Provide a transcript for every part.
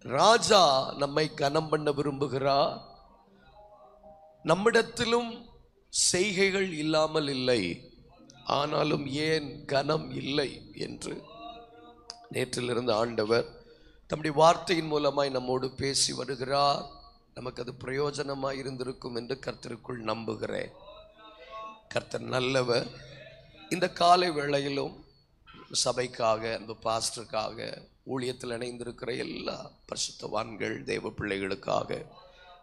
ராஜா நம்மை கனம் பண்ண விரும்புகிறார். நம்மிடத்திலும் செய்கைகள் இல்லாமல் இல்லை, ஆனாலும் ஏன் கனம் இல்லை என்று நேற்றிலிருந்து ஆண்டவர் தம்முடைய வார்த்தையின் மூலமாய் நம்மோடு பேசி வருகிறார். நமக்கு அது பிரயோஜனமாய் இருந்திருக்கும் என்று கர்த்தருக்குள் நம்புகிறேன். கர்த்தர் நல்லவர். இந்த காலை வேளையிலும் சபைக்காக, அந்த பாஸ்டருக்காக, ஊழியத்தில் இணைந்திருக்கிற எல்லா பரிசுத்தவான்கள் தேவ பிள்ளைகளுக்காக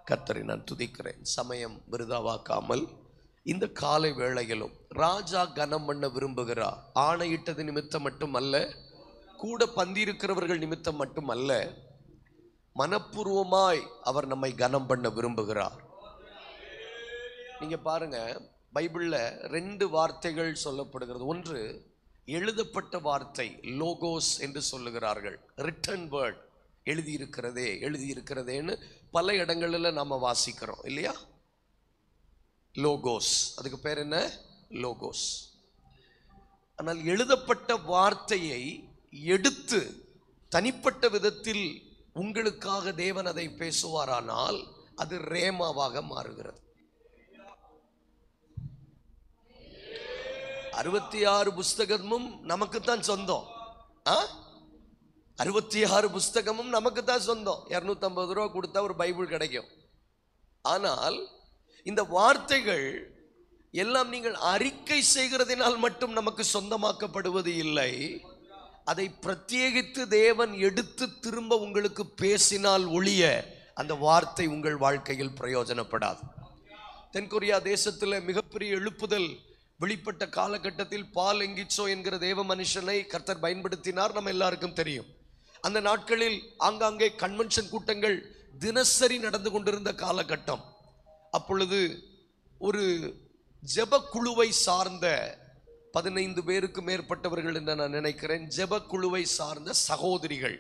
கர்த்தரை நான் துதிக்கிறேன். சமயம் விருதாவாக்காமல் இந்த காலை வேளையிலும் ராஜா கனம் பண்ண விரும்புகிறார். ஆணையிட்டது நிமித்தம் மட்டுமல்ல, கூட பந்தியிருக்கிறவர்கள் நிமித்தம் மட்டுமல்ல, மனப்பூர்வமாய் அவர் நம்மை கனம் பண்ண விரும்புகிறார். நீங்க பாருங்க, பைபிள்ல 2 வார்த்தைகள் சொல்லப்படுகிறது. ஒன்று எழுதப்பட்ட வார்த்தை, லோகோஸ் என்று சொல்லுகிறார்கள். ரிட்டன் வேர்ட், எழுதியிருக்கிறதேன்னு பல இடங்களில் நாம வாசிக்கிறோம் இல்லையா? லோகோஸ், அதுக்கு பேர் என்ன? லோகோஸ். ஆனால் எழுதப்பட்ட வார்த்தையை எடுத்து தனிப்பட்ட விதத்தில் உங்களுக்காக தேவன் அதை பேசுவாரானால் அது ரேமாவாக மாறுகிறது. 66 புஸ்தகமும் நமக்குத்தான் சொந்தம். 66 புஸ்தகமும் நமக்கு தான் சொந்தம். 250 ரூபா கொடுத்தா ஒரு பைபிள் கிடைக்கும். ஆனால் இந்த வார்த்தைகள் எல்லாம் நீங்கள் அறிக்கை செய்கிறதினால் மட்டும் நமக்கு சொந்தமாக்கப்படுவது இல்லை. அதை பிரத்யேகித்து தேவன் எடுத்து திரும்ப உங்களுக்கு பேசினால் ஒழிய அந்த வார்த்தை உங்கள் வாழ்க்கையில் பிரயோஜனப்படாது. தென்கொரியா தேசத்தில் மிகப்பெரிய எழுப்புதல் வெளிப்பட்ட காலகட்டத்தில் பால் எங்கிச்சோ என்கிற தேவ மனுஷனை கர்த்தர் பயன்படுத்தினார். நம்ம எல்லாருக்கும் தெரியும். அந்த நாட்களில் ஆங்காங்கே கன்வென்ஷன் கூட்டங்கள் தினசரி நடந்து கொண்டிருந்த காலகட்டம். அப்பொழுது ஒரு ஜெப குழுவை சார்ந்த 15 பேருக்கு மேற்பட்டவர்கள் என்று நான் நினைக்கிறேன், ஜெப குழுவை சார்ந்த சகோதரிகள்,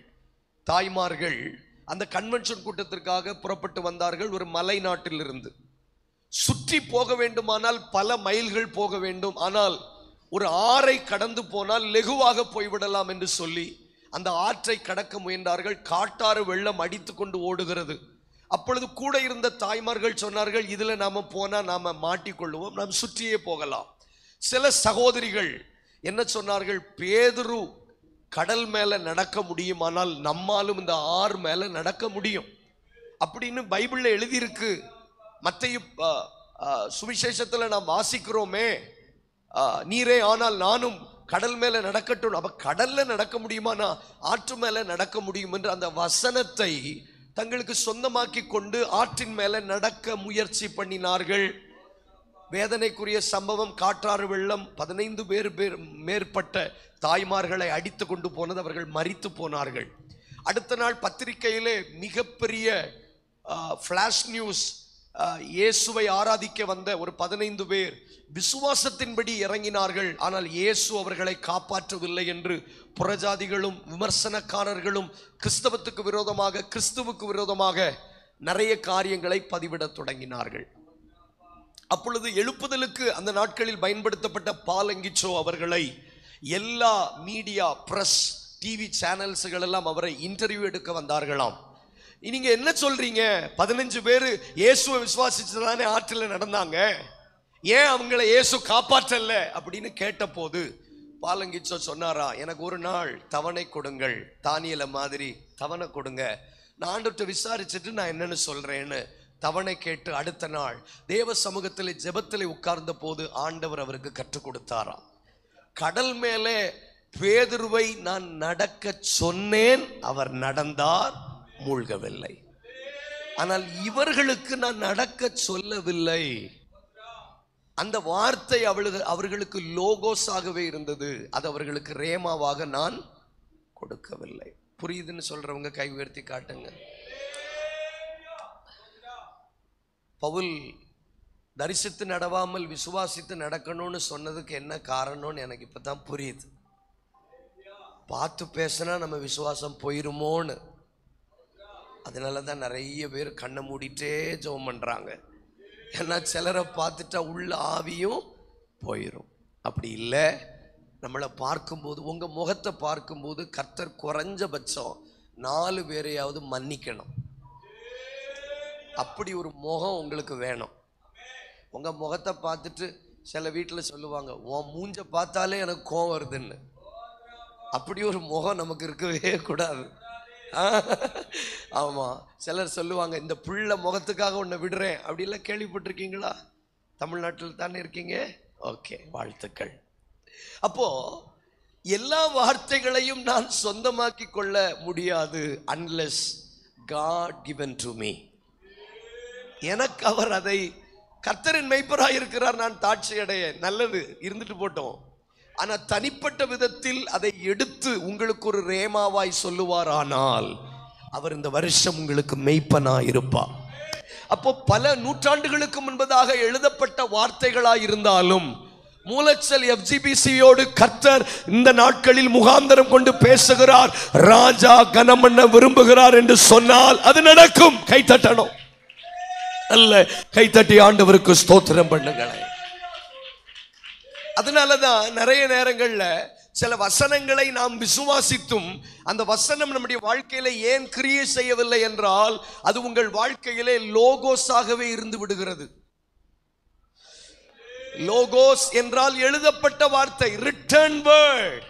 தாய்மார்கள் அந்த கன்வென்ஷன் கூட்டத்திற்காக புறப்பட்டு வந்தார்கள். ஒரு மலை நாட்டிலிருந்து சுற்றி போக வேண்டுமானால் பல மைல்கள் போக வேண்டும், ஆனால் ஒரு ஆறை கடந்து போனால் லெகுவாக போய்விடலாம் என்று சொல்லி அந்த ஆற்றை கடக்க முயன்றார்கள். காட்டாறு வெள்ளம் அடித்து கொண்டு ஓடுகிறது. அப்பொழுது கூட இருந்த தாய்மார்கள் சொன்னார்கள், இதுல நாம போனா நாம மாட்டிக்கொள்ளுவோம், நாம் சுற்றியே போகலாம். சில சகோதரிகள் என்ன சொன்னார்கள், பேதுரு கடல் மேல நடக்க முடியுமானால் நம்மாலும் இந்த ஆறு மேல நடக்க முடியும் அப்படின்னு பைபிள்ல எழுதியிருக்கு. மத்தேயு சுவிசேஷத்துல நாம் வாசிக்கிறோமே, நீரே ஆனால் நானும் கடல் மேல நடக்கட்டும். அப்ப கடல்ல நடக்க முடியுமானா ஆற்று மேல நடக்க முடியும் என்று அந்த வசனத்தை தங்களுக்கு சொந்தமாக்கி கொண்டு ஆற்றின் மேல நடக்க முயற்சி பண்ணினார்கள். வேதனைக்குரிய சம்பவம், காட்டாறு வெள்ளம் 15 பேர் மேற்பட்ட தாய்மார்களை அடித்து கொண்டு போனது. அவர்கள் மரித்து போனார்கள். அடுத்த நாள் பத்திரிகையிலே மிகப்பெரிய ஃபிளாஷ் நியூஸ், இயேசுவை ஆராதிக்க வந்த ஒரு 15 பேர் விசுவாசத்தின்படி இறங்கினார்கள், ஆனால் இயேசு அவர்களை காப்பாற்றவில்லை என்று புறஜாதிகளும் விமர்சனக்காரர்களும் கிறிஸ்தவத்துக்கு விரோதமாக, கிறிஸ்துவுக்கு விரோதமாக நிறைய காரியங்களை பதிவிட தொடங்கினார்கள். அப்பொழுது எழுப்புதலுக்கு அந்த நாட்களில் பயன்படுத்தப்பட்ட பால் எங்கிச்சோ அவர்களை எல்லா மீடியா, பிரஸ், டிவி சேனல்ஸ்கள் எல்லாம் அவரை இன்டர்வியூ எடுக்க வந்தார்களாம். நீங்க என்ன சொல்றீங்க, 15 பேர் இயேசுவை விசுவாசிச்சுதானே ஆற்றில் நடந்தாங்க, ஏன் அவங்களை இயேசு காப்பாற்றல அப்படின்னு கேட்ட போது பாலங்கிச்சோ சொன்னாரா, எனக்கு ஒரு நாள் தவணை கொடுங்கள், தானியல மாதிரி தவணை கொடுங்க, நான் ஆண்டவர்கிட்ட விசாரிச்சுட்டு நான் என்னன்னு சொல்றேன்னு தவணை கேட்டு அடுத்த நாள் தேவ சமூகத்தில் ஜெபத்தில் உட்கார்ந்த போது ஆண்டவர் அவருக்கு கற்றுக் கொடுத்தாராம். கடல் மேலே பேதுருவை நான் நடக்க சொன்னேன், அவர் நடந்தார், மூழ்கவில்லை. ஆனால் இவர்களுக்கு நான் நடக்க சொல்லவில்லை. அந்த வார்த்தை அவர்களுக்கு லோகோஸாகவே இருந்தது, அது அவர்களுக்கு ரேமாவாக நான் கொடுக்கவில்லை. புரியுதுன்னு சொல்றவங்க கை உயர்த்தி காட்டுங்க. பவுல் தரிசித்து நடவாமல் விசுவாசித்து நடக்கணும்னு சொன்னதுக்கு என்ன காரணம்னு எனக்கு இப்பதான் புரியுது. பார்த்து பேசினா நம்ம விசுவாசம் போயிருமோன்னு. அதனாலதான் நிறைய பேர் கண்ணை மூடிட்டே ஜெபம் பண்றாங்க. ஏன்னா சிலரை பார்த்துட்டா உள்ள ஆவியும் போயிடும். அப்படி இல்லை, நம்மளை பார்க்கும்போது, உங்க முகத்தை பார்க்கும்போது கர்த்தர் குறைஞ்சபட்சம் 4 பேரையாவது மன்னிக்கணும். அப்படி ஒரு முகம் உங்களுக்கு வேணும். உங்கள் முகத்தை பார்த்துட்டு சில வீட்டில் சொல்லுவாங்க, உன் மூஞ்ச பார்த்தாலே எனக்கு கோவம் வருதுன்னு. அப்படி ஒரு முகம் நமக்கு இருக்கவே கூடாது. ஆமாம், சிலர் சொல்லுவாங்க, இந்த பிள்ளை முகத்துக்காக உன்னை விடுறேன் அப்படிலாம் கேள்விப்பட்டிருக்கீங்களா? தமிழ்நாட்டில் தானே இருக்கீங்க. ஓகே, வாழ்த்துக்கள். அப்போ எல்லா வார்த்தைகளையும் நான் சொந்தமாக்கி கொள்ள முடியாது. Unless God given to me. எனக்கு அவர் அதை, கர்த்தரின் மெய்ப்பராய் இருக்கிறார், நான் தாட்சி அடைய, நல்லது இருந்துட்டு போட்டோம். ஆனா தனிப்பட்ட விதத்தில் அதை எடுத்து உங்களுக்கு ஒரு ரேமாவாய் சொல்லுவார். ஆனால் அவர் இந்த வருஷம் உங்களுக்கு மெய்ப்பனாய் இருப்பார். அப்போ பல நூற்றாண்டுகளுக்கு முன்பதாக எழுதப்பட்ட வார்த்தைகளாய் இருந்தாலும் மூலச்சல் FGBCயோடு கர்த்தர் இந்த நாட்களில் முகாந்தரம் கொண்டு பேசுகிறார். ராஜா கனம் பண்ண விரும்புகிறார் என்று சொன்னால் அது நடக்கும். கைத்தட்டணும். அல்ல, கைத்தட்டி ஆண்டவருக்கு ஸ்தோத்திரம் பண்ணுங்களேன். அதனாலதான் நிறைய நேரங்கள்ல சில வசனங்களை நாம் விசுவாசித்தும் அந்த வசனம் நம்முடைய வாழ்க்கையில ஏன் கிரியை செய்யவில்லை என்றால் அது உங்கள் வாழ்க்கையிலே லோகோஸாகவே இருந்து விடுகிறது. லோகோஸ் என்றால் எழுதப்பட்ட வார்த்தை, ரிட்டன் வேர்ட்.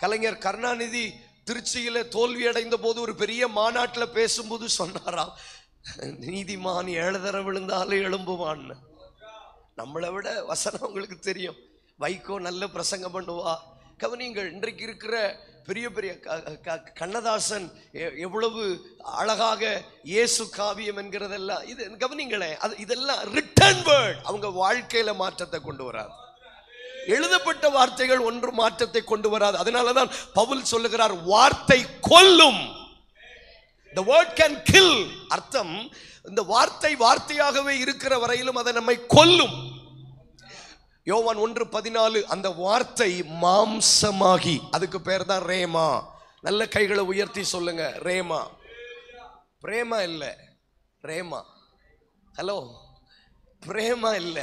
கலைஞர் கருணாநிதி திருச்சியில தோல்வி அடைந்த போது ஒரு பெரிய மாநாட்டில் பேசும்போது சொன்னாராம், நீதிமான் 7 தடவை விழுந்தாலும் எழும்புவான்னு. நம்மளை விட வசனம் உங்களுக்கு தெரியும். வைகோ நல்ல பிரசங்கம் பண்ணுவா. கவனிங்கள், இன்றைக்கு இருக்கிற பெரிய பெரிய கண்ணதாசன் எவ்வளவு அழகாக இயேசு காவியம் என்கிறதெல்லாம் இது கவனிங்களேன். அது இதெல்லாம் ரிட்டன் வேர்ட். அவங்க வாழ்க்கையில மாற்றத்தை கொண்டு வராது. எழுதப்பட்ட வார்த்தைகள் ஒன்று மாற்றத்தை கொண்டு வராது. அதனாலதான் பவுல் சொல்லுகிறார், வார்த்தை கொல்லும். The word can kill. அர்த்தம், இந்த வார்த்தை வார்த்தையாகவே இருக்கிற வரையிலும் அதை நம்மை கொல்லும். யோவான் 1:14, அந்த வார்த்தை மாம்சமாகி, அதுக்கு பேர் தான் ரேமா. நல்ல கைகளை உயர்த்தி சொல்லுங்க, ரேமா. பிரேமா இல்ல, ரேமா. ஹலோ, பிரேமா இல்ல,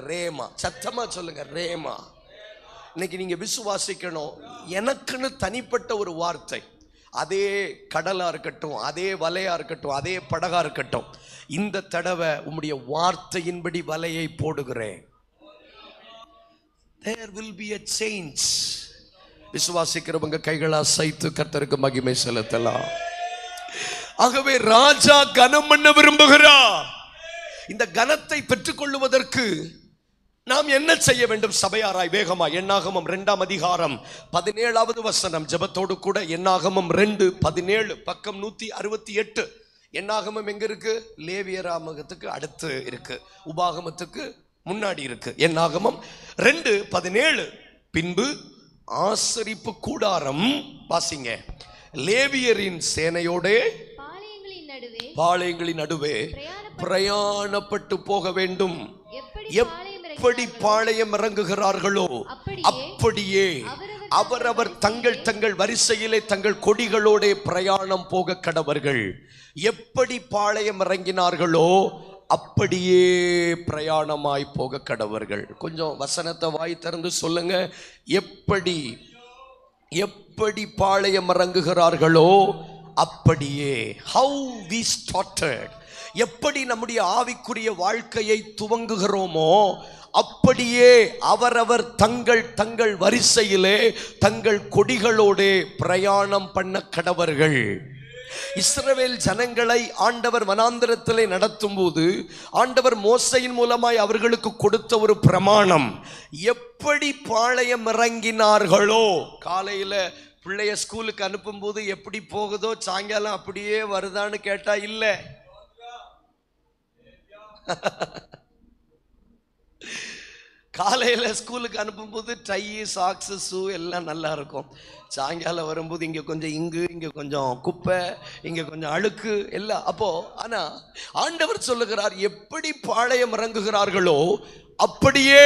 ரேமா. சத்தமா சொல்லுங்க, ரேமா. இன்னைக்கு நீங்க விசுவாசிக்கணும். எனக்குன்னு தனிப்பட்ட ஒரு வார்த்தை, அதே கடலா இருக்கட்டும், அதே வலையா இருக்கட்டும், அதே படகா இருக்கட்டும், இந்த தடவை உம்முடைய வார்த்தையின்படி வலையை போடுகிறேன். There will be a change. விசுவாசிக்கிறவங்க கைகளை அசைத்து கர்த்தருக்கு மகிமை செலுத்தலாம். ஆகவே ராஜா கனம் பண்ண விரும்புகிறார். இந்த கனத்தை பெற்றுக்கொள்வதற்கு நாம் என்ன செய்ய வேண்டும்? சபையாராய் வேகமா என்னாகமம் 2ஆம் அதிகாரம் 17வது வசனம் ஜெபத்தோடு கூட. என்னாகமம் 2:17, பக்கம் 168. என்னாகமம் எங்க இருக்கு? லேவியராமகத்துக்கு அடுத்து இருக்கு, உபாகமத்துக்கு முன்னாடி இருக்கு. என்னாகமம் 2:17. பின்பு ஆசரிப்பு கூடாரம், வாசிங்க, லேவியரின் சேனையோடே பாளையங்களின் நடுவே பிரயாணப்பட்டு போக வேண்டும். எப்படி பாளையம் இறங்குகிறார்களோ அப்படியே அவரவர் தங்கள் தங்கள் வரிசையிலே தங்கள் கொடிகளோட பிரயாணம் போக கடவர்கள். எப்படி பாளையம் இறங்கினார்களோ அப்படியே பிரயாணமாய் போக கடவர்கள். கொஞ்சம் வசனத்தை வாய் திறந்து சொல்லுங்க. எப்படி எப்படி பாளையம் இறங்குகிறார்களோ அப்படியே. How we started, எப்படி நம்முடைய ஆவிக்குரிய வாழ்க்கையை துவங்குகிறோமோ அப்படியே அவரவர் தங்கள் தங்கள் வரிசையிலே தங்கள் கொடிகளோடு பிரயாணம் பண்ண கடவர்கள். இஸ்ரவேல் ஜனங்களை ஆண்டவர் வனாந்தரத்திலே நடத்தும் போது ஆண்டவர் மோசையின் மூலமாய் அவர்களுக்கு கொடுத்த ஒரு பிரமாணம், எப்படி பாளையம் இறங்கினார்களோ. காலையில பிள்ளைய ஸ்கூலுக்கு அனுப்பும் போது எப்படி போகுதோ சாயங்காலம் அப்படியே வருதான்னு கேட்டா இல்ல. காலையில ஸ்கூலுக்கு அனுப்பும் போது டை, சாக்ஸ், ஷூ எல்லாம் நல்லா இருக்கும். சாயங்காலம் வரும்போது இங்க கொஞ்சம் இங்கு, இங்க கொஞ்சம் குப்பை, இங்க கொஞ்சம் அழுக்கு எல்லாம். அப்போ ஆனா ஆண்டவர் சொல்லுகிறார், எப்படி பாளையம் இறங்குகிறார்களோ அப்படியே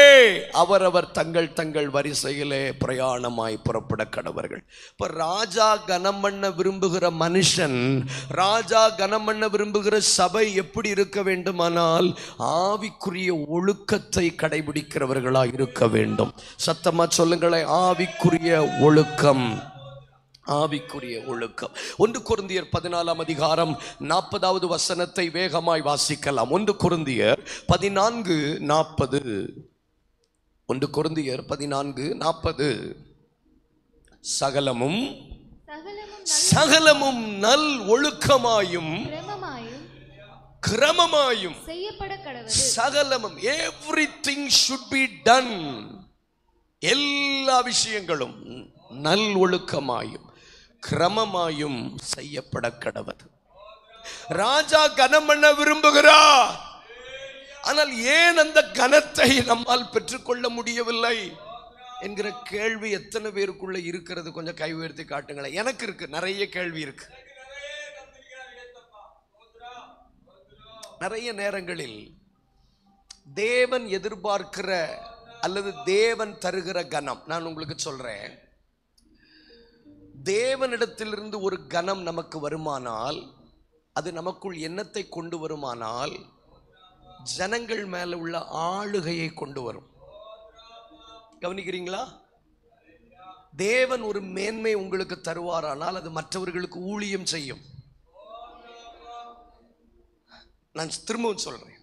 அவரவர் தங்கள் தங்கள் வரிசையிலே பிரயாணமாய் புறப்பட கடவர்கள். இப்ப ராஜா கனம் பண்ண விரும்புகிற மனுஷன், ராஜா கனம் பண்ண விரும்புகிற சபை எப்படி இருக்க வேண்டுமானால் ஆவிக்குரிய ஒழுக்கத்தை கடைபிடிக்கிறவர்களாய் இருக்க வேண்டும். சத்தமா சொல்லுங்களேன், ஆவிக்குரிய ஒழுக்கம். ஆவிக்குரிய ஒழுக்கம். 1 கொரிந்தியர் 14 அதிகாரம் 40வது வசனத்தை வேகமாய் வாசிக்கலாம். 1 கொரிந்தியர் 14:40. 1 கொரிந்தியர் 14:40. சகலமும் சகலமும் நல் ஒழுக்கமாயும் கிரமமாயும் செய்யப்பட கடவுது. சகலமும், எவ்ரிதிங் ஷுட் பி டன். எல்லா விஷயங்களும் நல் ஒழுக்கமாயும் கிரமமாயும் செய்யப்பட கடவுது. ராஜா கனம் பண்ண விரும்புகிறார். ஆனால் ஏன் அந்த கனத்தை நம்மால் பெற்றுக்கொள்ள முடியவில்லை என்கிற கேள்வி எத்தனை பேருக்குள்ள இருக்கிறது? கொஞ்சம் கை உயர்த்தி காட்டுங்களேன். எனக்கு இருக்கு, நிறைய கேள்வி இருக்கு. நிறைய நேரங்களில் தேவன் எதிர்பார்க்கிற அல்லது தேவன் தருகிற கனம், நான் உங்களுக்கு சொல்றேன், தேவனிடத்திலிருந்து ஒரு கனம் நமக்கு வருமானால் அது நமக்குள் எண்ணத்தை கொண்டு வருமானால் ஜனங்கள் மேல உள்ள ஆளுகையை கொண்டு வரும். கவனிக்கிறீங்களா? தேவன் ஒரு மேன்மை உங்களுக்கு தருவாரானால் அது மற்றவர்களுக்கு ஊழியம் செய்யும். நான் திரும்பவும் சொல்றேன்,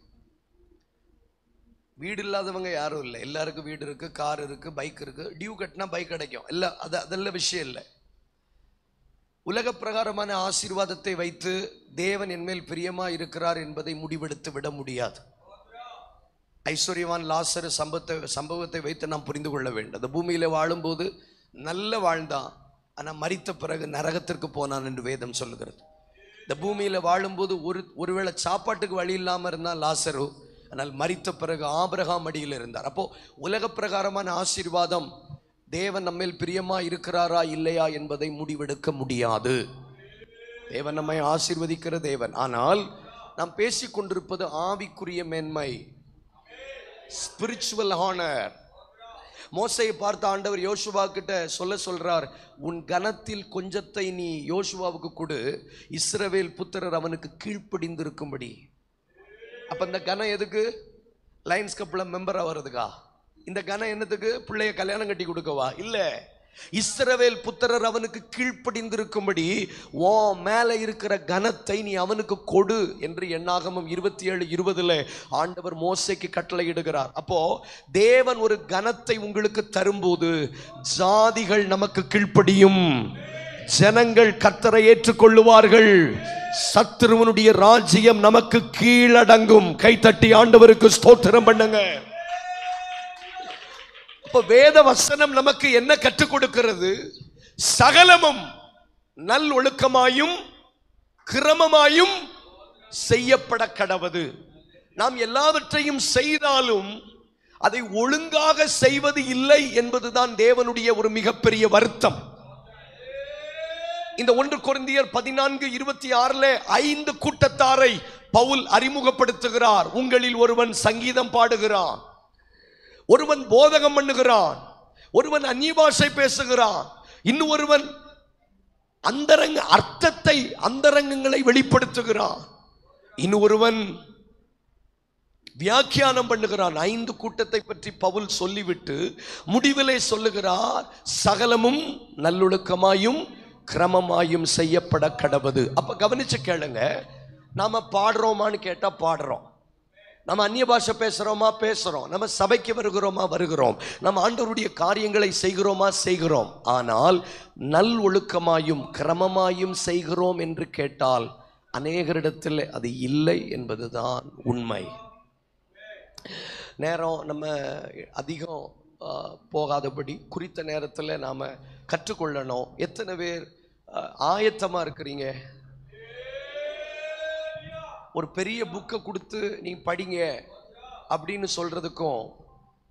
வீடு இல்லாதவங்க யாரும் இல்லை. எல்லாருக்கும் வீடு இருக்கு, கார் இருக்கு, பைக் இருக்கு. டியூ கட்டினா பைக் கிடைக்கும், இல்லை அதெல்லாம் விஷயம் இல்லை. உலக பிரகாரமான ஆசீர்வாதத்தை வைத்து தேவன் என்மேல் பிரியமா இருக்கிறார் என்பதை முடிவெடுத்து விட முடியாது. ஐஸ்வர்யவான் லாசரு சம்பவத்தை வைத்து நாம் புரிந்து கொள்ள வேண்டும். அந்த பூமியில வாழும்போது நல்ல வாழ்ந்தான், ஆனால் மரித்த பிறகு நரகத்திற்கு போனான் என்று வேதம் சொல்லுகிறது. இந்த பூமியில வாழும்போது ஒருவேளை சாப்பாட்டுக்கு வழி இல்லாமல் இருந்தான் லாசரு, ஆனால் மரித்த பிறகு ஆபிரகாம் அடியில் இருந்தார். அப்போ உலக பிரகாரமான ஆசீர்வாதம் தேவன் நம்மேல் பிரியமா இருக்கிறாரா இல்லையா என்பதை முடிவெடுக்க முடியாது. தேவன் நம்மை ஆசீர்வதிக்கிற தேவன். ஆனால் நாம் பேசிக் கொண்டிருப்பது ஆவிக்குரிய மேன்மை, ஸ்பிரிச்சுவல் ஹானர். மோசையை பார்த்த ஆண்டவர் யோசுவா கிட்ட சொல்றார், உன் கனத்தில் கொஞ்சத்தை நீ யோசுவாவுக்கு கொடு, இஸ்ரவேல் புத்திரர் அவனுக்கு கீழ்ப்படிந்திருக்கும்படி. அப்ப இந்த கனம் எதுக்கு? லைன்ஸ் கப்ல மெம்பரா வர்றதுக்கா? இந்த கனம் என்னத்துக்கு? பிள்ளைய கல்யாணம் கட்டி கொடுக்கவா? இல்ல, இஸ்ரவேல் புத்திரர் அவனுக்கு கீழ்ப்படிந்திருக்கும்படி ஓ மேல இருக்கிற கனத்தை நீ அவனுக்கு கொடு என்று என்னாகமம் 27:20 ஆண்டவர் மோசேக்கு கட்டளை இடுகிறார். அப்போ தேவன் ஒரு கனத்தை உங்களுக்கு தரும்போது ஜாதிகள் நமக்கு கீழ்ப்படியும், ஜனங்கள் கர்த்தரை ஏற்றுக்கொள்ளுவார்கள், சத்துருவனுடைய ராஜ்யம் நமக்கு கீழடங்கும். கைத்தட்டி ஆண்டவருக்கு ஸ்தோத்திரம் பண்ணுங்க. இப்ப வேத வசனம் நமக்கு என்ன கற்றுக் கொடுக்கிறது? சகலமும் நல் ஒழுக்கமாயும் கிரமமாயும் செய்யப்பட கடவது. நாம் எல்லாவற்றையும் செய்தாலும் அதை ஒழுங்காக செய்வது இல்லை என்பதுதான் தேவனுடைய ஒரு மிகப்பெரிய வருத்தம். இந்த 1 கொரிந்தியர் 14:26 5 கூட்டத்தாரை பவுல் அறிமுகப்படுத்துகிறார். உங்களில் ஒருவன் சங்கீதம் பாடுகிறான், ஒருவன் போதகம் பண்ணுகிறான், ஒருவன் அந்நிய பாஷை பேசுகிறான், இன்னும் ஒருவன் அர்த்தத்தை அந்தரங்கங்களை வெளிப்படுத்துகிறான், இன்னும் ஒருவன் வியாக்கியானம் பண்ணுகிறான். 5 கூட்டத்தை பற்றி பவுல் சொல்லிவிட்டு முடிவிலே சொல்லுகிறார், சகலமும் நல்லொழுக்கமாயும் கிரமமாயும் செய்யப்பட கடவது. அப்ப கவனிச்சு கேளுங்க, நாம பாடுறோமான்னு கேட்டா பாடுறோம், நம்ம அந்நிய பாஷை பேசுறோமா பேசுறோம், நம்ம சபைக்கு வருகிறோமா வருகிறோம், நம்ம ஆண்டவருடைய காரியங்களை செய்கிறோமா செய்கிறோம். ஆனால் நல் ஒழுக்கமாயும் கிரமமாயும் செய்கிறோம் என்று கேட்டால் அநேகரிடத்தில் அது இல்லை என்பதுதான் உண்மை. நேரம் நம்ம அதிகம் போகாதபடி குறித்த நேரத்தில் நாம் கற்றுக்கொள்ளணும். எத்தனை பேர் ஆயத்தமாக இருக்கிறீங்க? ஒரு பெரிய புக்கை கொடுத்து நீ படிங்க அப்படின்னு சொல்றதுக்கும்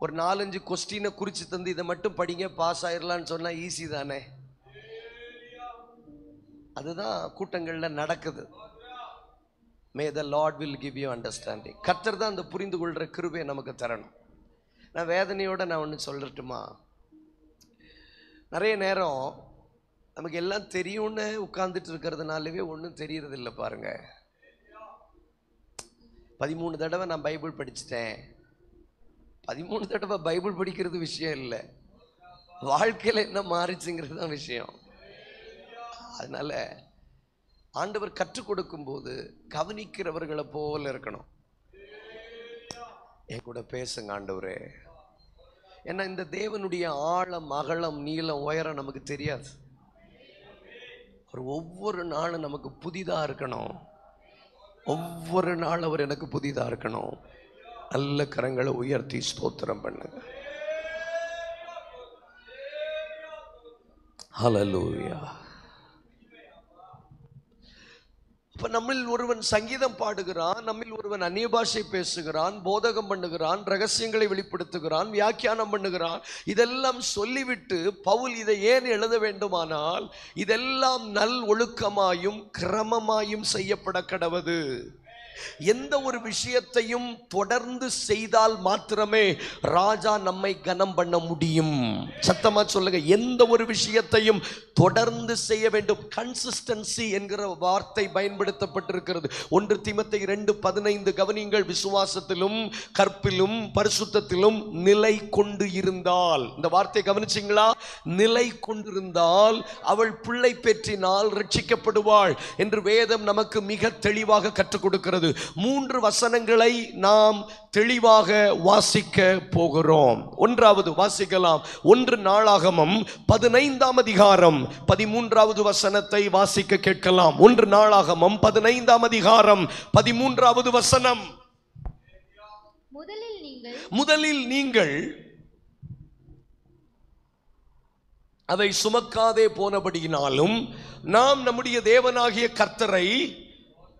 ஒரு 4-5 கொஸ்டினை குறித்து தந்து இதை மட்டும் படிங்க பாஸ் ஆயிடலான்னு சொன்னா ஈஸி தானே? அதுதான் கூட்டங்களில் நடக்குது. May the Lord will give you understanding. கர்த்தர் தான் அந்த புரிந்து கொள்கிற கிருபையை நமக்கு தரணும். நான் வேதனையோட நான் ஒன்று சொல்லட்டுமா? நிறைய நேரம் நமக்கு எல்லாம் தெரியும்னு உட்கார்ந்துட்டு இருக்கிறதுனாலவே ஒன்றும் தெரியறது இல்லை. பாருங்க, 13 தடவை நான் பைபிள் படிச்சுட்டேன். 13 தடவை பைபிள் படிக்கிறது விஷயம் இல்லை, வாழ்க்கையில் என்ன மாறிச்சுங்கிறது தான் விஷயம். அதனால ஆண்டவர் கற்றுக் கொடுக்கும் போது கவனிக்கிறவர்களை போல இருக்கணும். என் கூட பேசுங்க ஆண்டவரே. ஏன்னா இந்த தேவனுடைய ஆழம், அகலம், நீளம், உயரம் நமக்கு தெரியாது. அவர் ஒவ்வொரு நாளும் நமக்கு புதிதா இருக்கணும். ஒவ்வொரு நாள் அவர் எனக்கு புதிதா இருக்கணும். நல்ல கரங்களை உயர்த்தி ஸ்தோத்திரம் பண்ணுங்க. ஹல்லேலூயா. இப்ப நம்மில் ஒருவன் சங்கீதம் பாடுகிறான், நம்மில் ஒருவன் அந்நிய பாஷை பேசுகிறான், போதகம் பண்ணுகிறான், ரகசியங்களை வெளிப்படுத்துகிறான், வியாக்கியானம் பண்ணுகிறான். இதெல்லாம் சொல்லிவிட்டு பவுல் இதை ஏன் எழுத வேண்டுமானால், இதெல்லாம் நல் ஒழுக்கமாயும் கிரமமாயும் செய்யப்பட கடவது. எந்த ஒரு விஷயத்தையும் தொடர்ந்து செய்தால் மாத்திரமே ராஜா நம்மை கனம் பண்ண முடியும். சத்தமா சொல்லுங்க. எந்த ஒரு விஷயத்தையும் தொடர்ந்து செய்ய வேண்டும். கன்சிஸ்டன்சி என்கிற வார்த்தை பயன்படுத்தப்பட்டிருக்கிறது. 1 தீமோத்தேயு 2:15 கவனிங்கள். விசுவாசத்திலும் கற்பிலும் பரிசுத்தத்திலும் நிலை கொண்டு இருந்தால், இந்த வார்த்தை கவனிச்சிங்களா? நிலை கொண்டிருந்தால் அவள் பிள்ளை பெற்றினால் ரட்சிக்கப்படுவாள் என்று வேதம் நமக்கு மிக தெளிவாக கற்றுக் கொடுக்கிறது. 3 வசனங்களை நாம் தெளிவாக வாசிக்க போகிறோம். ஒன்றாவது வாசிக்கலாம். 1 நாளாகமம் 15ஆம் அதிகாரம் 13வது வசனத்தை வாசிக்க கேட்கலாம். 1 நாளாகமம் 15ஆம் அதிகாரம் 13வது வசனம். முதலில் நீங்கள் அதை சுமக்காதே போனபடியினாலும் நாம் நம்முடைய தேவனாகிய கர்த்தரை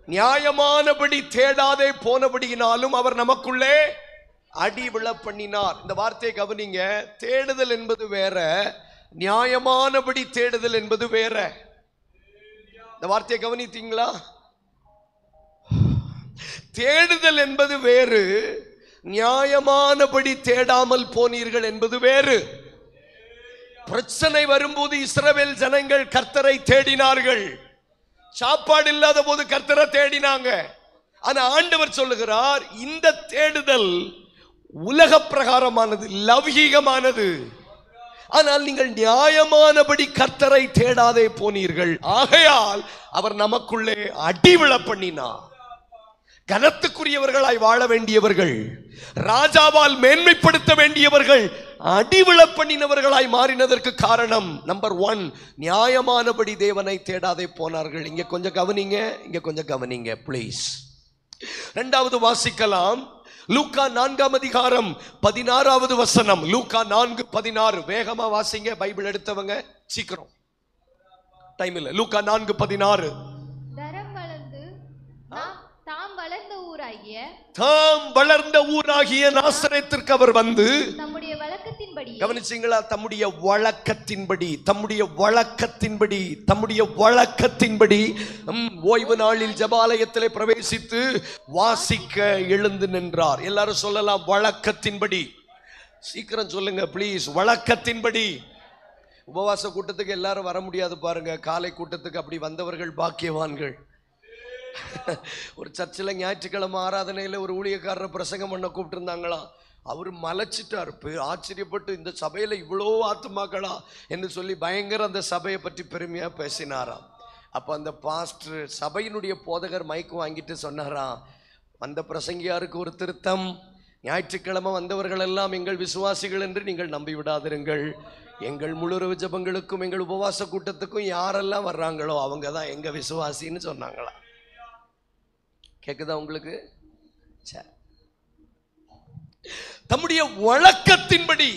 நியாயமானபடி தேடாதே போனபடியினாலும் அவர் நமக்குள்ளே அடி விழ பண்ணினார். இந்த வார்த்தையை கவனிங்க. தேடுதல் என்பது வேற, நியாயமானபடி தேடுதல் என்பது வேற. இந்த வார்த்தையை கவனித்தீங்களா? தேடுதல் என்பது வேறு, நியாயமானபடி தேடாமல் போனீர்கள் என்பது வேறு. பிரச்சனை வரும்போது இஸ்ரவேல் ஜனங்கள் கர்த்தரை தேடினார்கள். சாப்பாடு இல்லாத போது கர்த்தரை தேடினாங்க. ஆனா ஆண்டவர் சொல்லுகிறார், இந்த தேடுதல் உலக பிரகாரமானது, லௌகீகமானது. ஆனால் நீங்கள் நியாயமானபடி கர்த்தரை தேடாதே போனீர்கள். ஆகையால் அவர் நமக்குள்ளே அடிவிழ பண்ணினார். கனத்துக்குரியவர்களாய் வாழ வேண்டியவர்கள், ராஜாவால் மேன்மைப்படுத்த வேண்டியவர்கள் அடிவிழ பண்ணினவர்களாய் மாறினதற்கு காரணம் நம்பர் 1, நியாயமானபடி தேவனை தேடாதே போனார்கள். இங்க கொஞ்சம் கவனிங்க, இங்க கொஞ்சம் கவனிங்க ப்ளீஸ். 2வது வாசிக்கலாம். லூக்கா 4ஆம் அதிகாரம் 16வது வசனம். லூக்கா 4:16. வேகமா வாசிங்க. பைபிள் எடுத்தவங்க சீக்கிரம், டைம் இல்ல. லூக்கா 4:16. தாம் வளர்ந்த ஊராகிய நாசரேத்திற்கு அவர் வந்து தம்முடைய வழக்கத்தின்படி, கவனிச்சீங்களா? தம்முடைய வழக்கத்தின்படி ஓய்வு நாளில் ஜெபாலயத்திலே பிரவேசித்து வாசிக்க எழுந்து நின்றார். எல்லாரும் சொல்லலாம், வழக்கத்தின்படி. சீக்கிரம் சொல்லுங்க ப்ளீஸ். வழக்கத்தின்படி. உபவாச கூட்டத்துக்கு எல்லாரும் வர முடியாது பாருங்க. காலை கூட்டத்துக்கு அப்படி வந்தவர்கள் பாக்கியவான்கள். ஒரு சர்ச்சில் ஞாயிற்றுக்கிழமை ஆராதனையில் ஒரு ஊழியக்காரரை பிரசங்கம் பண்ண கூப்பிட்டு இருந்தாங்களாம். அவர் மலைச்சிட்டார். ஆச்சரியப்பட்டு, இந்த சபையில் இவ்வளோ ஆத்துமாக்களா என்று சொல்லி பயங்கர அந்த சபையை பற்றி பெருமையாக பேசினாராம். அப்போ அந்த பாஸ்டர், சபையினுடைய போதகர் மைக்கு வாங்கிட்டு சொன்னாராம், அந்த பிரசங்கியாருக்கு ஒரு திருத்தம், ஞாயிற்றுக்கிழமை வந்தவர்கள் எல்லாம் எங்கள் விசுவாசிகள் என்று நீங்கள் நம்பி விடாதிருங்கள். எங்கள் முழுரவு ஜபங்களுக்கும் எங்கள் உபவாச கூட்டத்துக்கும் யாரெல்லாம் வர்றாங்களோ அவங்க தான் எங்கள் விசுவாசின்னு சொன்னாங்களா. கேக்குதா உங்களுக்கு? தம்முடைய வழக்கத்தின்படி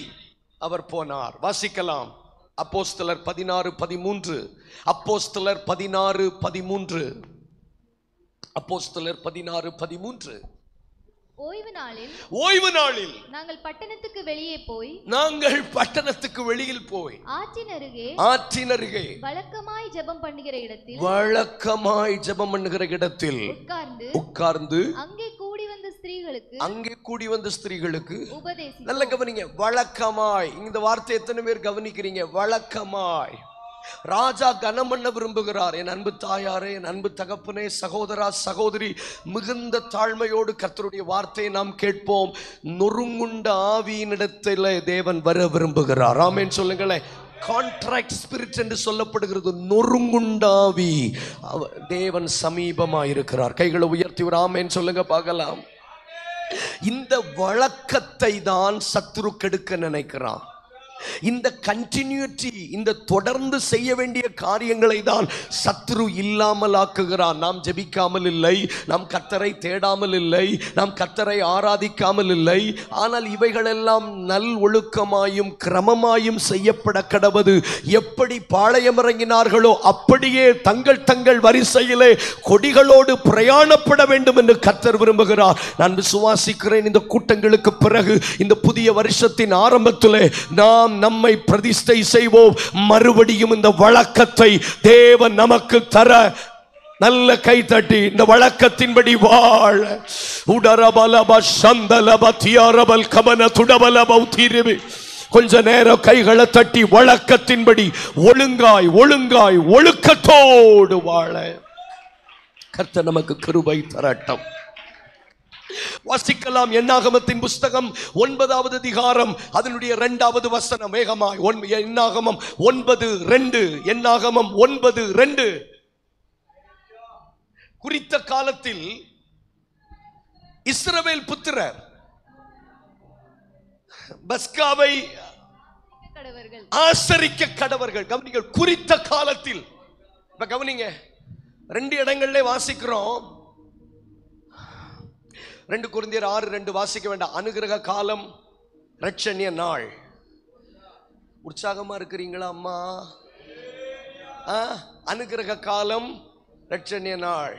அவர் போனார். வாசிக்கலாம். அப்போஸ்தலர் 16:13. அப்போஸ்தலர் 16:13. அப்போஸ்தலர் 16:13. ஓய்வு நாளில் நாங்கள் பட்டணத்துக்கு வெளியில் போய் ஆற்றின் அருகே வழக்கமாய் ஜெபம் பண்ணுகிற இடத்தில் உட்கார்ந்து அங்கே கூடி வந்த ஸ்திரீகளுக்கு நல்ல கவனிங்க. வழக்கமாய். இந்த வார்த்தை எத்தனை பேர் கவனிக்கிறீங்க? வழக்கமாய். ராஜா கனம் பண்ண விரும்புகிறார். என் அன்பு தாயாரே, என் அன்பு தகப்பனே, சகோதரா சகோதரி, மிகுந்த தாழ்மையோடு கர்த்தருடைய வார்த்தையை நாம் கேட்போம். நொறுங்குண்ட ஆவியினிடத்தில் தேவன் வர விரும்புகிறார். ஆமென் சொல்லுங்களேன். கான்ட்ராக்ட் ஸ்பிரிட் என்று சொல்லப்படுகிறது. நொறுங்குண்டாவி. தேவன் சமீபமாக இருக்கிறார். கைகளை உயர்த்தி ஒரு ஆமென் சொல்லுங்க பார்க்கலாம். இந்த வழக்கத்தை தான் சத்துரு கெடுக்க நினைக்கிறான். இந்த கண்டினியூட்டி, இந்த தொடர்ந்து செய்ய வேண்டிய காரியங்களை தான் சத்ரு இல்லாமல் ஆக்குகிறான். நாம் ஜெபிக்காமல் இல்லை, நாம் கர்த்தரை தேடாமல் இல்லை, நாம் கர்த்தரை ஆராதிக்காமல் இல்லை. ஆனால் இவைகளெல்லாம் நல் ஒழுக்கமாயும் கிரமமாயும் செய்யப்பட கடவது. எப்படி பாளையம் இறங்கினார்களோ அப்படியே தங்கள் தங்கள் வரிசையிலே கொடிகளோடு பிரயாணப்பட வேண்டும் என்று கர்த்தர் விரும்புகிறார். நான் விசுவாசிக்கிறேன், இந்த கூட்டங்களுக்கு பிறகு இந்த புதிய வருஷத்தின் ஆரம்பத்திலே நாம் நம்மை பிரதிஷ்டை செய்வோம். மறுபடியும் இந்த வழக்கத்தை தேவன் நமக்கு தர நல்ல கை தட்டி இந்த வழக்கத்தின்படி வாழ. உடரபலப சந்தலப தியாரபல் கமன துடபலப உத்திரிபி. கொஞ்ச நேரம் கைகளை தட்டி வழக்கத்தின்படி ஒழுங்காய் ஒழுங்காய் ஒழுக்கத்தோடு வாழ கர்த்தர் நமக்கு கிருபை தரட்டும். வாசிக்கலாம். என்னாகமத்தின் புஸ்தகம் 9வது அதிகாரம் அதனுடைய 2வது வசனம். வேகமாய் என்னாகமம் 9:2. என்னாகமம் 9:2. குறித்த காலத்தில் இஸ்ரவேல் புத்திரர் பஸ்காவை ஆசரிக்க கடவர்கள். கவனிங்கள், குறித்த காலத்தில். இப்ப கவனிங்க, 2 இடங்களிலே வாசிக்கிறோம். 2 கொரிந்தியர் 6:2 வாசிக்க வேண்டாம். அனுகிரக காலம், இரட்சணிய நாள். உற்சாகமா இருக்கிறீங்களா அம்மா? அனுகிரக காலம், இரட்சணிய நாள்.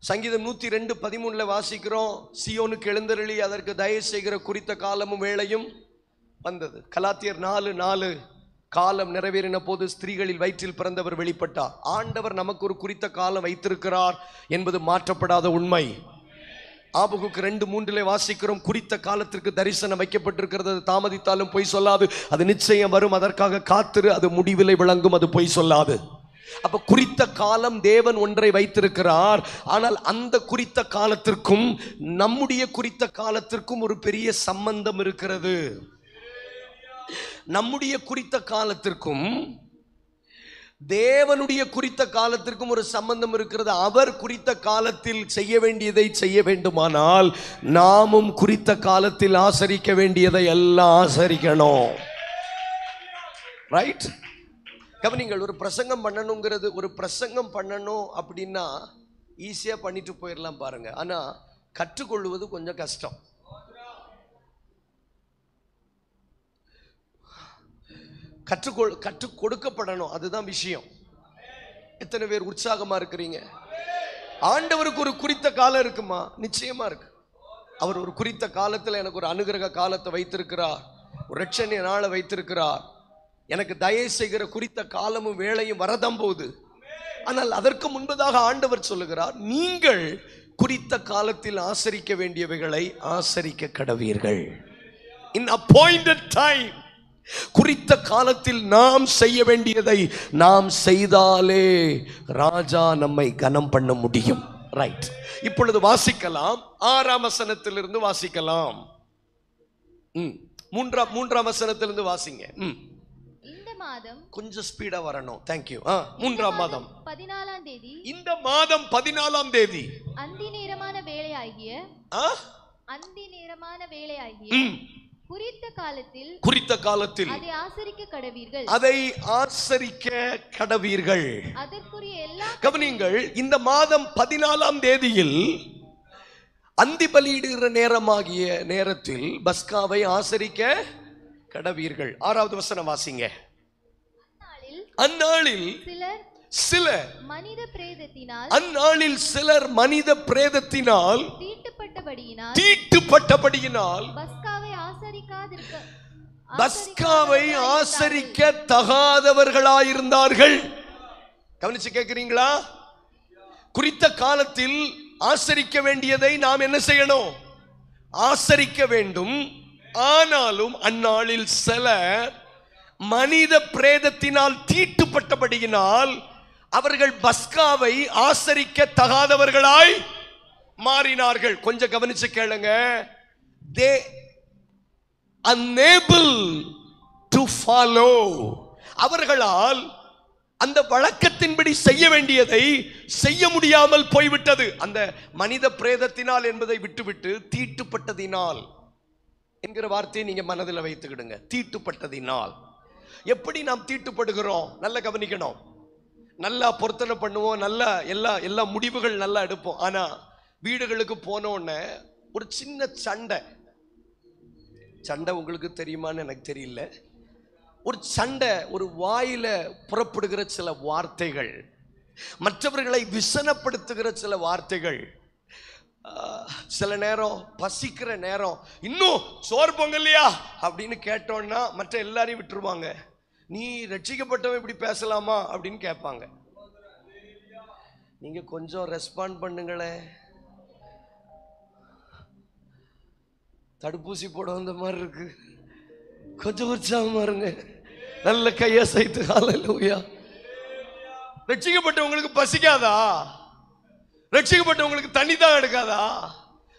சங்கீதம் 102:13 வாசிக்கிறோம். சியோனுக்கு எழுந்தருளி அதற்கு தயவு செய்கிற குறித்த காலமும் வேளையும் வந்தது. கலாத்தியர் 4:4 காலம் நிறைவேறின போது ஸ்திரீகளில் வயிற்றில் பிறந்தவர் வெளிப்பட்டார். ஆண்டவர் நமக்கு ஒரு குறித்த காலம் வைத்திருக்கிறார் என்பது மாற்றப்படாத உண்மை. ஆபகுக்கு 2:3 வாசிக்கிறோம். குறித்த காலத்திற்கு தரிசனம் வைக்கப்பட்டிருக்கிறது, அது தாமதித்தாலும் பொய் சொல்லாது, அது நிச்சயம் வரும், அதற்காக காத்திரு, அது முடிவிலை விளங்கும், அது பொய் சொல்லாது. அப்ப குறித்த காலம் தேவன் ஒன்றை வைத்திருக்கிறார். ஆனால் அந்த குறித்த காலத்திற்கும் நம்முடைய குறித்த காலத்திற்கும் ஒரு பெரிய சம்பந்தம் இருக்கிறது. நம்முடைய குறித்த காலத்திற்கும் தேவனுடைய குறித்த காலத்திற்கும் ஒரு சம்பந்தம் இருக்கிறது. அவர் குறித்த காலத்தில் செய்ய வேண்டியதை செய்ய வேண்டுமானால் நாமும் குறித்த காலத்தில் ஆசரிக்க வேண்டியதை எல்லாம் ஆசரிக்கணும். ரைட்? கவனிங்கள், ஒரு பிரசங்கம் பண்ணணுங்கிறது, ஒரு பிரசங்கம் பண்ணணும் அப்படின்னா ஈஸியா பண்ணிட்டு போயிடலாம் பாருங்க. ஆனா கற்றுக்கொள்வது கொஞ்சம் கஷ்டம். கற்றுக் கொடுக்கப்படணும், அதுதான் விஷயம். எத்தனை பேர் உற்சாகமா இருக்கிறீங்க? ஆண்டவருக்கு ஒரு குறித்த காலம் இருக்குமா? நிச்சயமா இருக்கு. அவர் ஒரு குறித்த காலத்தில் எனக்கு ஒரு அனுகிரக காலத்தை வைத்திருக்கிறார், ஒரு இரட்சணிய நாளை வைத்திருக்கிறார். எனக்கு தயவு செய்கிற குறித்த காலமும் வேளையும் வரதான் போகுது. ஆனால் அதற்கு முன்பதாக ஆண்டவர் சொல்லுகிறார், நீங்கள் குறித்த காலத்தில் ஆசரிக்க வேண்டியவைகளை ஆசரிக்க கடவீர்கள். இன் அப்பாயிண்டட் டைம். குறித்த காலத்தில் நாம் செய்ய வேண்டியதை நாம் செய்தாலே ராஜா நம்மை கனம் பண்ண முடியும். ரைட்? இப்பொழுது வாசிக்கலாம். 6ஆம் வசனத்திலிருந்து வாசிக்கலாம். 3ஆம் வசனத்திலிருந்து வாசிங்க. இந்த மாதம் கொஞ்சம் ஸ்பீடா வரணும். தேங்க்யூ. 3ஆம் மாதம் 14ஆம் தேதி, இந்த மாதம் 14ஆம் தேதி அந்தி நேரமான வேளையாகிய குறித்த காலத்தில் அதை ஆசரிக்க கடவீர்கள். அதை ஆசரிக்க கடவீர்கள். அதற்குரிய எல்லா, கவனிங்கள், இந்த மாதம் 14ஆம் தேதியில் அந்தி பலியிடுகிற நேரமாகிய நேரத்தில் பஸ்காவை ஆசரிக்க கடவீர்கள். 6வது வசனம் வாசிங்க. அந்நாளில் சிலர் மனித பிரேதத்தினால் தீட்டுப்பட்டபடியினால் பஸ்காவை ஆசரிக்க தகாதவர்களாயிருந்தார்கள். கவனிச்சு கேட்கிறீங்களா? குறித்த காலத்தில் ஆசரிக்க வேண்டியதை நாம் என்ன செய்யணும்? ஆசரிக்க வேண்டும். ஆனாலும் அந்நாளில் சிலர் மனித பிரேதத்தினால் தீட்டுப்பட்டபடியினால் அவர்கள் பஸ்காவை ஆசரிக்க தகாதவர்களாய் மாறினார்கள். கொஞ்சம் கவனிச்சு கேளுங்க. They unable to to follow. அவர்களால் அந்த வழக்கத்தின்படி செய்ய வேண்டியதை செய்ய முடியாமல் போய்விட்டது. அந்த மனித பிரேதத்தினால் என்பதை விட்டுவிட்டு தீட்டுப்பட்டதினால் என்கிற வார்த்தையை நீங்க மனதில் வைத்துக்கிடுங்க. தீட்டுப்பட்டதினால். எப்படி நாம் தீட்டுப்படுகிறோம்? நல்லா கவனிக்கணும். நல்லா பொருத்தனை பண்ணுவோம், நல்லா எல்லா முடிவுகள் நல்லா எடுப்போம். ஆனா வீடுகளுக்கு போனோடனே ஒரு சின்ன சண்டை உங்களுக்கு தெரியுமான்னு எனக்கு தெரியல. ஒரு சண்டை, ஒரு வாயில புறப்படுகிற சில வார்த்தைகள், மற்றவர்களை விசனப்படுத்துகிற சில வார்த்தைகள், சில நேரம் பசிக்கிற நேரம் இன்னும் சோறு பொங்கலையா அப்படின்னு கேட்டோன்னா மற்ற எல்லாரையும் விட்டுருவாங்க. நீ ரட்சிக்கப்பட்டவன் இப்படி பேசலாமா அப்படின்னு கேட்பாங்க. நீங்க கொஞ்சம் ரெஸ்பாண்ட் பண்ணுங்களேன். தடுப்பூசி போட வந்த மாதிரி இருக்கு, கொஞ்சம் உற்சாகமா இருங்க. நல்ல கையை சைத்து ஹல்லேலூயா. ரட்சிக்கப்பட்டவங்களுக்கு பசிக்காதா? ரட்சிக்கப்பட்டவங்களுக்கு தண்ணி தான் எடுக்காதா?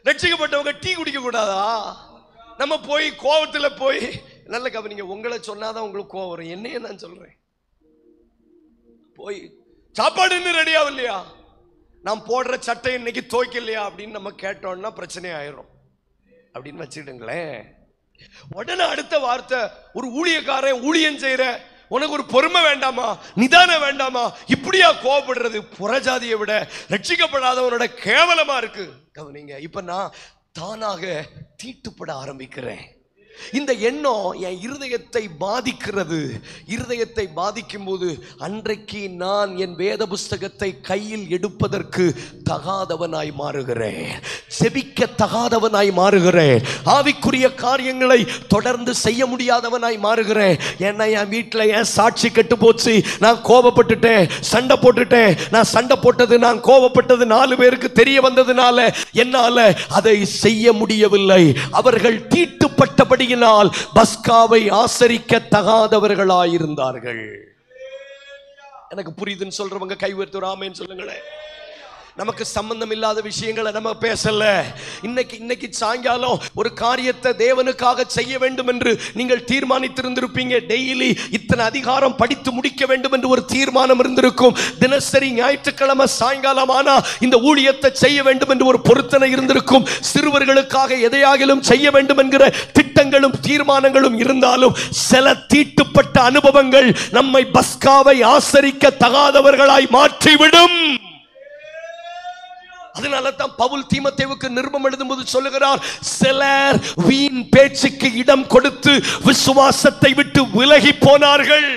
ரட்சிக்கப்பட்டவங்க டீ குடிக்க கூடாதா? நம்ம போய் கோவத்துல போய், நல்ல கவனிங்க, உங்களை சொன்னாதான் உங்களுக்கு கோவம் வரும். என்னையே நான் சொல்றேன். போய் சாப்பாடு இன்னும் ரெடி ஆகலையா, நான் போடுற சட்டை இன்னைக்கு துவைக்கலையா அப்படின்னு நம்ம கேட்டோம்னா பிரச்சனை ஆயிரும் அப்படின்னு வச்சுக்கிடுங்களேன். உடனே அடுத்த வார்த்தை, ஒரு ஊழியக்காரன் ஊழியம் செய்யற உனக்கு ஒரு பொறுமை வேண்டாமா, நிதானம் வேண்டாமா, இப்படியா கோபப்படுறது? புறஜாதியை விட ரட்சிக்கப்படாதவனோட கேவலமா இருக்கு. கவனிங்க, இப்ப நான் தானாக தீட்டுப்பட ஆரம்பிக்கிறேன். இந்த எண்ணம் என் இருதயத்தை பாதிக்கிறது. இருதயத்தை பாதிக்கும் போது அன்றைக்கு நான் என் வேத புஸ்தகத்தை கையில் எடுப்பதற்கு தகாதவனாய் மாறுகிறேன், செபிக்க தகாதவனாய் மாறுகிறேன், ஆவிக்குரிய காரியங்களை தொடர்ந்து செய்ய முடியாதவனாய் மாறுகிறேன். ஏன்னா என் வீட்டில் என் சாட்சி கெட்டு போச்சு, நான் கோபப்பட்டுட்டேன், சண்டை போட்டுட்டேன். நான் சண்டை போட்டது, நான் கோபப்பட்டது 4 பேருக்கு தெரிய வந்ததுனால என்னால அதை செய்ய முடியவில்லை. அவர்கள் தீட்டுப்பட்டபடி பஸ்காவை ஆசரிக்க தகாதவர்களாயிருந்தார்கள். எனக்கு புரியுதுன்னு சொல்றவங்க கை உயர்த்தி ஒரு ஆமென் சொல்லுங்களேன். நமக்கு சம்பந்தம் இல்லாத விஷயங்களை நம்ம பேசல. இன்னைக்கு சாயங்காலம் ஒரு காரியத்தை தேவனுக்காக செய்ய வேண்டும் என்று நீங்கள் தீர்மானித்திருந்திருப்பீங்க. டெய்லி இத்தனை அதிகாரம் படித்து முடிக்க வேண்டும் என்று ஒரு தீர்மானம் இருந்திருக்கும். தினசரி ஞாயிற்றுக்கிழமை சாயங்காலம் ஆனா இந்த ஊழியத்தை செய்ய வேண்டும் என்று ஒரு பொருத்தனை இருந்திருக்கும். சிறுவர்களுக்காக எதையாகிலும் செய்ய வேண்டும் என்கிற திட்டங்களும் தீர்மானங்களும் இருந்தாலும் சில தீட்டுப்பட்ட அனுபவங்கள் நம்மை பஸ்காவை ஆசரிக்க தகாதவர்களாய் மாற்றிவிடும். அதனால தான் பவுல் தீமோத்தேயுவுக்கு நிருபம் எழுதும்போது சொல்லுகிறார், சிலர் வீண் பேச்சுக்கு இடம் கொடுத்து விசுவாசத்தை விட்டு விலகி போனார்கள்.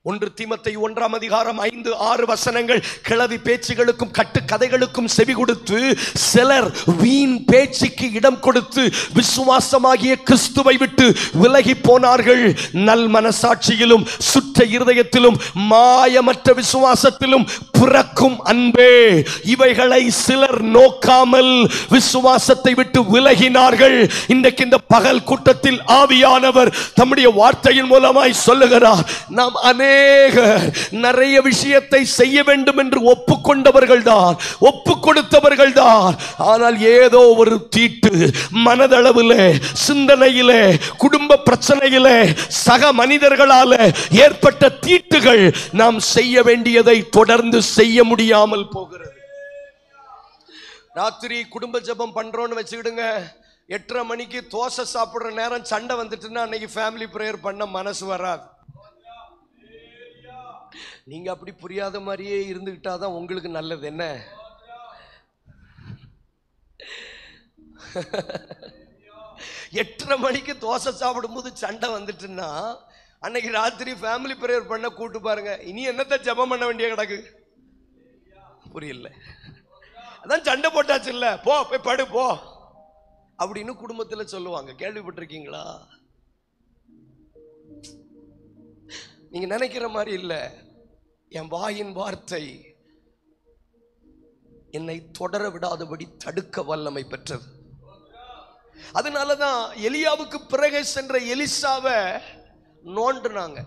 1 தீமோத்தேயு 1ஆம் அதிகாரம் 5-6 வசனங்கள். கிளவி பேச்சுகளுக்கும் கட்டு கதைகளுக்கும் செவி கொடுத்து சிலர் வீண் பேச்சுக்கு இடம் கொடுத்து விசுவாசமாகிய கிறிஸ்துவை விட்டு விலகி போனார்கள். நல் மனசாட்சியிலும் சுற்ற இருதயத்திலும் மாயமற்ற விசுவாசத்திலும் பிறக்கும் அன்பே, இவைகளை சிலர் நோக்காமல் விசுவாசத்தை விட்டு விலகினார்கள். இன்றைக்கு இந்த பகல் கூட்டத்தில் ஆவியானவர் தம்முடைய வார்த்தையின் மூலமாய் சொல்லுகிறார், நாம் நிறைய விஷயத்தை செய்ய வேண்டும் என்று ஒப்புக்கொண்டவர்கள் தான், ஒப்பு கொடுத்தவர்கள் தான். ஆனால் ஏதோ ஒரு தீட்டு மனதளவிலே, சிந்தனையிலே, குடும்ப பிரச்சனையிலே, சக மனிதர்களால ஏற்பட்ட தீட்டுகள் நாம் செய்ய வேண்டியதை தொடர்ந்து செய்ய முடியாமல் போகிறது. ராத்திரி குடும்ப ஜெபம் பண்றோம்னு வச்சுக்கிடுங்க, 8:30 மணிக்கு தோசை சாப்பிடுற நேரம் சண்டை வந்துட்டுன்னா அன்னைக்கு ஃபேமிலி பிரேயர் பண்ண மனசு வராது. நீங்க அப்படி புரியாத மாதிரியே இருந்துகிட்டாதான் உங்களுக்கு நல்லது. என்ன 8:30 மணிக்கு தோசை சாப்பிடும் போது சண்டை வந்துட்டுன்னா அன்னைக்கு ராத்திரி ஃபேமிலி பிரேயர் பண்ண கூட்டு பாருங்க, இனி என்னத்தை ஜெபம் பண்ண வேண்டிய கிடக்கு? புரியல, அதான் சண்டை போட்டாச்சு இல்ல, போ போய் படு போ அப்படின்னு குடும்பத்துல சொல்லுவாங்க. கேள்விப்பட்டிருக்கீங்களா? நீங்க நினைக்கிற மாதிரி இல்ல. என் வாயின் வார்த்தை என்னை தொடர விடாதபடி தடுக்க வல்லமை பெற்றது. அதனாலதான் எலியாவுக்கு பிறகு சென்ற எலிசாவை நோண்டுனாங்க.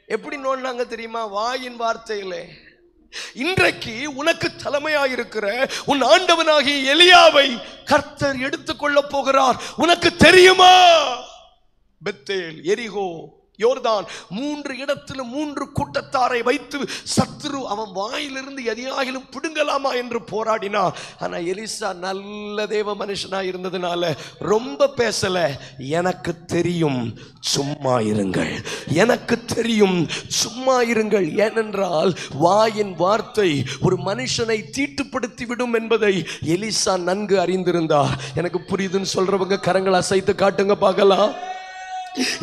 எப்படி நோண்டாங்க தெரியுமா? வாயின் வார்த்தையிலே. இன்றைக்கு உனக்கு தலைமையாயிருக்கிற உன் ஆண்டவனாகிய எலியாவை கர்த்தர் எடுத்துக்கொள்ள போகிறார். உனக்கு தெரியுமா? பெத்தேல், எரிகோ, யோர்தான், 3 இடத்துல 3 கூட்டத்தாரை வைத்து சத்துரு அவன் வாயிலிருந்து எதையாகிலும் பிடுங்கலாமா என்று போராடினார். ஆனா எலிசா நல்ல தேவ மனுஷனா இருந்ததுனால ரொம்ப பேசல. எனக்கு தெரியும், சும்மா இருங்கள், எனக்கு தெரியும், சும்மா இருங்கள். ஏனென்றால் வாயின் வார்த்தை ஒரு மனுஷனை தீட்டுப்படுத்தி விடும் என்பதை எலிசா நன்கு அறிந்திருந்தார். எனக்கு புரியுதுன்னு சொல்றவங்க கரங்களை அசைத்து காட்டுங்க பார்க்கலாம்.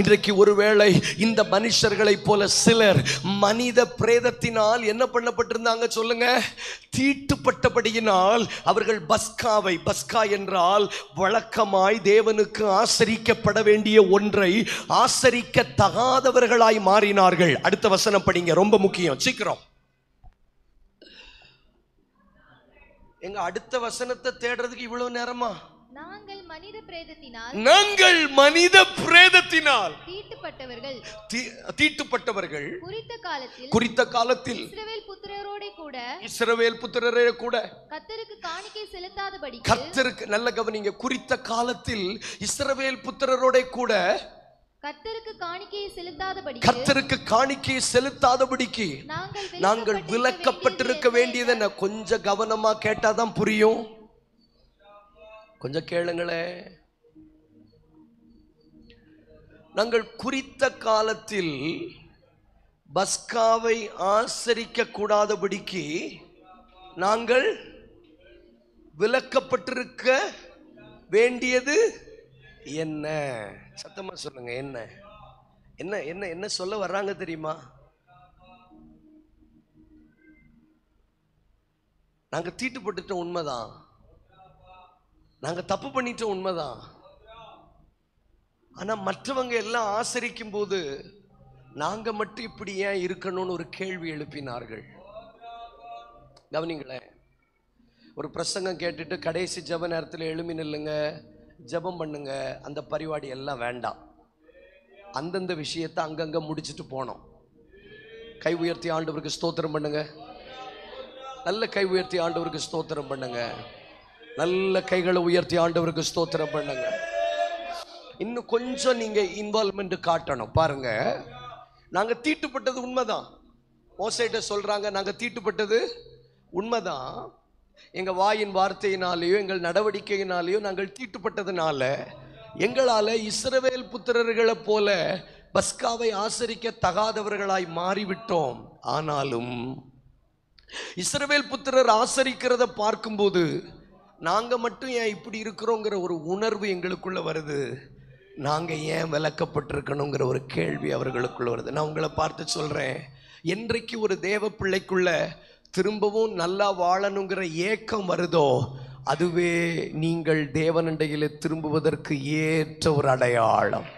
இன்றைக்கு ஒருவேளை இந்த மனுஷர்களை போல சிலர் மனித பிரேதத்தினால் என்ன பண்ணப்பட்டிருந்தாங்க சொல்லுங்க? தீட்டுப்பட்டபடியினால் அவர்கள் பஸ்காவை, பஸ்கா என்றால் வழக்கமாய் தேவனுக்கு ஆசரிக்கப்பட வேண்டிய ஒன்றை ஆசரிக்க தகாதவர்களாய் மாறினார்கள். அடுத்த வசனம் படிங்க, ரொம்ப முக்கியம், சீக்கிரம். எங்க அடுத்த வசனத்தை தேடுறதுக்கு இவ்வளவு நேரமா? நாங்கள் மனித பிரேதத்தினால் தீட்டுப்பட்டவர்கள் குறித்த காலத்தில் இஸ்ரவேல் புத்திரரே கூட கர்த்தருக்கு காணிக்கை செலுத்தாதபடி, கர்த்தருக்கு, நல்ல கவனிங்க, குறித்த காலத்தில் இஸ்ரவேல் புத்திரரோட கூட கர்த்தருக்கு காணிக்கையை செலுத்தாதபடிக்கு நாங்கள் விலக்கப்பட்டிருக்க வேண்டியது என்ன? கொஞ்சம் கவனமா கேட்டாதான் புரியும். கொஞ்சம் கேளுங்களே. நாங்கள் குறித்த காலத்தில் பஸ்காவை ஆசரிக்க கூடாதபடிக்கு நாங்கள் விலக்கப்பட்டிருக்க வேண்டியது என்ன? சத்தமா சொல்லுங்க. என்ன என்ன என்ன என்ன சொல்ல வர்றாங்க தெரியுமா? நாங்க தீட்டுப்பட்டுட்டோம், உண்மைதான். நாங்க தப்பு பண்ணிட்டோம், உண்மைதான். ஆனா மற்றவங்க எல்லாம் ஆசரிக்கும் போது நாங்க மட்டும் இப்படி ஏன் இருக்கணும்னு ஒரு கேள்வி எழுப்பினார்கள். கவனிங்களேன். ஒரு பிரசங்கம் கேட்டுட்டு கடைசி ஜெப நேரத்தில் எழுமி நில்லுங்க, ஜெபம் பண்ணுங்க, அந்த பரிபாடி எல்லாம் வேண்டாம். அந்தந்த விஷயத்தை அங்கங்க முடிச்சுட்டு போனோம். கை உயர்த்தி ஆண்டவருக்கு ஸ்தோத்திரம் பண்ணுங்க. நல்ல கை உயர்த்தி ஆண்டவருக்கு ஸ்தோத்திரம் பண்ணுங்க. நல்ல கைகளை உயர்த்தி ஆண்டவருக்கு ஸ்தோத்திரம் பண்ணுங்க. இன்னும் கொஞ்சம் நீங்க இன்வால்வ்மெண்ட் காட்டணும். பாருங்க, நாங்க தீட்டுப்பட்டது உண்மைதான். மோசேட்ட சொல்றாங்க, நாங்க தீட்டுப்பட்டது உண்மைதான். எங்க வாயின் வார்த்தையினாலேயோ எங்கள் நடவடிக்கையினாலேயோ நாங்கள் தீட்டுப்பட்டதுனால எங்களால இஸ்ரவேல் புத்திரர்களை போல பஸ்காவை ஆசரிக்க தகாதவர்களாய் மாறிவிட்டோம். ஆனாலும் இஸ்ரவேல் புத்திரர் ஆசரிக்கிறத பார்க்கும்போது நாங்க மட்டும் ஏன் இப்படி இருக்கிறோங்கிற ஒரு உணர்வு எங்களுக்குள்ள வருது. நாங்க ஏன் விலக்கப்பட்டிருக்கணுங்கிற ஒரு கேள்வி அவர்களுக்குள்ள வருது. நான் உங்களை பார்த்து சொல்றேன், என்றைக்கு ஒரு தேவ பிள்ளைக்குள்ள திரும்பவும் நல்லா வாழணுங்கிற ஏக்கம் வருதோ அதுவே நீங்கள் தேவனண்டையில திரும்புவதற்கு ஏற்ற ஒரு அடையாளம்.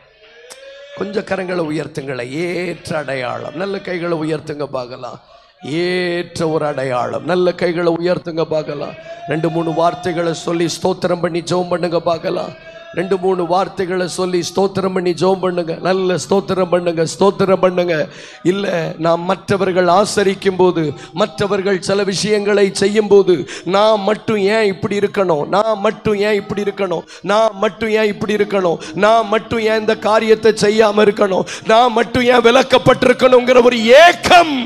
கொஞ்சம் கரங்களை உயர்த்துங்களேன். ஏற்ற அடையாளம். நல்ல கைகளை உயர்த்துங்க பார்க்கலாம். ஏற்ற ஒரு அடையாளம். நல்ல கைகளை உயர்த்துங்க பார்க்கலாம். 2-3 வார்த்தைகளை சொல்லி ஸ்தோத்திரம் பண்ணி ஜெபம் பண்ணுங்க பார்க்கலாம். 2-3 வார்த்தைகளை சொல்லி ஸ்தோத்திரம் பண்ணி ஜெபம் பண்ணுங்க. நல்ல ஸ்தோத்திரம் பண்ணுங்க, ஸ்தோத்திரம் பண்ணுங்க. இல்ல, நாம் மற்றவர்கள் ஆசரிக்கும் போது, மற்றவர்கள் சில விஷயங்களை செய்யும் போது நான் மட்டும் ஏன் இப்படி இருக்கணும், நான் மட்டும் ஏன் இப்படி இருக்கணும், நான் மட்டும் ஏன் இப்படி இருக்கணும், நான் மட்டும் ஏன் இந்த காரியத்தை செய்யாம இருக்கணும், நான் மட்டும் ஏன் விலக்கப்பட்டிருக்கணுங்கிற ஒரு ஏக்கம்.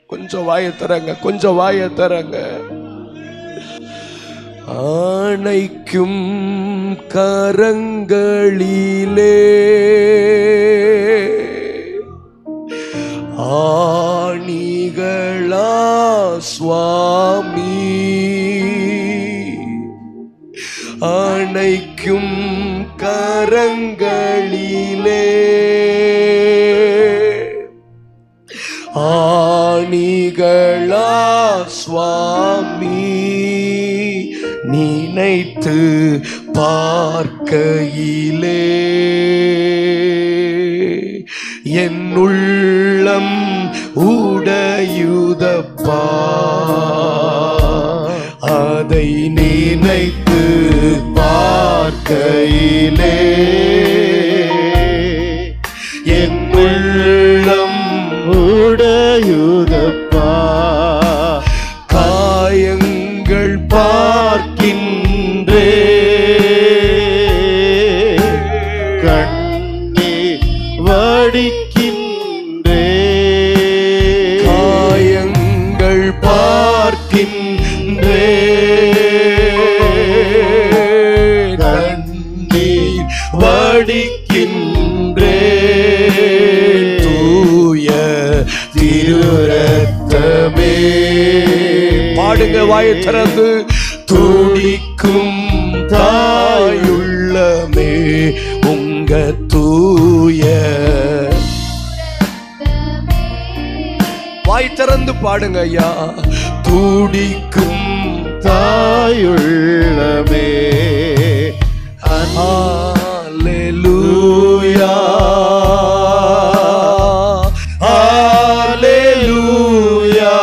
கொஞ்சம் வாயை தரங்க, கொஞ்சம் வாயை தரங்க. ஆணைக்கும் கரங்களிலே ஆணிகளா சுவாமி, ஆணைக்கும் கரங்களிலே ஆணிகளா சுவாமி, நினைத்து பார்க்கையிலே என் உள்ளம் உடையுதப்பா, அதை நினைத்து பார்க்கையிலே என் உள்ளம் உடையுதப்பா, காயங்கள் பார்க்கின்றே, கண்ணீர் கண்ணீர் வடிக்கின்றே தூய திருரத்தமே. பாடுங்க வாயை திறந்து. துடிக்கும் தாயுள்ளமே உங்க தூய வாய் திறந்து பாடுங்க ஐயா. துடிக்கும் தாயுள்ளமே. ஹல்லேலூயா ஹல்லேலூயா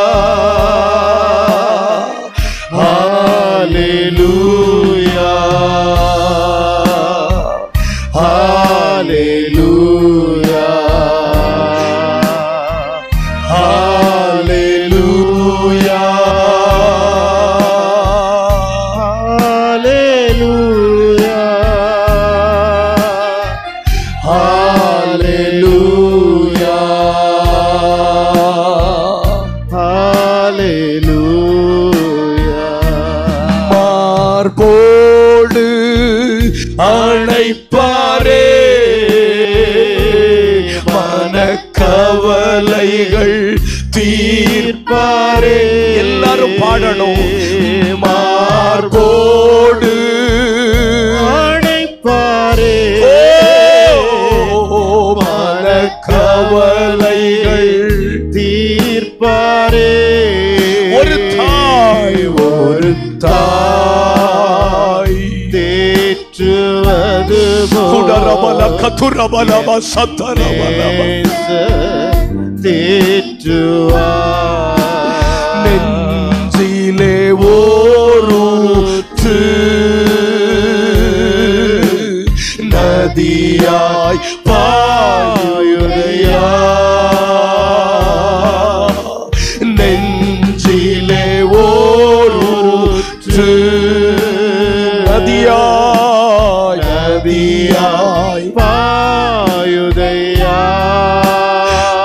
ஹல்லேலூயா ஹல்லேலூயா ஹல்லேலூயா ஹல்லேலூயா ஹல்லேலூயா. மார்போடு அணைப்பாரே மனக்கவலைகள் தீர்ப்பாரே. எல்லாரும் பாடணும். மார்போடு அணைப்பாரே மனக்கவலைகள் தீர்ப்பாரே. ஒரு தாய் தேற்றுவது தேற்றுவார். நெஞ்சிலே ஓரூற்று நதியாய் பாயுதையா. நெஞ்சிலே ஓரூற்று நதியாய் நதியாய் பாயுதையா.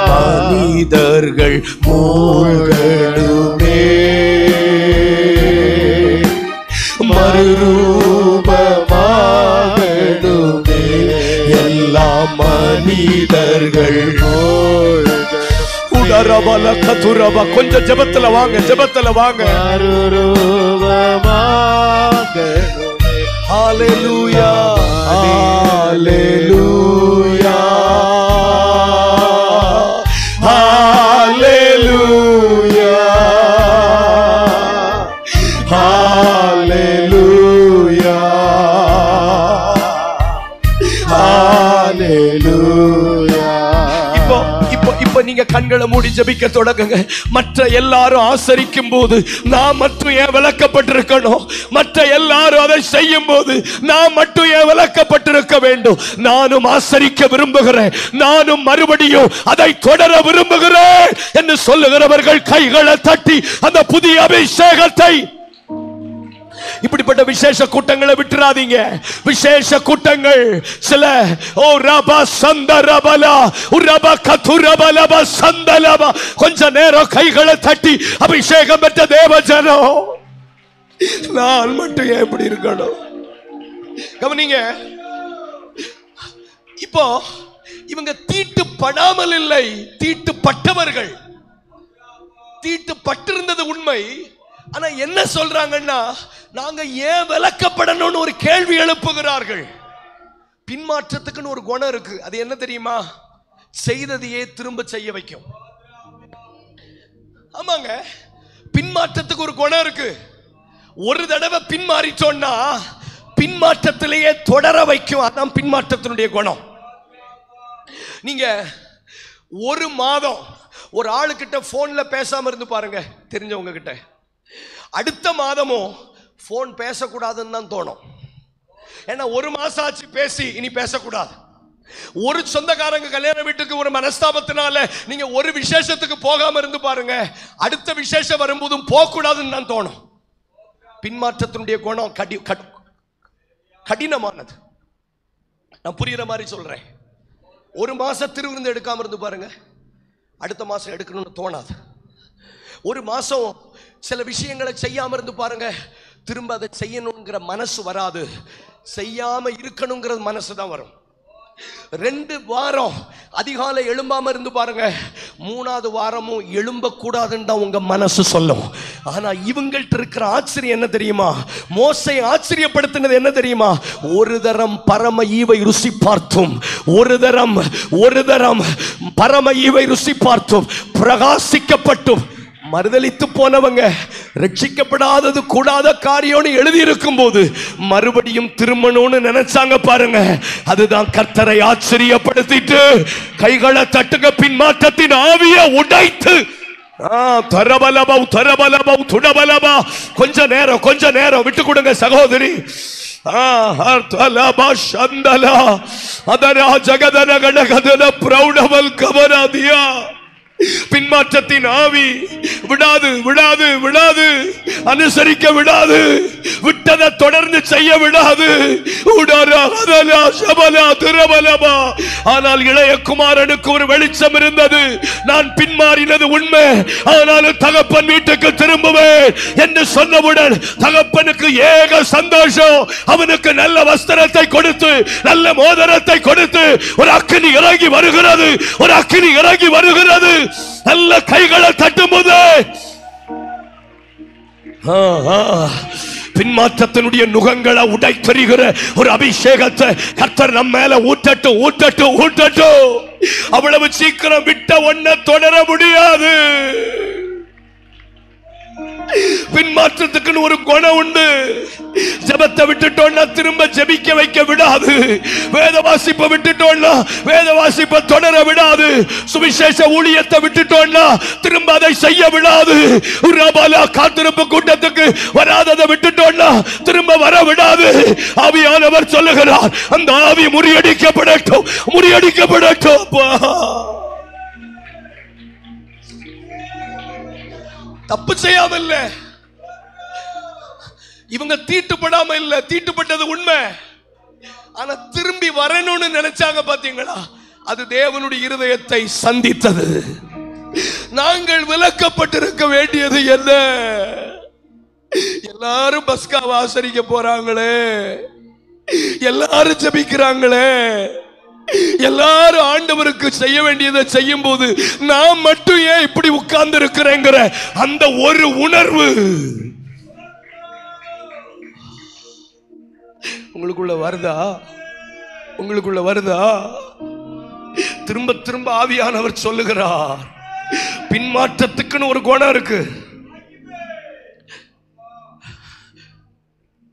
மனிதர்கள் மூழ்கடுமே மறுரூபமாகடுமே. எல்லா மனிதர்கள் உடரபல கதுரப. கொஞ்சம் ஜெபத்துல வாங்க, ஜெபத்துல வாங்க. மறுரூபமாகடுமே. ஹல்லேலூயா ஹல்லேலூயா ஹல்லேலூயா ஹல்லேலூயா ஹல்லேலூயா. இப்ப நீங்க கண்களை மூடி ஜெபிக்க தொடங்குங்க. மற்ற எல்லாரும் ஆசரிக்கும் போது நான் மட்டும் ஏன் விளக்கப்பட்டிருக்கணும்? மற்ற எல்லாரும் அதை செய்யும் போது நான் மட்டும் ஏன் விளக்கப்பட்டிருக்க வேண்டும்? நானும் ஆசரிக்க விரும்புகிறேன், நானும் மறுபடியும் அதை தொடர விரும்புகிறேன் என்று சொல்லுகிறவர்கள் கைகளை தட்டி அந்த புதிய அபிஷேகத்தை. இப்படிப்பட்ட விசேஷ கூட்டங்களை விட்டுறாதீங்க. விசேஷ கூட்டங்கள் சில ரபா சந்தரபலா ரபா கதுரபலபா சந்தலபா. கொஞ்ச நேரம் கைகளை தட்டி அபிஷேகம் பெற்ற தேவஜனம். நான் மட்டும் ஏன் இப்படி இருக்கணும்? கவனிங்க. இப்போ இவங்க தீட்டுப்படாமல் இல்லை, தீட்டுப்பட்டவர்கள். தீட்டுப்பட்டிருந்தது உண்மை. ஆனா என்ன சொல்றாங்கன்னா, நாங்க ஏன் விலக்கப்படணும்னு ஒரு கேள்வி எழுப்புகிறார்கள். பின்மாற்றத்துக்குன்னு ஒரு குணம் இருக்கு. அது என்ன தெரியுமா? செய்ததையே திரும்ப செய்ய வைக்கும். ஆமாங்க, பின்மாற்றத்துக்கு ஒரு குணம் இருக்கு. ஒரு தடவை பின்மாறிச்சோன்னா பின்மாற்றத்திலேயே தொடர வைக்கும். அதான் பின்மாற்றத்தினுடைய குணம். நீங்க ஒரு மாதம் ஒரு ஆளுக்கிட்ட போன்ல பேசாம இருந்து பாருங்க, தெரிஞ்சவங்க கிட்ட. அடுத்த மாதமும் போன் பேசக்கூடாதுன்னு தான் தோணும். ஏன்னா ஒரு மாசம் ஆச்சு பேசி, இனி பேசக்கூடாது. ஒரு சொந்தக்காரங்க கல்யாண வீட்டுக்கு ஒரு மனஸ்தாபத்தினால நீங்க ஒரு விசேஷத்துக்கு போகாம இருந்து பாருங்க, அடுத்த விசேஷம் வரும்போதும் போக கூடாதுன்னு தான் தோணும். பின்மாற்றத்தினுடைய குணம் கடினமானது. நான் புரியுற மாதிரி சொல்றேன். ஒரு மாசம் திருவிருந்து எடுக்காம இருந்து பாருங்க, அடுத்த மாசம் எடுக்கணும்னு தோணாது. ஒரு மாசம் சில விஷயங்களை செய்யாம இருந்து பாருங்க, திரும்ப அதை செய்யணுங்கிற மனசு வராது, செய்யாம இருக்கணுங்கிற மனசு தான் வரும். 2 வாரம் அதிகாலை எழும்பாம இருந்து பாருங்க, 3வது வாரமும் எழும்ப கூடாதுன்னு தான் உங்க மனசு சொல்லும். ஆனா இவங்கள்ட்ட இருக்கிற ஆச்சரியம் என்ன தெரியுமா? மோசை ஆச்சரியப்படுத்தினது என்ன தெரியுமா? ஒரு தரம் பரம ஈவை ருசி பார்த்தும், ஒரு தரம் பரம ஈவை ருசி பார்த்தும் பிரகாசிக்கப்பட்டும் மறுதலித்து போனவங்க, ரட்சிக்கப்படாதது கூடாத காரியம்னு எழுதி இருக்கும் போது மறுபடியும் திரும்பணும்னு நினைச்சாங்க பாருங்க. அதுதான் கர்த்தரை ஆச்சரியப்படுத்திட்டு கைகளை தட்டுங்க, பின்மாற்றத்தின் ஆவியை உடைத்து கொஞ்ச நேரம் விட்டு கொடுங்க சகோதரி. பின்மாற்றத்தின் ஆவி விடாது, அனுசரிக்க விடாது, விட்டதை தொடர்ந்து செய்ய விடாது. ஆனால் இளைய குமாரனுக்கு ஒரு வெளிச்சம் இருந்தது. நான் பின்மாறினது உண்மை, ஆனாலும் தகப்பன் வீட்டுக்கு திரும்புவேன் என்று சொன்னவுடன் தகப்பனுக்கு ஏக சந்தோஷம். அவனுக்கு நல்ல வஸ்திரத்தை கொடுத்து, நல்ல மோதிரத்தை கொடுத்து, ஒரு அக்கினி இறங்கி வருகிறது. நல்ல கைகளை தட்டும்போது பின்மாற்றத்தினுடைய நுகங்களை உடைத்தெறிகிற ஒரு அபிஷேகத்தை கர்த்தர் நம்ம மேல ஊட்டட்டும். அவ்வளவு சீக்கிரம் விட்ட ஒன்ன தொடர முடியாது. பின்மாற்றத்துக்குன்னு ஒரு குணம் உண்டு. ஜெபத்தை விட்டுட்டோம்னா திரும்ப ஜெபிக்க வைக்க விடாது. வேத வாசிப்பை விட்டுட்டோம்னா வேத வாசிப்பை தொடர விடாது. சுவிசேஷ ஊழியத்தை விட்டுட்டோம்னா திரும்ப அதை செய்ய விடாது. காத்திருப்பு கூட்டத்துக்கு வராததை விட்டுட்டோம்னா திரும்ப வர விடாது. ஆவியானவர் சொல்லுகிறார், அந்த ஆவி முறியடிக்கப்படட்டும். தப்பு செய்யாம இல்ல, இவங்க தீட்டுப்படாம இல்ல, தீட்டுப்பட்டது உண்மை. ஆனா திரும்பி வரணும்னு நினைச்சாங்க பாத்தீங்களா? அது தேவனுடைய இருதயத்தை சந்தித்தது. நாங்கள் விலக்கப்பட்டிருக்க வேண்டியது என்ன? எல்லாரும் பஸ்காவை ஆசரிக்க போறாங்களே, எல்லாரும் ஜெபிக்கிறாங்களே, எல்லாரும் ஆண்டவருக்கு செய்ய வேண்டியதை செய்யும் போது நான் மட்டும் ஏன் இப்படி உட்கார்ந்து இருக்கிறேங்கிற அந்த ஒரு உணர்வு உங்களுக்குள்ள வருதா? திரும்ப ஆவியானவர் சொல்லுகிறார், பின்மாற்றத்துக்குன்னு ஒரு குணம் இருக்கு.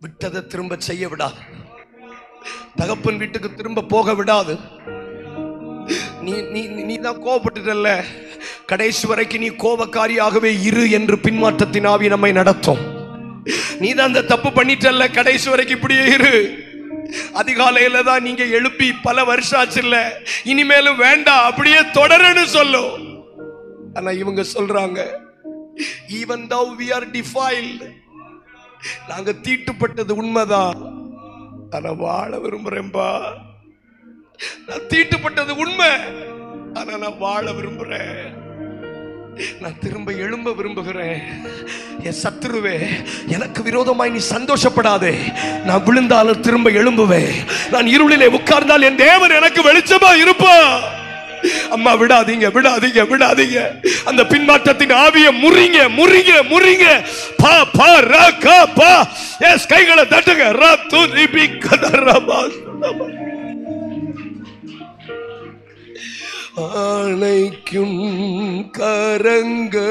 விட்டதை திரும்ப செய்ய விடாது, தகப்பன் வீட்டுக்கு திரும்ப போக விடாது. நீ தான் கோபப்பட்டுட்டல்ல, கடைசி வரைக்கும் நீ கோபக்காரியாகவே இரு என்று பின்மாற்றத்தின் ஆவி நம்மை நடத்தும். நீ தான் அந்த தப்பு பண்ணிட்டல்ல, கடைசி வரைக்கும் இப்படியே இரு. அதிகாலையில தான் நீங்க எழுப்பி பல வருஷம் ஆச்சு இல்ல, இனிமேலும் வேண்டாம், அப்படியே தொடரன்னு சொல்லும். ஆனா இவங்க சொல்றாங்க, even though we are defiled, நாங்க தீட்டுப்பட்டது உண்மைதான், ஆனா வாழ விரும்புறேன்பா. நான் தீட்டுப்பட்டது உண்மை, ஆனா நான் வாழ விரும்புறேன். நான் திரும்ப எழும்ப விரும்புகிறேன். என் சத்துருவே, எனக்கு விரோதமாய் நீ சந்தோஷப்படாதே. நான் விழுந்தாலும் திரும்ப எழும்புவேன். நான் இருளிலே உட்கார்ந்தால் என் தேவன் எனக்கு வெளிச்சமா இருப்பா. அம்மா விடாதீங்க. அந்த பின்மாற்றத்தின் ஆவியை முறிங்க. பா பா ரா கா பா. எஸ், கைகளை தட்டுங்க. ரா து ரிபி கதரபா. அணைக்கும் கரங்களிலே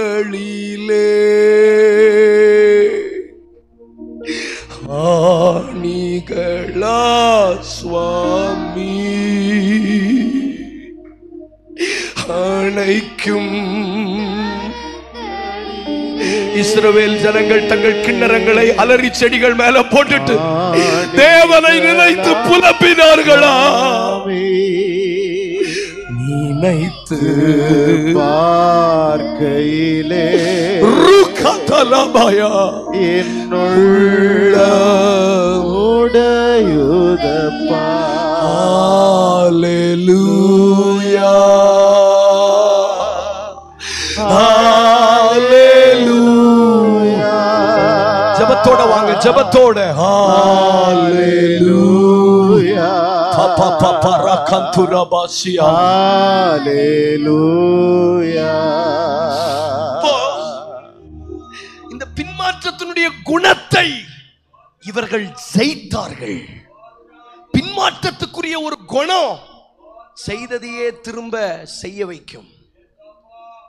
ஆணிகளா சுவாமி, அணைக்கும். இஸ்ரவேல் ஜனங்கள் தங்கள் கிண்ணறங்களை அலறி செடிகள் மேல போட்டுட்டு தேவனை நினைத்து புலம்பினார்களா? நினைத்து பார்க்கையிலே ருகதலபயா என்னுள்ள உடையுதப்பா. ஹல்லேலூயா, ஹல்லேலூயா. ஜெபத்தோட வாங்க, ஜெபத்தோட. ஹalleluya பரகந்துரபாசியா. ஹalleluya. இந்த பின்மாற்றத்தினுடைய குணத்தை இவர்கள் ஜெயித்தார்கள். பின்மாற்றத்துக்குரிய ஒரு குணம் செய்ததையே திரும்ப செய்ய வைக்கும்,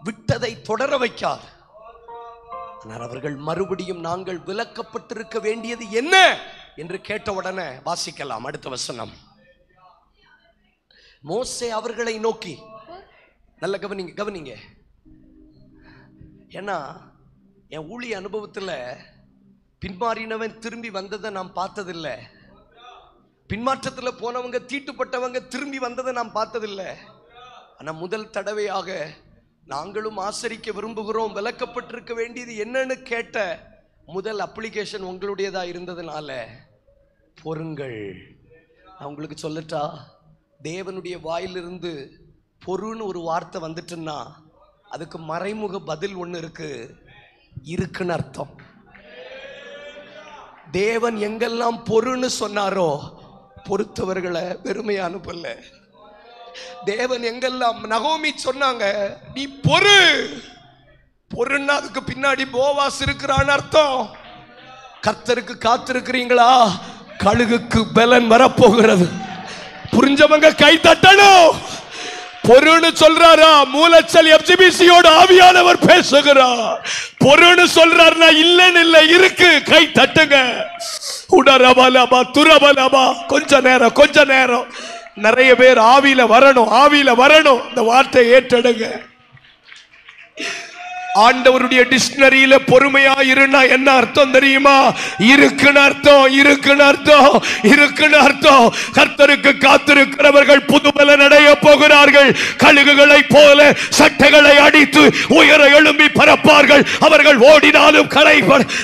விட்டதை தொடர வைக்காது. ஆனால் அவர்கள் மறுபடியும் நாங்கள் விலக்கப்பட்டிருக்க வேண்டியது என்ன என்று கேட்ட உடனே வாசிக்கலாம் அடுத்த வசனம். மோசே அவர்களை நோக்கி, நல்ல கவனிங்க கவனிங்க, ஏன்னா என் ஊழிய அனுபவத்தில் பின்மாறினவன் திரும்பி வந்ததை நாம் பார்த்ததில்லை. பின்மாற்றத்தில் போனவங்க தீட்டுப்பட்டவங்க திரும்பி வந்ததை நாம் பார்த்ததில்லை. ஆனால் முதல் தடவையாக நாங்களும் ஆசரிக்க விரும்புகிறோம், விலக்கப்பட்டிருக்க வேண்டியது என்னன்னு கேட்ட முதல் அப்ளிகேஷன் உங்களுடையதா இருந்ததுனால பொறுங்கள். நான் உங்களுக்கு சொல்லட்டா, தேவனுடைய வாயிலிருந்து பொறுன்னு ஒரு வார்த்தை வந்துட்டுன்னா அதுக்கு மறைமுக பதில் ஒன்று இருக்குன்னு அர்த்தம். தேவன் எங்கெல்லாம் பொறுன்னு சொன்னாரோ பொறுத்தவர்களை வெறுமையா அனுப்பல. தேவன் எங்கெல்லாம் நகோமி சொன்னாங்க நீ பொறுன்னா அதுக்கு பின்னாடி போவாஸ் இருக்கிறான்னு அர்த்தம். கர்த்தருக்கு காத்திருக்கிறீங்களா? கழுகுக்கு பலன் வரப்போகிறது. புரிஞ்சவங்க கை தட்டணும். பொறுன்னு சொல்றாரா? மூலச்சல் எப்சிபிசியோட ஆவியானவர் பேசுகிறார். பொறுன்னு சொல்றாருனா இல்லன்னு இல்ல, இருக்கு. கை தட்டுங்க. உடரபலபா துரபலபா. கொஞ்ச நேரம் நிறைய பேர் ஆவியில வரணும். இந்த வார்த்தை ஏற்றெடுங்க. ஆண்டவருடைய டிக்ஷனரியில பொறுமையா இருந்தா என்ன அர்த்தம் தெரியுமா? இருக்குன்னு அர்த்தம். கர்த்தருக்கு காத்திருக்கிறவர்கள் புதுபலன் அடைய போகிறார்கள். கழுகுகளை போல சட்டைகளை அடித்து உயர எழும்பி பறப்பார்கள். அவர்கள் ஓடினாலும்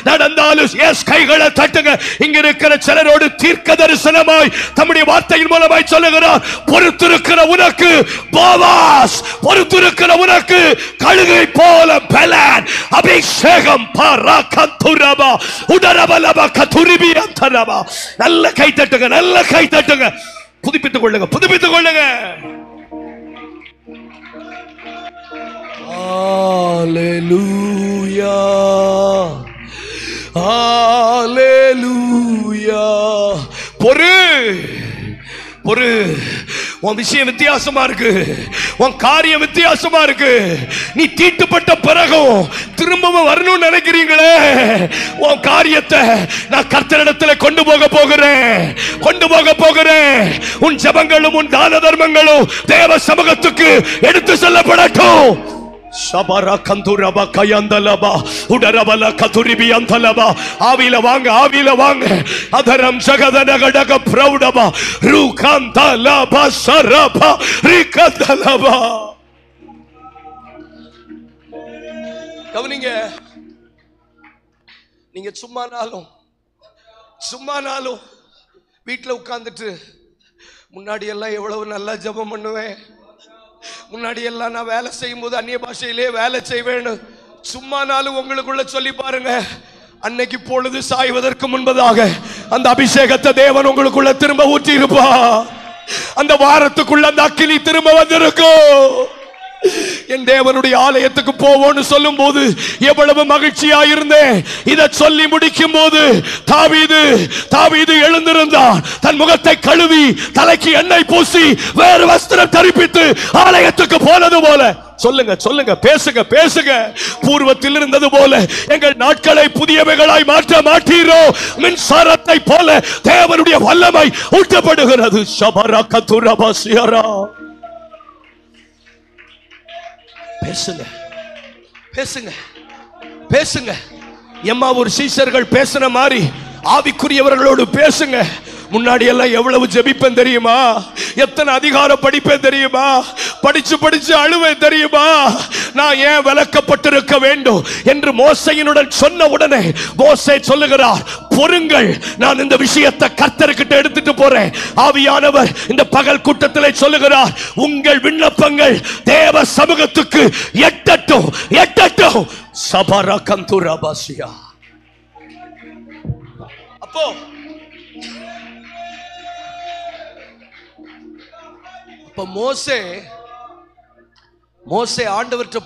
நடந்தாலும் கைகளை தட்டுங்க. இங்க இருக்கிற சிலரோடு தீர்க்க தரிசனமாய் தம்முடைய வார்த்தையின் மூலமாய் சொல்லுகிறார், பொறுத்திருக்கிற உனக்கு போவாஸ், பொறுத்திருக்கிற உனக்கு கழுகை போல பலன், அபிஷேகம். பரகந்துரபா உடரபலபா கதுரிபியந்தரபா. நல்ல கை தட்டுங்க. புதுப்பித்துக் கொள்ளுங்க. ஹalleluya ஹalleluya. பொறு. உன் விஷயம் வித்தியாசமா இருக்கு, உன் காரியம் வித்தியாசமா இருக்கு. நீ தீட்டுப்பட்ட பிறகும் திரும்பவும் வரணும்னு நினைக்கிறீங்களே, உன் காரியத்தை நான் கர்த்தரிடத்தில் கொண்டு போக போகிறேன். உன் ஜெபங்களும் உன் தான தர்மங்களும் தேவ சமூகத்துக்கு எடுத்து செல்லப்படட்டும். சபரா கந்துரபா கயந்தலபா உடரபல கதுரிபி அந்தலபா. ஆவில வாங்க. அதரம் ஜகதனகடக பிரௌடபா ரூகாந்தலபா சரபா ரிகதலபா. கவனிங்க, நீங்க சும்மானாலும் வீட்டில் உட்கார்ந்துட்டு முன்னாடி எல்லாம் எவ்வளவு நல்லா ஜெபம் பண்ணுவேன், முன்னாடி எல்லாம் நான் வேலை செய்யும் போது அந்நிய பாஷையிலே வேலை செய்வேன்னு சும்மானாலும் உங்களுக்குள்ள சொல்லி பாருங்க. அன்னைக்கு பொழுது சாய்வதற்கு முன்பதாக அந்த அபிஷேகத்தை தேவன் உங்களுக்குள்ள திரும்ப ஊற்றி இருப்பா. அந்த வாரத்துக்குள்ள அந்த அக்கினி திரும்ப வந்திருக்கும். என் தேவனுடைய ஆலயத்துக்கு போவோன்னு சொல்லும் போது எவ்வளவு மகிழ்ச்சியா இருந்தேன். இதை சொல்லி முடிக்கும் போது தாவீது எழுந்திருந்தான். தன் முகத்தை கழுவி தலைக்கு எண்ணெய் பூசி வேறு வஸ்திரம் தரிப்பித்து ஆலயத்துக்கு போனது போல. சொல்லுங்க, பேசுங்க. பூர்வத்தில் இருந்தது போல எங்கள் நாட்களை புதியவைகளாய் மாற்ற மாட்டீரோ? மின்சாரத்தை போல தேவனுடைய வல்லமை ஊட்டப்படுகிறது. ஷபரா கதுரபாசியரா. பேசுங்க. எம்மா ஒரு சீஷர்கள் பேசுன மாதிரி ஆவிக்குரியவர்களோடு பேசுங்க. முன்னாடி எல்லாம் எவ்வளவு ஜெபிப்பேன் தெரியுமா? எத்தனை அதிகாரம் படிப்பேன் தெரியுமா? படிச்சு அழுவேன் தெரியுமா? நான் ஏன் விலக்கப்பட்டிருக்க வேண்டும் என்று மோசையினுடன் சொன்ன உடனே மோசே சொல்லுகிறார், பொறுங்கள், நான் இந்த விஷயத்தை கர்த்தர்கிட்ட எடுத்துட்டு போறேன். ஆவியானவர் இந்த பகல் கூட்டத்திலே சொல்லுகிறார், உங்கள் விண்ணப்பங்கள் தேவ சமூகத்துக்கு எட்டட்டும். சபரா கந்துரபாசியா. அப்போ மோசே ஆண்டவர்கிட்ட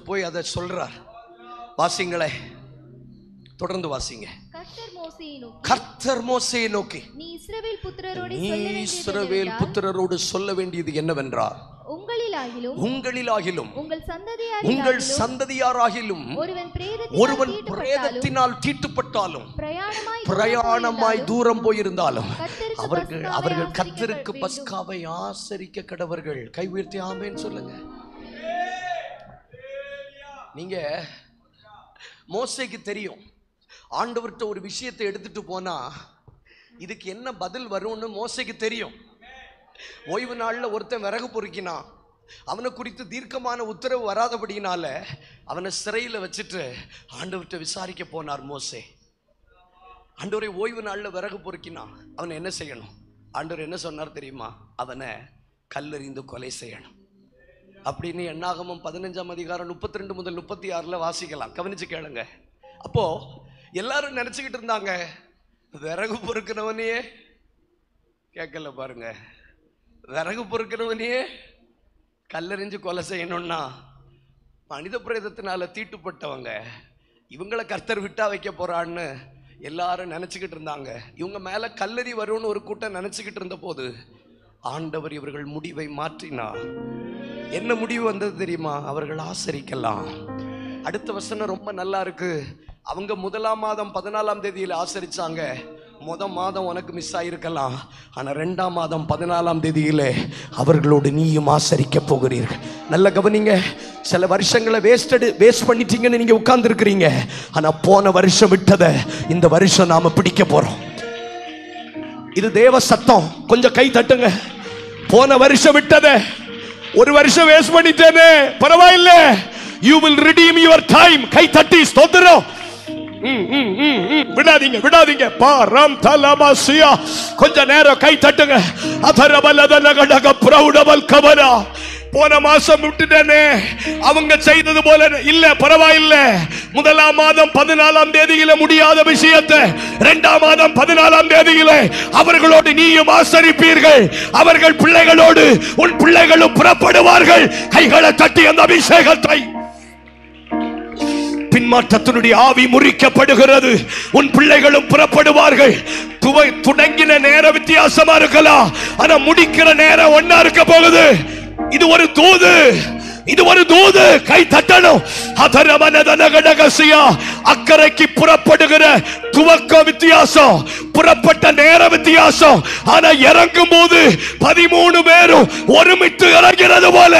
போய் அதை சொல்றார். வாசிங்களே, தொடர்ந்து வாசிங்க. கர்த்தர் மோசேயை நோக்கி, நீ இஸ்ரவேல் புத்திரரோடு சொல்ல வேண்டியது என்னவென்றால், உங்களிலாகிலும் உங்கள் சந்ததியாராகிலும் ஒருவன் பிரேதத்தினால் தீட்டுப்பட்டாலும் பிரயாணமாய் தூரம் போயிருந்தாலும் அவர்கள் கர்த்தருக்கு பஸ்காவை ஆசரிக்க கடவர்கள். கை உயர்த்தி ஆமென் சொல்லுங்க. நீங்க மோசேக்கு தெரியும், ஆண்டவர்கிட்ட ஒரு விஷயத்தை எடுத்துட்டு போனா இதுக்கு என்ன பதில் வரும்னு மோசேக்கு தெரியும். ஓய்வு நாளில் ஒருத்தன் விறகு பொறுக்கினான், அவனை குறித்து தீர்க்கமான உத்தரவு வராதபடினால அவனை சிறையில் வச்சுட்டு ஆண்டவர்கிட்ட விசாரிக்க போனார் மோசே. ஆண்டவரை ஓய்வு நாளில் விறகு பொறுக்கினான், அவனை என்ன செய்யணும்? ஆண்டவர் என்ன சொன்னார் தெரியுமா? அவனை கல்லெறிந்து கொலை செய்யணும் அப்படின்னு என்னாகமம் 15ஆம் அதிகாரம் 32 முதல் 36 வாசிக்கலாம். கவனிச்சு கேளுங்க. அப்போ எல்லாரும் நினைச்சுக்கிட்டு இருந்தாங்க, விறகு பொறுக்கிறவனையே கேட்கல பாருங்க, விறகு பொறுக்கிறவனையே கல்லெறிஞ்சு கொலை செய்யணும்னா மனித பிரேதத்தினால தீட்டுப்பட்டவங்க, இவங்களை கர்த்தர் விட்டா வைக்க போறான்னு எல்லாரும் நினைச்சுக்கிட்டு இருந்தாங்க. இவங்க மேல கல்லெறி வரும்னு ஒரு கூட்டம் நினைச்சுக்கிட்டு இருந்த போது ஆண்டவர் இவர்கள் முடிவை மாற்றினார். என்ன முடிவு வந்தது தெரியுமா? அவர்கள் ஆசரிக்கலாம். அடுத்த வசனம் ரொம்ப நல்லா இருக்கு. அவங்க 1ஆம் மாதம் 14ஆம் தேதியில் ஆசரிச்சாங்க. மாதம் உனக்கு மிஸ் ஆயிருக்கலாம், ஆனா 2ஆம் மாதம் 14ஆம் தேதியிலே அவர்களோடு நீயும் ஆசரிக்க போகிறீர்கள். நல்ல கவனிங்க. சில வருஷங்களை வேஸ்ட் பண்ணிட்டீங்கன்னு நீங்க உட்கார்ந்து இருக்கிறீங்க. ஆனா போன வருஷம் விட்டதை இந்த வருஷம் நாம பிடிக்க போறோம். இது தேவ சத்தம். கொஞ்சம் கை தட்டுங்க. போன வருஷம் விட்டதை ஒரு வருஷம் வேஸ்ட் பண்ணிட்டேனே, பரவாயில்ல, you will redeem your time. கை தட்டி ஸ்தோத்திரம். விடாதீங்க. பாரம் தலமசியா. கொஞ்ச நேரம் கை தட்டுங்க. அதரபலதனகடக பிரௌடபல் கபரா. போன மாசம் விட்டுட்டேனே, அவங்க செய்தது போல இல்ல, பரவாயில்ல. 1ஆம் மாதம் 14ஆம் தேதியில முடியாத விஷயத்தை 2ஆம் மாதம் 14ஆம் தேதியில அவர்களோடு நீயும் ஆசரிப்பீர்கள். அவர்கள் பிள்ளைகளோடு உன் பிள்ளைகளும் புறப்படுவார்கள். கைகளை தட்டி அந்த அபிஷேகத்தை. பின்மாற்றத்தினுடைய ஆவி முறிக்கப்படுகிறது. உன் பிள்ளைகளும் புறப்படுவார்கள். தொடங்கின நேர வித்தியாசமா இருக்கலாம், ஆனா முடிக்கிற நேரம் ஒன்னா இருக்க போகுது. இது ஒரு தூது. கை தட்டணும். அக்கறைக்கு புறப்படுகிற துவக்க வித்தியாசம், புறப்பட்ட நேர வித்தியாசம். ஆனா இறங்கும் போது 13 பேரும் ஒருமித்து இறங்கிறது போல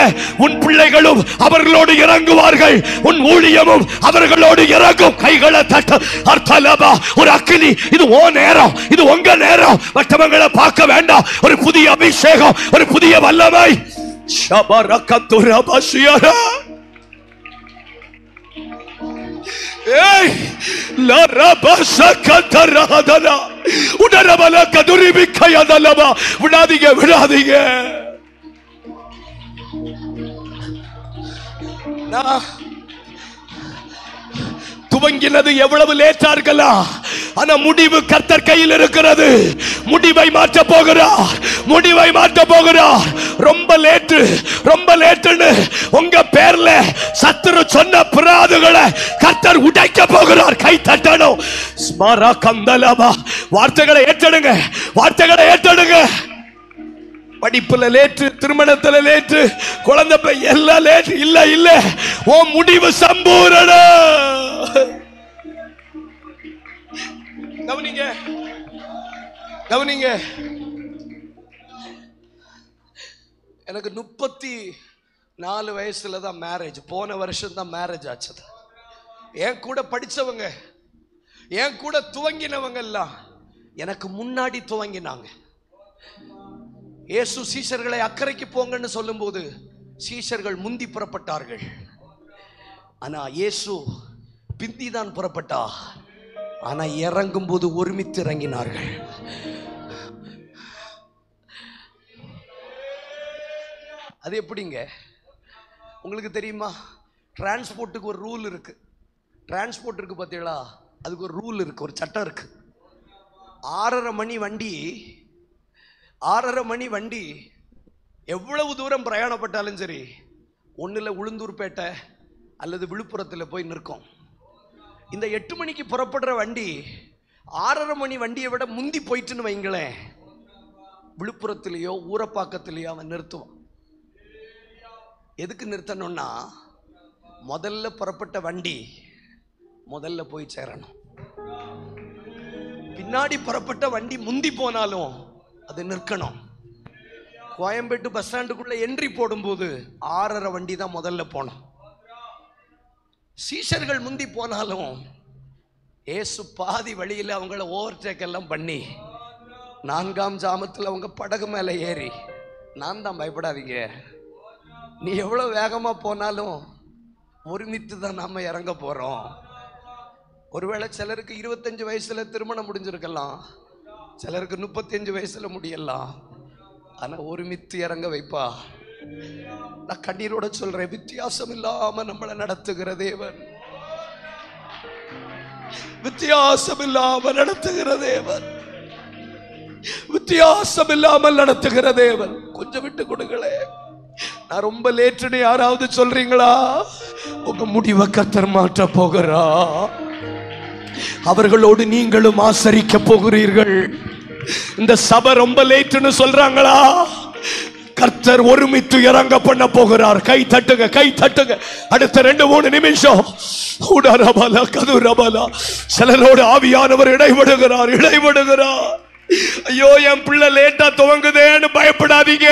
உன் பிள்ளைகளும் அவர்களோடு இறங்குவார்கள். உன் ஊழியமும் அவர்களோடு இறங்கும். கைகளை தட்ட. அர்த்தலபா, ஒரு அக்கினி. இது ஓ நேரம், இது உங்க நேரம். மற்றவங்களை பார்க்க வேண்டாம். ஒரு புதிய அபிஷேகம், ஒரு புதிய வல்லமை. ஷபரகதுரபஷியரா. ஏய் லரபஷகதரஹதனா உடரபலகதுரிபிக்கயதலபா. விடாதீங்க. துவங்கினது எவ்வளவு லேட்டா இருக்கலாம், ஆனா முடிவு கர்த்தர் கையில் இருக்கிறது. முடிவை மாற்ற போகிறார். ரொம்ப லேட்டுன்னு உங்க பேர்ல சத்துரு சொன்ன பிராதுகளை கர்த்தர் உடைக்க போகிறார். கை தட்டணும். ஸ்மரா கந்தலபா. வார்த்தைகளை ஏற்றெடுங்க. படிப்புல லேட்டு, திருமணத்துல லேட்டு, குழந்தை எல்லாம் லேட்டு. இல்ல ஓ முடிவு சம்பூரண. கவனிங்க. எனக்கு 34 வயசுல தான் மேரேஜ். போன வருஷம் தான் மேரேஜ் ஆச்சது. என் கூட படிச்சவங்க, என் கூட துவங்கினவங்க எல்லாம் எனக்கு முன்னாடி துவங்கினாங்க. இயேசு சீஷர்களை அக்கறைக்கு போங்கன்னு சொல்லும் போது சீஷர்கள் முந்தி புறப்பட்டார்கள். ஆனா இயேசு பிந்தி தான் புறப்பட்டார். ஆனா இறங்கும் போது ஒருமித்து இறங்கினார்கள். அது எப்படிங்க உங்களுக்கு தெரியுமா? டிரான்ஸ்போர்ட்டுக்கு ஒரு ரூல் இருக்கு. டிரான்ஸ்போர்ட் இருக்கு பார்த்தீங்களா, அதுக்கு ஒரு ரூல் இருக்கு, ஒரு சட்டம் இருக்கு. 6:30 மணி வண்டி எவ்வளவு தூரம் பிரயாணப்பட்டாலும் சரி, ஒன்றில் உளுந்தூர்பேட்டை அல்லது விழுப்புரத்தில் போய் நிற்கும். இந்த 8 மணிக்கு புறப்படுற வண்டி 6:30 மணி வண்டியை விட முந்தி போயிட்டுன்னு வைங்களேன், விழுப்புரத்திலேயோ ஊரப்பாக்கத்திலேயோ அவன் நிறுத்துவான். எதுக்கு நிறுத்தணும்னா, முதல்ல புறப்பட்ட வண்டி முதல்ல போய் சேரணும். பின்னாடி புறப்பட்ட வண்டி முந்தி போனாலும் அது நிற்கணும். கோயம்பேட்டு பஸ் ஸ்டாண்டுக்குள்ள என்ட்ரி போடும்போது 6:30 வண்டி தான் முதல்ல போனோம். சீஷர்கள் முந்தி போனாலும் ஏசு பாதி வழியில் அவங்கள ஓவர்டேக் எல்லாம் பண்ணி 4ஆம் ஜாமத்தில் அவங்க படகு மேலே ஏறி, நான் தான் பயப்படாதீங்க, நீ எவ்வளோ வேகமாக போனாலும் ஒருமித்து தான் நாம் இறங்க போகிறோம். ஒருவேளை சிலருக்கு 25 வயசில் திருமணம் முடிஞ்சிருக்கலாம், சிலருக்கு 35 வயசில் முடியலாம். ஆனால் ஒருமித்து இறங்க வைப்பா. நான் கண்ணீரோட சொல்றேன், வித்தியாசம் இல்லாம நம்மளை நடத்துகிற தேவன், வித்தியாசம் இல்லாமல் நடத்துகிற தேவன், வித்தியாசம் இல்லாமல் நடத்துகிற தேவன். கொஞ்சம் விட்டு கொடுங்களே. நான் ரொம்ப லேட்டுன்னு யாராவது சொல்றீங்களா? உங்க முடிவை கர்த்தர் மாற்ற போகிறா. அவர்களோடு நீங்களும் ஆசரிக்க போகிறீர்கள். இந்த சபை ரொம்ப லேட்டுன்னு சொல்றாங்களா? கர்த்தர் ஒருமித்து இறங்க பண்ண போகிறார். கை தட்டுங்க, கை தட்டுங்க. அடுத்த 2-3 நிமிஷம் சிலரோடு ஆவியானவர் இடைபடுகிறார், இடைபடுகிறார். ஐயோ, என் பிள்ளை லேட்டா துவங்குதேன்னு பயப்படாதீங்க.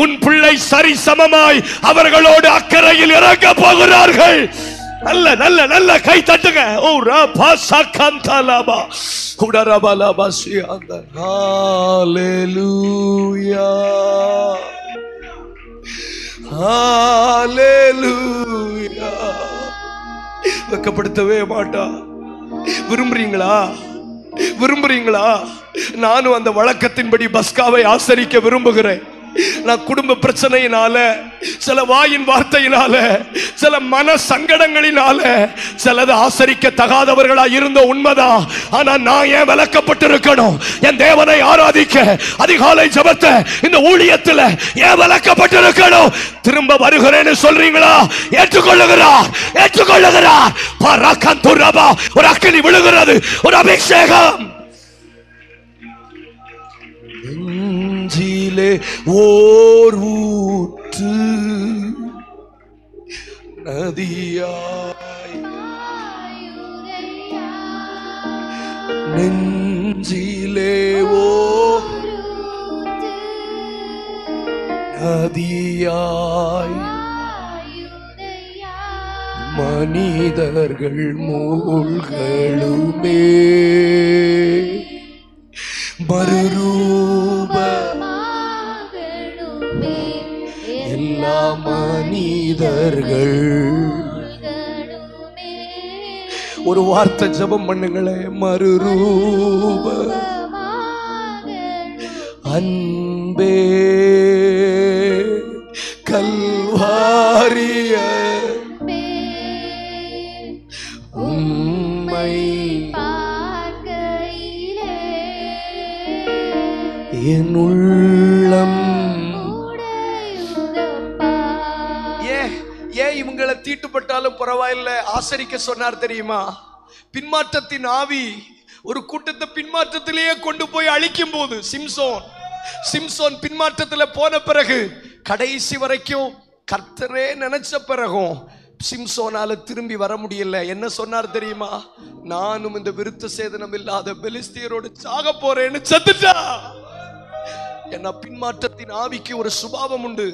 உன் பிள்ளை சரி சமமாய் அவர்களோடு அக்கறையில் இறங்க போகிறார்கள். நல்ல நல்ல நல்ல கை தட்டுங்க. ஓ ரபா சகந்தலபா உடரபலபா சியாந்த. ஹalleluya, ஹalleluya. வெட்கப்படுத்தவே மாட்டா. விரும்புறீங்களா? விரும்புறீங்களா? நானும் அந்த வழக்கத்தின்படி பஸ்காவை ஆசரிக்க விரும்புகிறேன். நான் குடும்ப பிரச்சனையினால, சில வாயின் வார்த்தையினால, சில மன சங்கடங்களினால சிலது ஆசரிக்க தகாதவர்களா இருந்த உண்மைதான். ஆனா நான் ஏன் விலக்கப்பட்டிருக்கணும்? என் தேவனை ஆராதிக்க, அதிகாலை ஜெபத்தை இந்த ஊழியத்தில் ஏன் விலக்கப்பட்டிருக்கணும்? திரும்ப வருகிறேன்னு சொல்றீங்களா? ஏற்றுக்கொள்ளுகிறார், ஏற்றுக்கொள்ளுகிறார். பரகந்துரபா, ஒரு அக்கினி விழுகிறது, ஒரு அபிஷேகம். நெஞ்சிலே ஓர் ஊற்று நதியாய், நெஞ்சிலே ஓர் நதியாய், மனிதர்கள் மூழ்களுமே மறுரூப எல்லா மனிதர்கள். ஒரு வார்த்தை ஜெபம் பண்ணுங்களே. மறுரூப அன்பே கல்வாரிய உம்மை என் உள்ளம். ஏன் இவங்களை தீட்டுப்பட்டாலும் பரவாயில்ல ஆசரிக்க சொன்னார் தெரியுமா? பின்மாற்றத்தின் ஆவி ஒரு கூட்டத்தை பின்மாற்றத்திலேயே கொண்டு போய் அழிக்கும் போது, சிம்சோன் பின்மாற்றத்தில் போன பிறகு கடைசி வரைக்கும் கர்த்தரே நினைச்ச பிறகும் சிம்சோனால திரும்பி வர முடியல. என்ன சொன்னார் தெரியுமா? நானும் இந்த விருத்த சேதனம் இல்லாத பெலிஸ்தியரோடு சாக போறேன்னு செத்துட்டா. ஏன்னா பின்மாற்றத்தின் ஆவிக்கு ஒரு சுபாவம் உண்டு,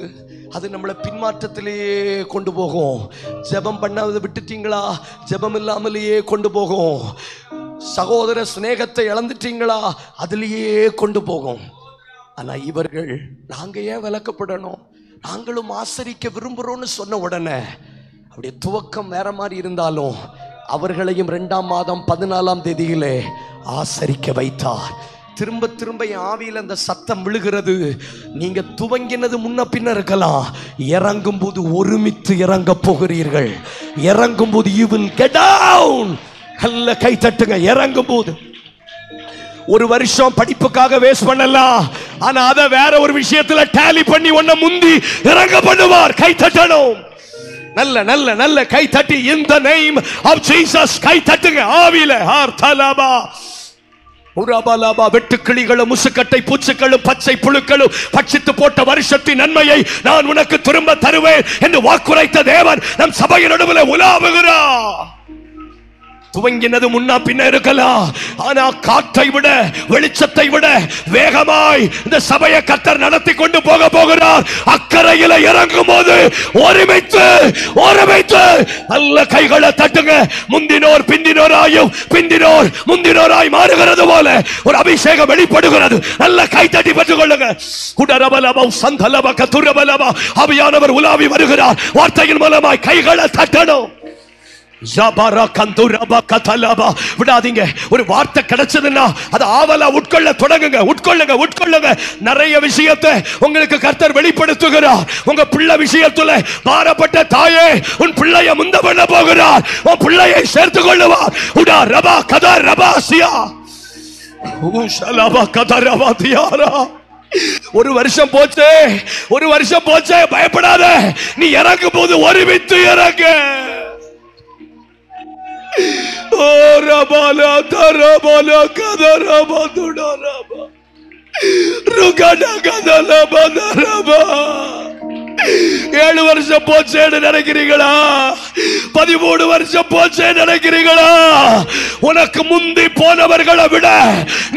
அது நம்மளை பின்மாற்றத்திலேயே கொண்டு போகும். ஜெபம் பண்ணாத விட்டுட்டீங்களா? ஜெபம் இல்லாமலேயே கொண்டு போகும். சகோதர சிநேகத்தை இழந்துட்டீங்களா? அதுலேயே கொண்டு போகும். ஆனா இவர்கள், நாங்க ஏன் விலக்கப்படணும், நாங்களும் ஆசரிக்க விரும்புறோம்னு சொன்ன உடனே அப்படியே துவக்கம் வேற மாதிரி இருந்தாலும் அவர்களையும் 2ஆம் மாதம் 14ஆம் தேதியிலே ஆசரிக்க வைத்தார். திரும்ப திரும்ப என் ஆவியில் அந்த சத்தம் விழுகிறது. நீங்க துவங்கினது முன்ன பின்ன இருக்கலாம், இறங்கும் போது ஒருமித்து இறங்க போகிறீர்கள். இறங்கும் போது you will get down. நல்ல கை தட்டுங்க. இறங்கும் போது ஒரு வருஷம் படிப்புக்காக வேஸ்ட் பண்ணலாம், ஆனா அதை வேற ஒரு விஷயத்துல டேலி பண்ணி ஒன்ன முந்தி இறங்க பண்ணுவார். கை தட்டணும். நல்ல நல்ல நல்ல கை தட்டி in the name of Jesus கை தட்டுங்க. ஆவியில ஹார்தலாபா உராபாலாபா. வெட்டுக்கிளிகளும் முசுக்கட்டை பூச்சிகளும் பச்சை புழுக்களும் பட்சித்து போட்ட வருஷத்தின் நன்மையை நான் உனக்கு திரும்ப தருவேன் என்று வாக்குரைத்த தேவன் நம் சபையின் நடுவில் உலாவுகிறார். துவங்கினது முன்னா பின்ன இருக்கலாம், ஆனா காற்றை விட வெளிச்சத்தை விட வேகமாய் இந்த சபையை கர்த்தர் நடத்தி கொண்டு போகிறார். அக்கறையில இறங்கும் போது ஒருமித்து ஒருமித்து நல்ல கைகளை தட்டுங்க. முந்தினோர் பிந்தினோராயும் பிந்தினோர் முந்தினோராய் மாறுகிறது போல ஒரு அபிஷேகம் வெளிப்படுகிறது. நல்ல கை தட்டி பெற்றுக் கொள்ளுங்க. குடரபலபா சந்தலபா கதுரபலபா ஆவியானவர் உலாவி வருகிறார். வார்த்தையின் மூலமாய் கைகளை தட்டணும். விடாதீங்க. ஒரு வார்த்தை கிடைச்சதுன்னா அது ஆவலா உட்கொள்ள தொடங்குங்க. உட்கொள்ளுங்க உட்கொள்ளுங்க. நிறைய விஷயத்தை உங்களுக்கு கர்த்தர் வெளிப்படுத்துகிறார். உங்க பிள்ளை விஷயத்துல பாரப்பட்ட தாயே, உன் பிள்ளைய முந்த பண்ண போகிறார். உன் பிள்ளையை சேர்த்துக் கொள்ளுவார். உடா ரபா கதா ரபாசியா ஊஷலபா கதா ரபாதியாரா. ஒரு வருஷம் போச்சே, ஒரு வருஷம் போச்சே, பயப்படாத. நீ இறங்கும் போது ஒருமித்து இறங்க. ஏழு வருஷம் போச்சேன்னு நினைக்கிறீங்களா? 13 வருஷம் போச்சே நினைக்கிறீங்களா? உனக்கு முந்தி போனவர்களை விட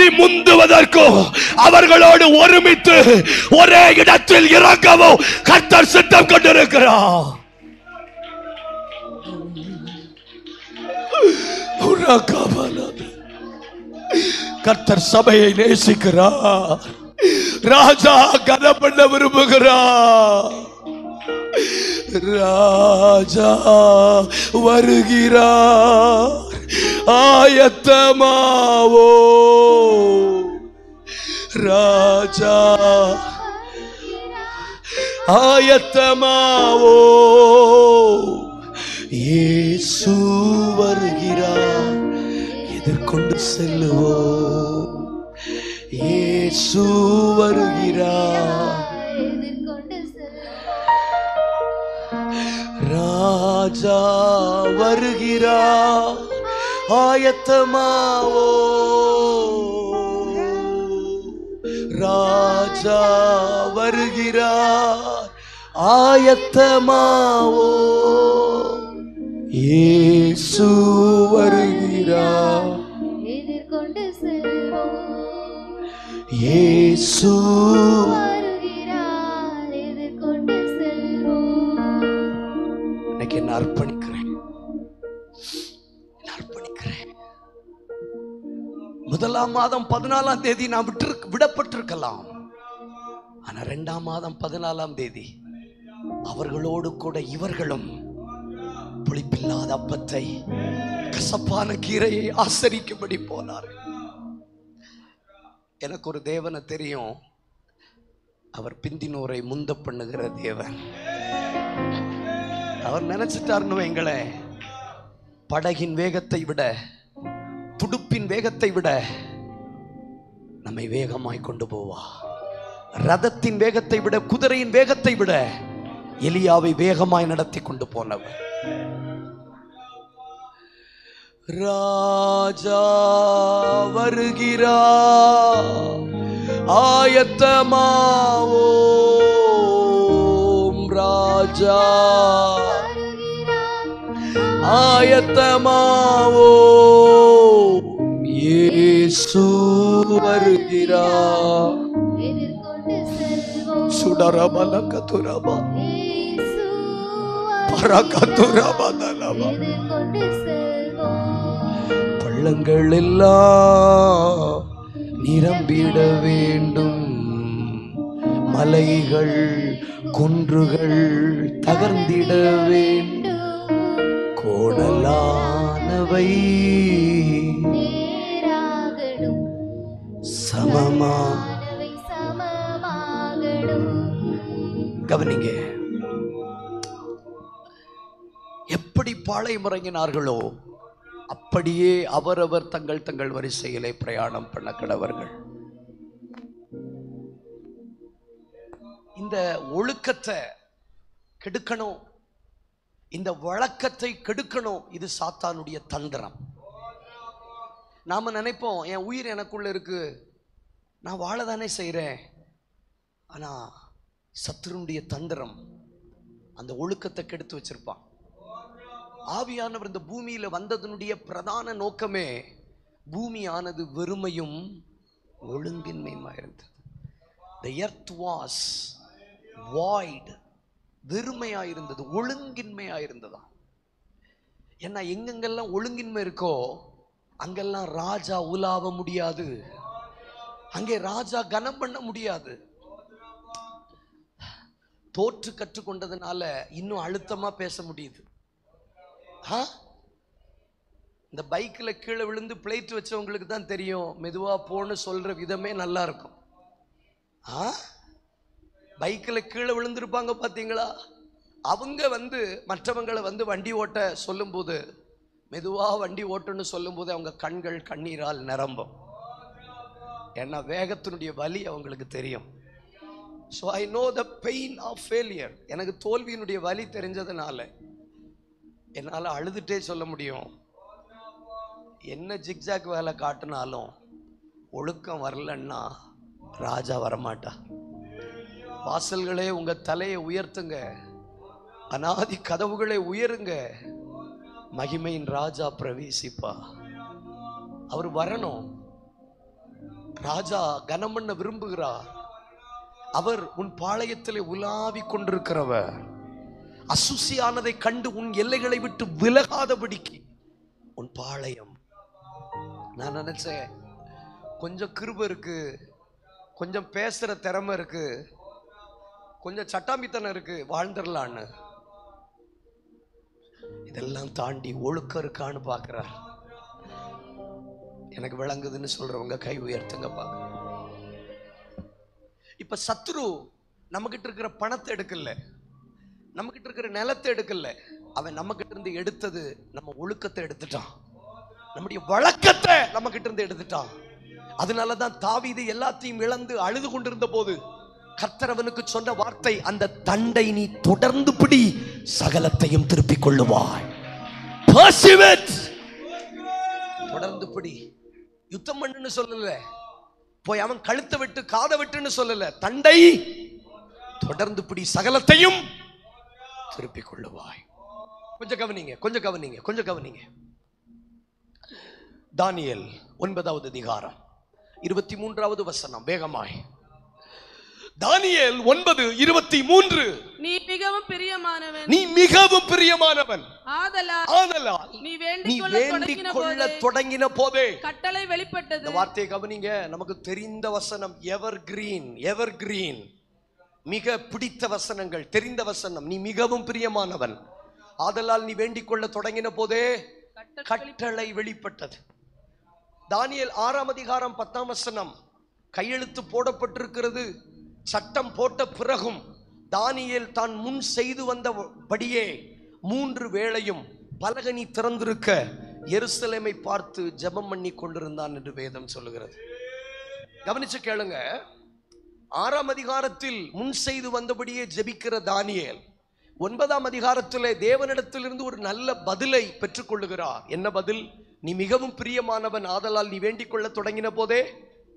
நீ முந்துவதற்கும் அவர்களோடு ஒருமித்து ஒரே இடத்தில் இறங்கவும் கர்த்தர் சித்தம் கொண்டிருக்கிறார். கர்த்தர் சபையை நேசிக்கிறார். ராஜா கனம் பண்ண விரும்புகிறார். ராஜா வருகிறார். ஆயத்தமாவோ ராஜா ஆயத்தமாவோ. இயேசு வருகிறார். எதிர்கொண்டு செல்லுவோம். இயேசு வருகிறார். ராஜா வருகிறார். ஆயத்தமாவோ ராஜா வருகிறார். ஆயத்தமாவோ இயேசு வருகிறார். எதிர்கொண்டு செல்வோம். இயேசு வருகிறார். எதிர்கொண்டு செல்வோம். இன்னைக்கு என்ன அர்ப்பணிக்கிறேன், அர்ப்பணிக்கிறேன். முதலாம் மாதம் 14ஆம் தேதி நான் விடப்பட்டிருக்கலாம், ஆனா 2ஆம் மாதம் 14ஆம் தேதி அவர்களோடு கூட இவர்களும் புளிப்பில்லாத அப்பத்தை கசப்பான கீரையை ஆசரிக்கும்படி போனார். எனக்கு ஒரு தேவனை தெரியும், அவர் பிந்தினோரை முந்த பண்ணுகிற தேவன். அவர் நினைச்சிட்டாருன்னு வைங்களே, படகின் வேகத்தை விட துடுப்பின் வேகத்தை விட நம்மை வேகமாய் கொண்டு போவா. ரதத்தின் வேகத்தை விட குதிரையின் வேகத்தை விட எலியாவை வேகமாய் நடத்தி கொண்டு போனவர். ராஜா வருகிறார். ஆயத்தமாவோம். ராஜா ஆயத்தமாவோம். இயேசு வருகிறார். சுடரபலகதுரபா பரகதுரபதலபா. பள்ளங்கள் எல்லாம் நிரம்பிட வேண்டும். மலைகள் குன்றுகள் தகர்ந்திட வேண்டும். கோணலானவை சமமா. கவனிங்க, எப்படி பாளையம் இறங்கினார்களோ அப்படியே அவரவர் தங்கள் தங்கள் வரிசையிலே பிரயாணம் பண்ண கடவர்கள். இந்த ஒழுக்கத்தை கெடுக்கணும், இந்த வழக்கத்தை கெடுக்கணும், இது சாத்தானுடைய தந்திரம். நாம நினைப்போம், என் உயிர் எனக்குள்ள இருக்கு, நான் வாழதானே செய்கிறேன். ஆனா சத்துருடைய தந்திரம் அந்த ஒழுக்கத்தை கெடுத்து வச்சிருப்பான். ஆவியானவர் இந்த பூமியில வந்ததனுடைய பிரதான நோக்கமே பூமியானது வெறுமையும் ஒழுங்கின்மையுமா இருந்தது. The earth was void, வெறுமையா இருந்தது, ஒழுங்கின்மையா இருந்ததா. ஏன்னா எங்கெங்கெல்லாம் ஒழுங்கின்மை இருக்கோ அங்கெல்லாம் ராஜா உலாவ முடியாது, அங்கே ராஜா கனம் பண்ண முடியாது. தோற்று கற்றுக்கொண்டதுனால இன்னும் அழுத்தமா பேச முடியுது. இந்த பைக்ல கீழே விழுந்து பிளேட் வச்சவங்களுக்கு தான் தெரியும், மெதுவா போன்னு சொல்ற விதமே நல்லா இருக்கும். பைக்ல கீழே விழுந்திருப்பாங்க பாத்தீங்களா, அவங்க மற்றவங்களை வண்டி ஓட்ட சொல்லும் போது, மெதுவா வண்டி ஓட்டுன்னு சொல்லும் போது அவங்க கண்கள் கண்ணீரால் நிரம்பும். ஏன்னா வேகத்தினுடைய வலி அவங்களுக்கு தெரியும். So I know the pain of failure. எனக்கு தோல்வியினுடைய வலி தெரிஞ்சதுனால என்னால் அழுதுட்டே சொல்ல முடியும், என்ன ஜிக்ஜாக் வேலை காட்டினாலும் ஒழுக்கம் வரலன்னா ராஜா வரமாட்டா. வாசல்களே உங்க தலையை உயர்த்துங்க, அநாதி கதவுகளை உயருங்க, மகிமையின் ராஜா பிரவேசிப்பா. அவர் வரணும். ராஜா கனம் பண்ண விரும்புகிறார். அவர் உன் பாளையத்திலே உலாவி கொண்டிருக்கிறவர். அசுசியானதை கண்டு உன் எல்லைகளை விட்டு விலகாதபடிக்கு உன் பாளையம். நான் நினைச்சேன், கொஞ்சம் கிருபை இருக்கு, கொஞ்சம் பேசுற திறமை இருக்கு, கொஞ்சம் சட்டாம்பித்தனம் இருக்கு, வாழ்ந்துடலான்னு. இதெல்லாம் தாண்டி ஒழுக்கம் இருக்கான்னு பார்க்கிறார். எனக்கு விளங்குதுன்னு சொல்றவங்க கை உயர்த்துங்க பாக்க. இப்ப சத்ரு நம்ம கிட்ட இருக்கிற பணத்தை எடுக்கல, நம்ம கிட்ட இருக்கிற நிலத்தை எடுக்கல, அவன் நம்ம கிட்ட இருந்து எடுத்தது நம்ம ஒழுக்கத்தை எடுத்துட்டான், நம்முடைய வழக்கத்தை நம்ம கிட்ட இருந்து எடுத்துட்டான். அதனாலதான் தாவீது எல்லாத்தையும் இழந்து அழுது கொண்டிருந்த போது கர்த்தர் அவனுக்கு சொன்ன வார்த்தை, அந்த தண்டை நீ தொடர்ந்து பிடி, சகலத்தையும் திருப்பிக் கொள்ளுவாய். தொடர்ந்து பிடி. யுத்தம் பண்ணுன்னு சொல்லல, போய் அவன் கழுத்தை விட்டு காதை விட்டுன்னு சொல்லல, தண்டை தொடர்ந்து பிடி, சகலத்தையும் திருப்பிக் கொள்ளுவாய். கொஞ்சம் கவனிங்க, கொஞ்சம் கவனிங்க, கொஞ்சம் கவனிங்க. தானியேல் 9வது அதிகாரம் 23வது வசனம், வேகமாய். தானியேல் 9:23. நீ மிகவும் பிரியமானவன், நீ மிகவும் பிரியமானவன், ஆதலால் நீ வேண்டிக் கொள்ள தொடங்கின போதே கட்டளை வெளிப்பட்டது. இந்த வார்த்தையை கவனிங்க, நமக்கு தெரிந்த வசனம், எவர் கிரீன், எவர் கிரீன், மிக பிடித்த வசனங்கள், தெரிந்த வசனம். நீ மிகவும் பிரியமானவன், ஆதலால் நீ வேண்டிக் கொள்ள தொடங்கின போதே கட்டளை வெளிப்பட்டது. தானியேல் 6ஆம் அதிகாரம் 10ஆம் வசனம், கையெழுத்து போடப்பட்டிருக்கிறது. சட்டம் போட்ட பிறகும் தானியேல் தான் முன் செய்து வந்தபடியே 3 வேளையும் பலகனி திறந்திருக்க எருசலேமை பார்த்து ஜெபம் பண்ணி கொண்டிருந்தான் என்று வேதம் சொல்லுகிறது. கவனிச்சு கேளுங்க. 6ஆம் அதிகாரத்தில் முன் செய்து வந்தபடியே ஜெபிக்கிற தானியேல் 9ஆம் அதிகாரத்திலே தேவனிடத்திலிருந்து ஒரு நல்ல பதிலை பெற்றுக் கொள்ளுகிறார். என்ன பதில்? நீ மிகவும் பிரியமானவன், ஆதலால் நீ வேண்டிக் கொள்ள தொடங்கின போதே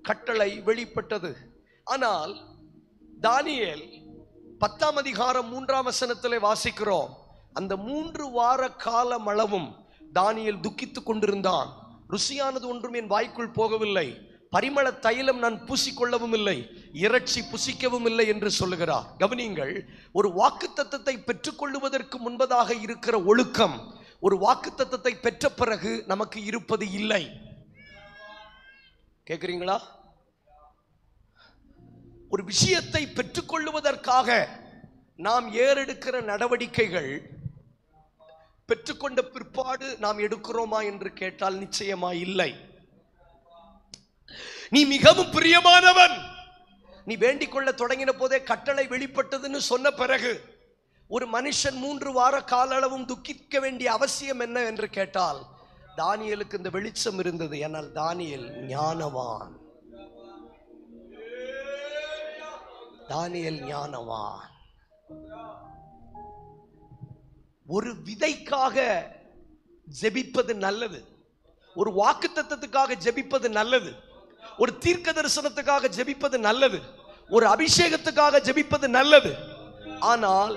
கட்டளை வெளிப்பட்டது. ஆனால் தானியேல் 10ஆம் அதிகாரம் 3ஆம் வசனத்திலே வாசிக்கிறோம், அந்த 3 வார காலம் அளவும் தானியேல் துக்கித்துக் கொண்டிருந்தான். ருசியானது ஒன்றும் என் வாய்க்குள் போகவில்லை, பரிமள தைலம் நான் பூசிக்கொள்ளவும் இல்லை, இறைச்சி புசிக்கவும் இல்லை என்று சொல்லுகிறார். கவனியுங்கள், ஒரு வாக்குத்தத்தத்தை பெற்றுக்கொள்ளுவதற்கு முன்பதாக இருக்கிற ஒழுக்கம் ஒரு வாக்குத்தத்தத்தை பெற்ற பிறகு நமக்கு இருப்பது இல்லை. கேட்கிறீங்களா? ஒரு விஷயத்தை பெற்றுக்கொள்ளுவதற்காக நாம் ஏறெடுக்கிற நடவடிக்கைகள் பெற்றுக்கொண்ட பிற்பாடு நாம் எடுக்கிறோமா என்று கேட்டால் நிச்சயமா இல்லை. நீ மிகவும் பிரியமானவன். நீ வேண்டிக் கொள்ள தொடங்கின போதே கட்டளை வெளிப்பட்டதுன்னு சொன்ன பிறகு ஒரு மனுஷன் 3 வார கால அளவும் துக்கிக்க வேண்டிய அவசியம் என்ன என்று கேட்டால், தானியேலுக்கு இந்த வெளிச்சம் இருந்தது. ஏனால் தானியேல் ஞானவான். தானியேல் ஞானவான். ஒரு விதைக்காக ஜெபிப்பது நல்லது, ஒரு வாக்குத்தத்தத்துக்காக ஜெபிப்பது நல்லது, ஒரு தீர்க்க தரிசனத்துக்காக ஜெபிப்பது நல்லது, ஒரு அபிஷேகத்துக்காக ஜெபிப்பது நல்லது. ஆனால்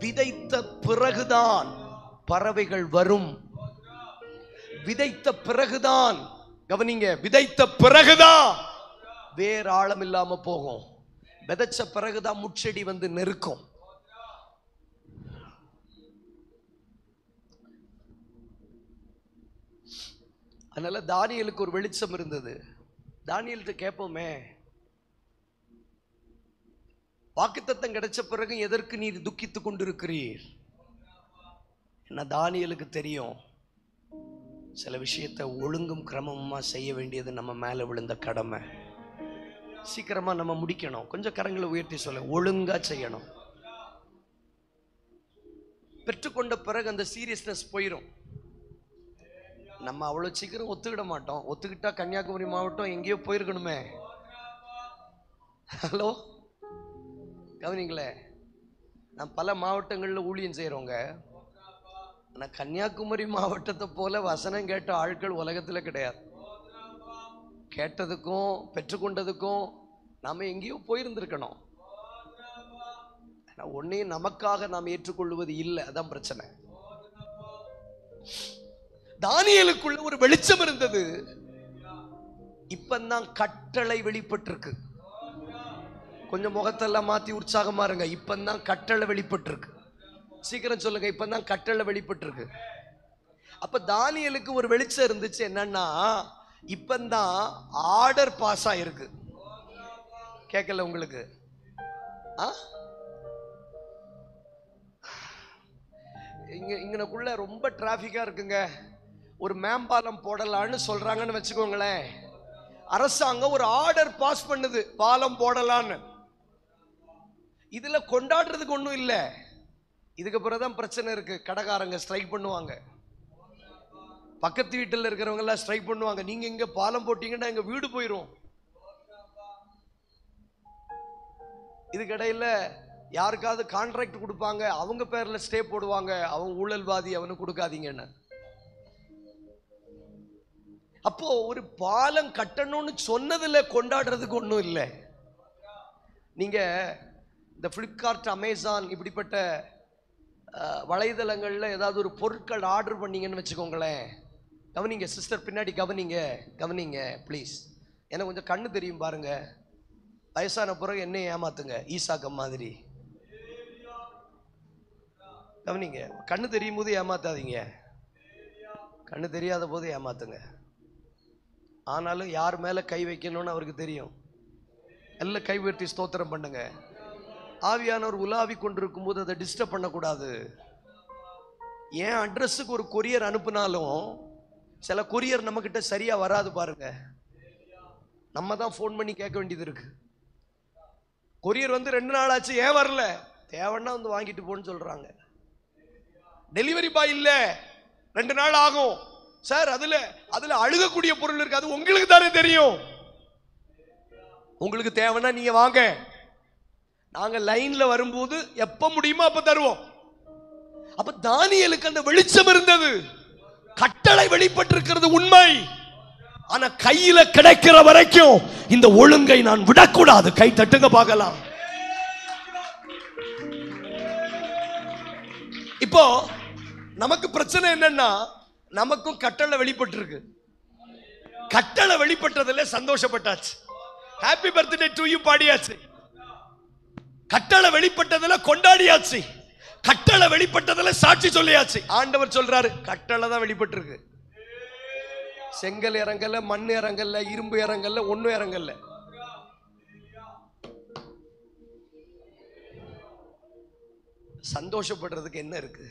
விதைத்த பிறகுதான் பறவைகள் வரும். விதைத்த பிறகுதான், கவனிங்க, விதைத்த பிறகுதான் வேற ஆழம் இல்லாம போகும். விதைச்ச பிறகுதான் முட்செடி வந்து நெருக்கும். அதனால தானியேலுக்கு ஒரு வெளிச்சம் இருந்தது. தானியேல்கிட்ட கேட்போமே, வாக்குத்தத்தம் கிடைச்ச பிறகு எதற்கு நீர் துக்கித்துக் கொண்டிருக்கிறீர்? என்ன தானியேலுக்கு தெரியும், சில விஷயத்தை ஒழுங்கும் கிரமமா செய்ய வேண்டியது நம்ம மேல விழுந்த கடமை. சீக்கிரமா நம்ம முடிக்கணும். கொஞ்சம் கரங்களை உயர்த்தி சொல்ல, ஒழுங்கா செய்யணும். பெற்றுக்கொண்ட பிறகு அந்த சீரியஸ்னஸ் போயிடும். நம்ம அவ்வளவு சீக்கிரம் ஒத்துக்கிட மாட்டோம். ஒத்துக்கிட்டா கன்னியாகுமரி மாவட்டம் எங்கேயோ போயிருக்கணுமே. ஹலோ, கவனிங்களே, நான் பல மாவட்டங்களில் ஊழியம் செய்கிறவங்க. ஆனால் கன்னியாகுமரி மாவட்டத்தை போல வசனம் கேட்ட ஆட்கள் உலகத்தில் கிடையாது. கேட்டதுக்கும் பெற்றுக்கொண்டதுக்கும் நாம் எங்கேயோ போயிருந்திருக்கணும். ஆனால் ஒன்றையும் நமக்காக நாம் ஏற்றுக்கொள்வது இல்லை. அதான் பிரச்சனை. தானியேலுக்குள்ள ஒரு வெளிச்சம் இருந்தது. இப்பதான் கட்டளை வெளிப்பட்டிருக்கு. கொஞ்சம் முகத்தெல்லாம் மாத்தி உற்சாகமா இருங்க. இப்பதான் கட்டளை வெளிப்பட்டிருக்கு. சீக்கிரம் சொல்லுங்க, இப்பதான் கட்டளை வெளிப்பட்டிருக்கு. அப்ப தானியேலுக்கு ஒரு வெளிச்சம் இருந்துச்சு. என்னன்னா, இப்பதான் ஆர்டர் பாஸ் ஆயிருக்கு. கேட்கல உங்களுக்கு? இங்கனக்குள்ள ரொம்ப டிராபிக்கா இருக்குங்க. ஒரு மேம்பாலம் போடலான்னு சொல்றாங்கன்னு வச்சுக்கோங்களேன். அரசாங்கம் ஒரு ஆர்டர் பாஸ் பண்ணுது, பாலம் போடலான்னு. இதுல கொண்டாடுறதுக்கு ஒண்ணும் இல்லை. இதுக்கு பிறகுதான் பிரச்சனை இருக்கு. கடைக்காரங்க ஸ்ட்ரைக் பண்ணுவாங்க, பக்கத்து வீட்டில் இருக்கிறவங்க எல்லாம் ஸ்ட்ரைக் பண்ணுவாங்க. நீங்க இங்க பாலம் போட்டீங்கன்னா எங்க வீடு போயிரும். இதுக்கிடையில யாருக்காவது கான்ட்ராக்ட் கொடுப்பாங்க, அவங்க பேர்ல ஸ்டே போடுவாங்க. அவங்க ஊழல்வாதி, அவனு கொடுக்காதீங்கன்னு. அப்போ ஒரு பாலம் கட்டணும்னு சொன்னதுல கொண்டாடுறதுக்கு ஒன்றும் இல்லை. நீங்க இந்த பிளிப்கார்ட், அமேசான் இப்படிப்பட்ட வலைதளங்கள்ல ஏதாவது ஒரு பொருட்கள் ஆர்டர் பண்ணீங்கன்னு வச்சுக்கோங்களேன். கவனிங்க சிஸ்டர், பின்னாடி கவனிங்க, கவனிங்க ப்ளீஸ். எனக்கு கொஞ்சம் கண்ணு தெரியும் பாருங்க. வயசான பிறகு என்ன ஏமாத்துங்க, ஈசாக்கம் மாதிரி. கவனிங்க, கண்ணு தெரியும் போது ஏமாத்தாதீங்க, கண்ணு தெரியாத போது ஏமாத்துங்க. ஆனாலும் யார் மேல கை வைக்கணும்னு அவருக்கு தெரியும். எல்லாம் கை உயர்த்தி ஸ்தோத்திரம் பண்ணுங்க. ஆவியானவர் உலாவி கொண்டிருக்கும் போது அதை டிஸ்டர்ப் பண்ணக்கூடாது. ஏன் அட்ரஸுக்கு ஒரு கொரியர் அனுப்புனாலும் சில கொரியர் நம்ம கிட்ட சரியா வராது பாருங்க. நம்ம தான் ஃபோன் பண்ணி கேட்க வேண்டியது இருக்கு. கொரியர் வந்து 2 நாள் ஆச்சு, ஏன் வரல? தேவைன்னா வந்து வாங்கிட்டு போன்னு சொல்றாங்க. டெலிவரி பாய் இல்ல, 2 நாள் ஆகும் சார். அதுல அழுகக்கூடிய பொருள் இருக்கு, அது உங்களுக்கு தானே தெரியும். உங்களுக்கு தேவைன்னா நீங்க வாங்க, நாங்க லைன்ல வரும்போது எப்ப முடியுமோ அப்ப தருவோம். அப்ப தானியேலுக்கு அந்த வெளிச்சம் இருந்தது. கட்டளை வெளிப்பட்டிருக்கிறது உண்மை. ஆனா கையில கிடைக்கிற வரைக்கும் இந்த ஒழுங்கை நான் விடக்கூடாது. கை தட்டுங்க பார்க்கலாம். இப்போ நமக்கு பிரச்சனை என்னன்னா, நமக்கும் கட்டளை வெளிப்பட்டிருக்கு. கட்டளை வெளிப்பட்டதுல சந்தோஷப்பட்டாச்சு, ஹாப்பி பர்த்டே டு யூ பாடியாச்சு. கட்டளை வெளிப்பட்டதுல கொண்டாடியாச்சு. கட்டளை வெளிப்பட்டதுல சாட்சி சொல்லியாச்சு. ஆண்டவர் சொல்றாரு, கட்டளை தான் வெளிப்பட்டிருக்கு. செங்கல் இறங்கல்ல, மண் இறங்கல்ல, இரும்பு இறங்கல்ல, ஒண்ணும் இறங்கல்ல. சந்தோஷப்படுறதுக்கு என்ன இருக்கு?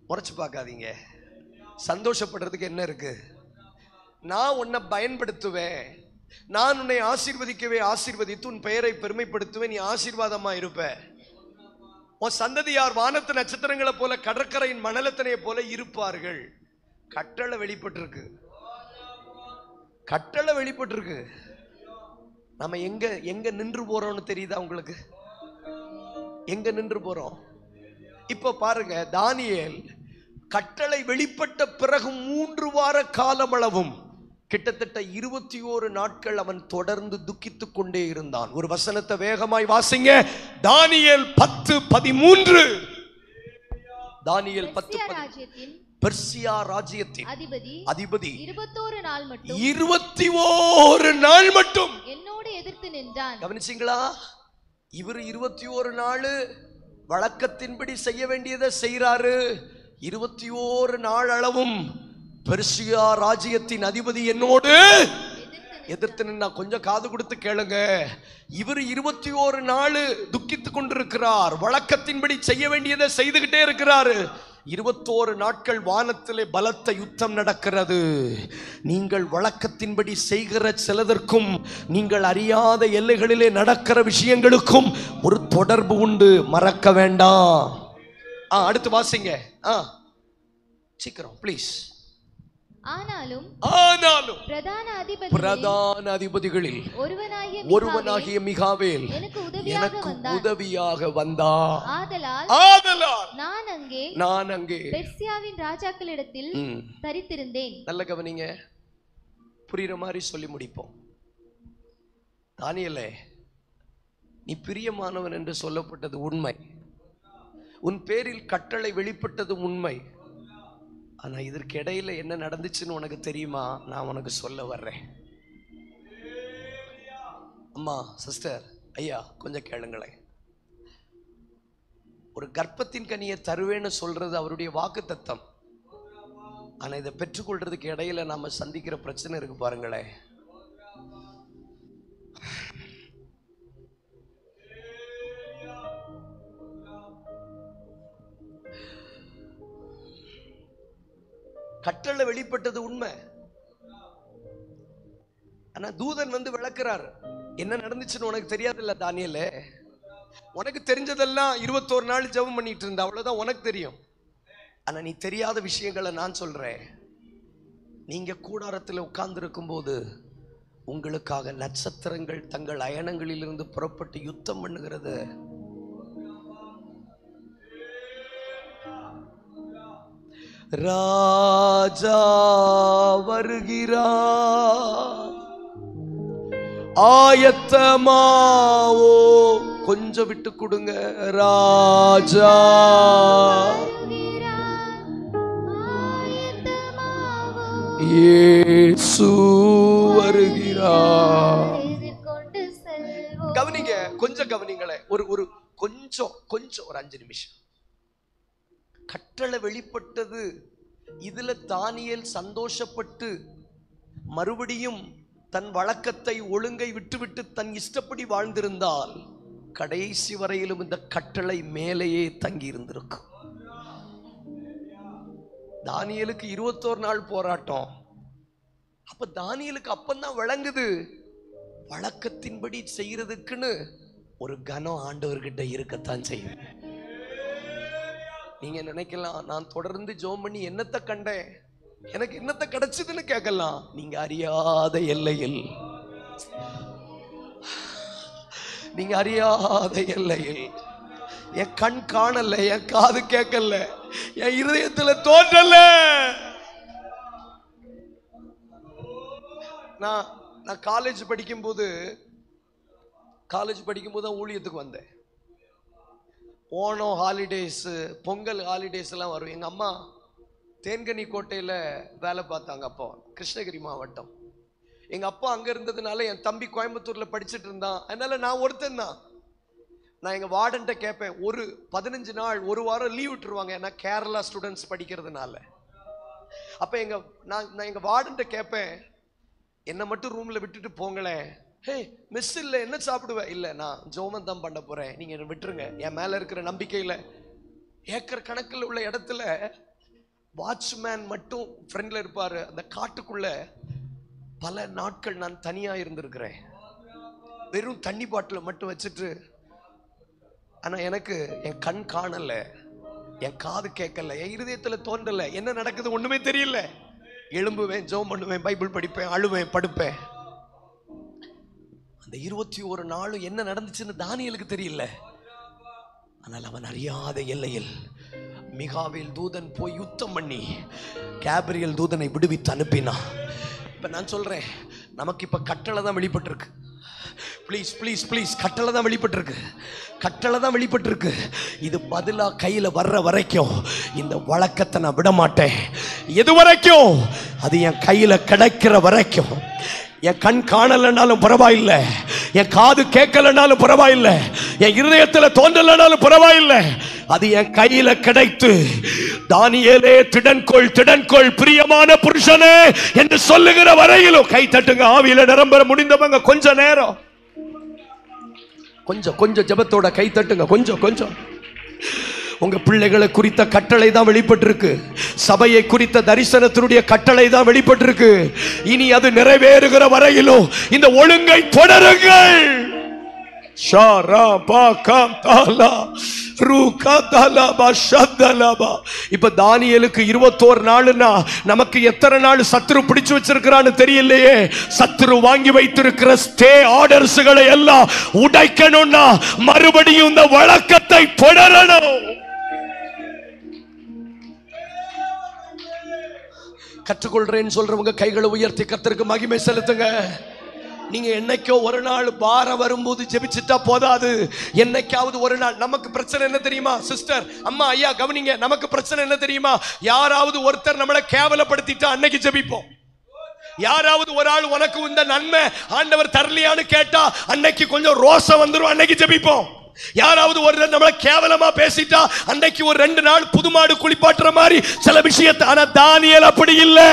முறைச்சு பார்க்காதீங்க. சந்தோஷப்படுறதுக்கு என்ன இருக்கு? நான் உன்னை பயன்படுத்துவேன், நான் உன்னை ஆசீர்வதிக்கவே ஆசீர்வதித்து உன் பெயரை பெருமைப்படுத்துவேன், நீ ஆசீர்வாதமா இருப்ப. உன் சந்ததியார் வானத்து நட்சத்திரங்களை போல கடற்கரையின் மணலத்தனையை போல இருப்பார்கள். கட்டளை வெளிப்பட்டிருக்கு, கட்டளை வெளிப்பட்டிருக்கு. நம்ம எங்க எங்க நின்று போறோம்னு தெரியுதா உங்களுக்கு? எங்க நின்று போறோம்? இப்ப பாருங்க, தானியேல் கட்டளை வெளிப்பட்ட பிறகு 3 வார காலமளவும் கிட்டத்தட்ட 21 நாட்கள் அவன் தொடர்ந்து துக்கித்துக் கொண்டே இருந்தான். ஒரு வசனத்தை வேகமாய் வாசிங்க. தானியேல் 10:13. தானியேல் 10:13. பெர்சியா ராஜ்யத்தின் அதிபதி 21 நாள் மட்டும் என்னோடு எதிர்த்து நின்றான். கவனிச்சீங்களா? இவர் 21 நாள் வழக்கத்தின்படி செய்ய வேண்டியதை செய்யறாரு. 21 நாள் அளவும் பெர்சியா ராஜ்யத்தின் அதிபதி என்னோடு எதிர்த்து நின்னா. கொஞ்சம் காது கொடுத்து கேளுங்க. இவர் 21 நாள் துக்கித்து கொண்டிருக்கிறார், வழக்கத்தின்படி செய்ய வேண்டியதை செய்துகிட்டே இருக்கிறாரு. 21 நாட்கள் வானத்திலே பலத்த யுத்தம் நடக்கிறது. நீங்கள் வழக்கத்தின்படி செய்கிற சிலதற்கும் நீங்கள் அறியாத எல்லைகளிலே நடக்கிற விஷயங்களுக்கும் ஒரு தொடர்பு உண்டு, மறக்க வேண்டாம். அடுத்து வாசிங்க, சீக்கிரம் ப்ளீஸ். ஆனாலும் பிரதான அதிபதிகளில் ஒருவனாகிய மிகாவேல் எனக்கு உதவியாக வந்தான். ஆதலால் நான் அங்கே பெர்சியாவின் ராஜாக்களிடத்தில் தரித்திருந்தேன். நல்ல கவனிங்க, புரியுற மாதிரி சொல்லி முடிப்போம். தானியேலே, நீ பிரியமானவன் என்று சொல்லப்பட்டது உண்மை, உன் பேரில் கட்டளை வெளிப்பட்டது உண்மை. ஆனா இதற்கு இடையில என்ன நடந்துச்சுன்னு உனக்கு தெரியுமா? நான் உனக்கு சொல்ல வர்றேன். அம்மா, சிஸ்டர், ஐயா, கொஞ்சம் கேளுங்களேன். ஒரு கர்ப்பத்தின் கனியை தருவேன்னு சொல்றது அவருடைய வாக்குத்தத்தம். ஆனா இதை பெற்றுக்கொள்றதுக்கு இடையில நாம சந்திக்கிற பிரச்சனை இருக்கு பாருங்களேன். கட்டளை வெளிப்பட்டது உண்மை. ஆனா தூதன் வந்து விளக்குறார். என்ன நடந்துச்சுன்னு உனக்கு தெரியாதுல்ல தானியேலே. உனக்கு தெரிஞ்சதெல்லாம் 21 நாள் ஜெபம் பண்ணிட்டு இருந்த, அவ்வளவுதான் உனக்கு தெரியும். ஆனா நீ தெரியாத விஷயங்களை நான் சொல்றேன். நீங்க கூடாரத்தில் உட்கார்ந்து இருக்கும் போது உங்களுக்காக நட்சத்திரங்கள் தங்கள் அயனங்களிலிருந்து புறப்பட்டு யுத்தம் பண்ணுகிறது. ராஜா வருகிறார், ஆயத்தமாவோ. கொஞ்சம் விட்டு கொடுங்க. ராஜா இயேசு வருகிறார். கவனிங்க, கொஞ்சம் கவனிங்களேன். ஒரு கொஞ்சம் ஒரு 5 நிமிஷம். கட்டளை வெளிப்பட்டது. இதுல தானியேல் சந்தோஷப்பட்டு மறுபடியும் தன் வழக்கத்தை ஒழுங்கை விட்டுவிட்டு தன் இஷ்டப்படி வாழ்ந்திருந்தால் கடைசி வரையிலும் இந்த கட்டளை மேலேயே தங்கி இருந்திருக்கும். தானியேலுக்கு 21 நாள் போராட்டம். அப்ப தானியேலுக்கு அப்பந்தான் விளங்குது, வழக்கத்தின்படி செய்யறதுக்குன்னு ஒரு கனம் ஆண்டவர்கிட்ட இருக்கத்தான் செய்யும். நீங்க நினைக்கலாம், நான் தொடர்ந்து ஜெபம் பண்ணி என்னத்தை கண்டேன், எனக்கு என்னத்தை கிடைச்சதுன்னு கேட்கலாம். நீங்க அறியாத எல்லையில், நீங்க அறியாத எல்லையில், என் கண் காணல, என் காது கேட்கல, என் இருதயத்துல தோன்றல. நான் காலேஜ் படிக்கும்போது தான் ஊழியத்துக்கு வந்தேன். ஓணம் ஹாலிடேஸ், பொங்கல் ஹாலிடேஸ் எல்லாம் வரும். எங்கள் அம்மா தேன்கனி கோட்டையில் வேலை பார்த்தாங்க. அப்போ கிருஷ்ணகிரி மாவட்டம். எங்கள் அப்பா அங்கே இருந்ததுனால என் தம்பி கோயம்புத்தூரில் படிச்சுட்டு இருந்தான். அதனால நான் ஒருத்தன் தான். நான் எங்கள் வார்டன்ட்ட கேட்பேன், ஒரு 15 நாள், ஒரு வாரம் லீவ் விட்டுருவாங்க, ஏன்னா கேரளா ஸ்டூடெண்ட்ஸ் படிக்கிறதுனால. அப்போ நான் எங்கள் வார்டன்ட்ட கேட்பேன், என்னை மட்டும் ரூமில் விட்டுட்டு போங்களேன். ஹே மிஸ் இல்லை, என்ன சாப்பிடுவேன்? இல்லை, நான் ஜோமன் தான் பண்ண போகிறேன், நீங்கள் என்னை விட்டுருங்க. என் மேலே இருக்கிற நம்பிக்கையில் ஏக்கர் கணக்கில் உள்ள இடத்துல வாட்ச்மேன் மட்டும் ஃப்ரெண்டில் இருப்பார். அந்த காட்டுக்குள்ளே பல நாட்கள் நான் தனியா இருந்திருக்கிறேன், வெறும் தண்ணி பாட்டில் மட்டும் வச்சுட்டு. ஆனா எனக்கு என் கண் காணல, என் காது கேட்கல, என் இருதயத்துல தோன்றல, என்ன நடக்குது ஒண்ணுமே தெரியல. எழும்புவேன், ஜெபம் பண்ணுவேன், பைபிள் படிப்பேன், அழுவேன், படுப்பேன். அந்த 21 நாளும் என்ன நடந்துச்சுன்னு தானியேலுக்கு தெரியல. ஆனால் அவன் அறியாத எல்லையில் மிகாவேல் தூதன் போய் யுத்தம் பண்ணி கேப்ரியல் தூதனை விடுவித்து அனுப்பினான். இப்ப நான் சொல்றேன், நமக்கு இப்ப கட்டளை தான் வெளிப்பட்டிருக்கு. ப்ளீஸ் ப்ளீஸ் ப்ளீஸ், கட்டளை தான் வெளிப்பட்டிருக்கு, கட்டளை தான் வெளிப்பட்டிருக்கு. இது பதிலா கையில வர்ற வரைக்கும் இந்த வழக்கத்தை நான் விட மாட்டேன். எது வரைக்கும்? அது என் கையில கிடைக்கிற வரைக்கும். என் கண் காணலனாலும் பரவாயில்லை, என் காது கேட்கலனாலும் பரவாயில்லை, என் இருதயத்துல தோன்றலனாலும் பரவாயில்லை, அது என் கையில கிடைத்து தானியேலே திடன்கொள் திடன்கொள் பிரியமான புருஷனே என்று சொல்லுகிற வரையிலும் கை தட்டுங்க. ஆவியில நிரம்பர முடிந்தவங்க கொஞ்ச நேரம் கொஞ்சம் ஜெபத்தோட கை தட்டுங்க. கொஞ்சம் உங்க பிள்ளைகளை குறித்த கட்டளை தான் வெளிப்பட்டிருக்கு, சபையை குறித்த தரிசனத்தினுடைய கட்டளை தான் வெளிப்பட்டிருக்கு. இனி அது நிறைவேறுகிற வரையிலும் இந்த ஒழுங்கை தொடருங்கள். இப்ப தானியேலுக்கு 21 நாளுன்னா நமக்கு எத்தனை நாள் சத்துரு பிடிச்சு வச்சிருக்கிறான்னு தெரியலையே. சத்துரு வாங்கி வைத்திருக்கிற ஸ்டே ஆர்டர்ஸ்களை எல்லாம் உடைக்கணும்னா மறுபடியும் இந்த வழக்கத்தை தொடரணும். கற்றுக்கொள்றேன்னு சொல்றவங்க கைகளை உயர்த்தி கர்த்தருக்கு மகிமை செலுத்துங்க. நீங்க என்னைக்கோ ஒரு நாள் பாரம் வரும்போது ஜெபிச்சுட்டா போதாது. என்னைக்காவது ஒரு நாள். நமக்கு பிரச்சனை என்ன தெரியுமா சிஸ்டர், அம்மா, ஐயா கவனிங்க, நமக்கு பிரச்சனை என்ன தெரியுமா? யாராவது ஒருத்தர் நம்மளை கேவலப்படுத்திட்டா அன்னைக்கு ஜெபிப்போம். யாராவது ஒரு ஆள் உனக்கு இந்த நன்மை ஆண்டவர் தரலையான்னு கேட்டா அன்னைக்கு கொஞ்சம் ரோசம் வந்துரும், அன்னைக்கு ஜெபிப்போம். யாராவது ஒரு நம்மள கேவலமா பேசிட்டா அன்னைக்கு ஒரு 2 நாள் புதுமாடு குளிப்பாட்டுற மாதிரி சில விஷயத்தை. ஆனா தானியேல் அப்படி இல்லை.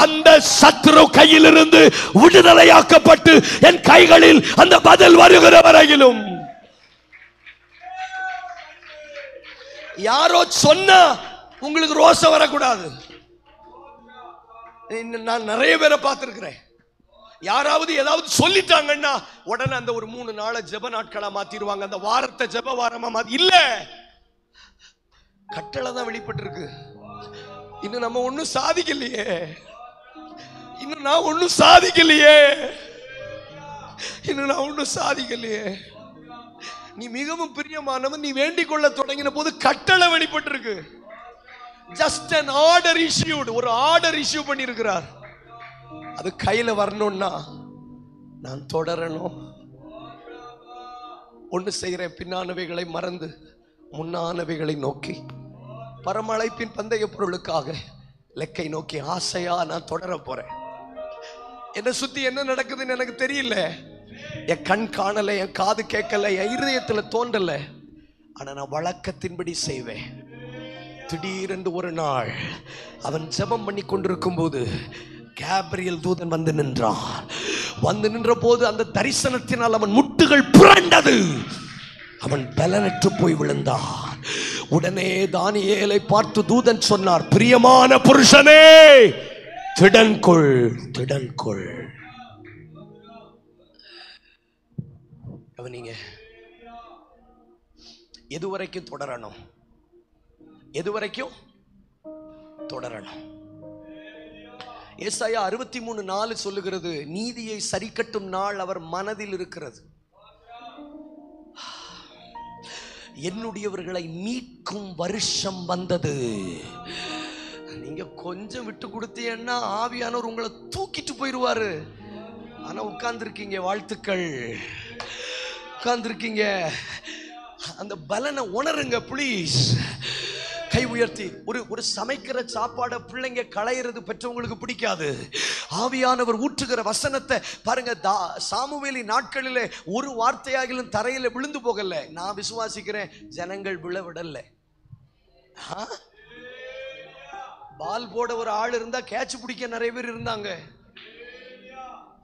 அந்த சத்துரு கையிலிருந்து விடுதலையாக்கப்பட்டு என் கைகளில் அந்த பதில் வருகிற வரையிலும். யாரோ சொன்னா உங்களுக்கு ரோசம் வரக்கூடாது. நான் நிறைய பேரை பார்த்திருக்கிறேன், யாராவது ஏதாவது சொல்லிட்டாங்கன்னா உடனே அந்த ஒரு 3 நாளை ஜெப நாட்களா மாத்திடுவாங்க, அந்த வாரத்தை ஜெப வாரமா மாத்தி. இல்ல, கட்டளை தான் வெளிப்பட்டிருக்கு. இன்னும் நம்ம ஒன்னும் சாதிக்கலையே, இன்னும் நான் ஒன்னும் சாதிக்கலையே, இன்னும் நான் ஒன்னும் சாதிக்கலையே. நீ மிகவும் பிரியமானவன், நீ வேண்டிக் கொள்ள தொடங்கின போது கட்டளை வெளிப்பட்டிருக்கு. ஜஸ்ட் an order issued, ஒரு ஆர்டர் இஷ்யூ பண்ணி இருக்கிறார். அது கையில வரணும்னா நான் தொடரணும். ஒன்று செய்கிறேன், பின்னானவைகளை மறந்து முன்னானவைகளை நோக்கி பரமழைப்பின் பந்தய பொருளுக்காக லெக்கை நோக்கி ஆசையா நான் தொடர போறேன். என்ன சுத்தி என்ன நடக்குதுன்னு எனக்கு தெரியல, என் கண் காணல, என் காது கேட்கல, என் இருதயத்துல தோன்றல. ஆனா நான் வழக்கத்தின்படி செய்வேன். திடீரென்று ஒரு நாள் அவன் ஜெபம் பண்ணி கொண்டிருக்கும் போது கேப்ரியல் தூதன் வந்து நின்றான். வந்து நின்ற போது அந்த தரிசனத்தினால் அவன் முட்டுகள் புரண்டது, அவன் பலனற்று போய் விழுந்தான். உடனே தானியேலை பார்த்து தூதன் சொன்னார், பிரியமான புருஷனே திடன்கொள் திடன்கொள். கவனிங்க, எதுவரைக்கும் தொடரணும்? எதுவரைக்கும் தொடரணும்? ஏசாயா 63:4 சொல்லுகிறது, நீதியை சரிக்கட்டும் நாள் அவர் மனதில் இருக்கிறது, என்னுடையவர்களை மீட்கும் வருஷம் வந்தது. நீங்க கொஞ்சம் விட்டு கொடுத்தீங்கன்னா ஆவியானவர் உங்களை தூக்கிட்டு போயிடுவாரு. ஆனா உட்கார்ந்துருக்கீங்க, வாழ்த்துக்கள், உட்கார்ந்துருக்கீங்க. அந்த பலனை உணருங்க ப்ளீஸ். கை உயர்த்தி. ஒரு சமைக்கிற சாப்பாடை பிள்ளைங்க களையிறது பெற்றவங்களுக்கு பிடிக்காது. ஆவியானவர் ஊற்றுகிற வசனத்தை பாருங்க. சாமுவேலின் நாட்களிலே ஒரு வார்த்தையாகிலும் தரையில விழுந்து போகல. நான் விசுவாசிக்கிறேன், ஜனங்கள் விழ விடல. பால் போட ஒரு ஆள் இருந்தா கேட்ச் பிடிக்க நிறைய பேர் இருந்தாங்க.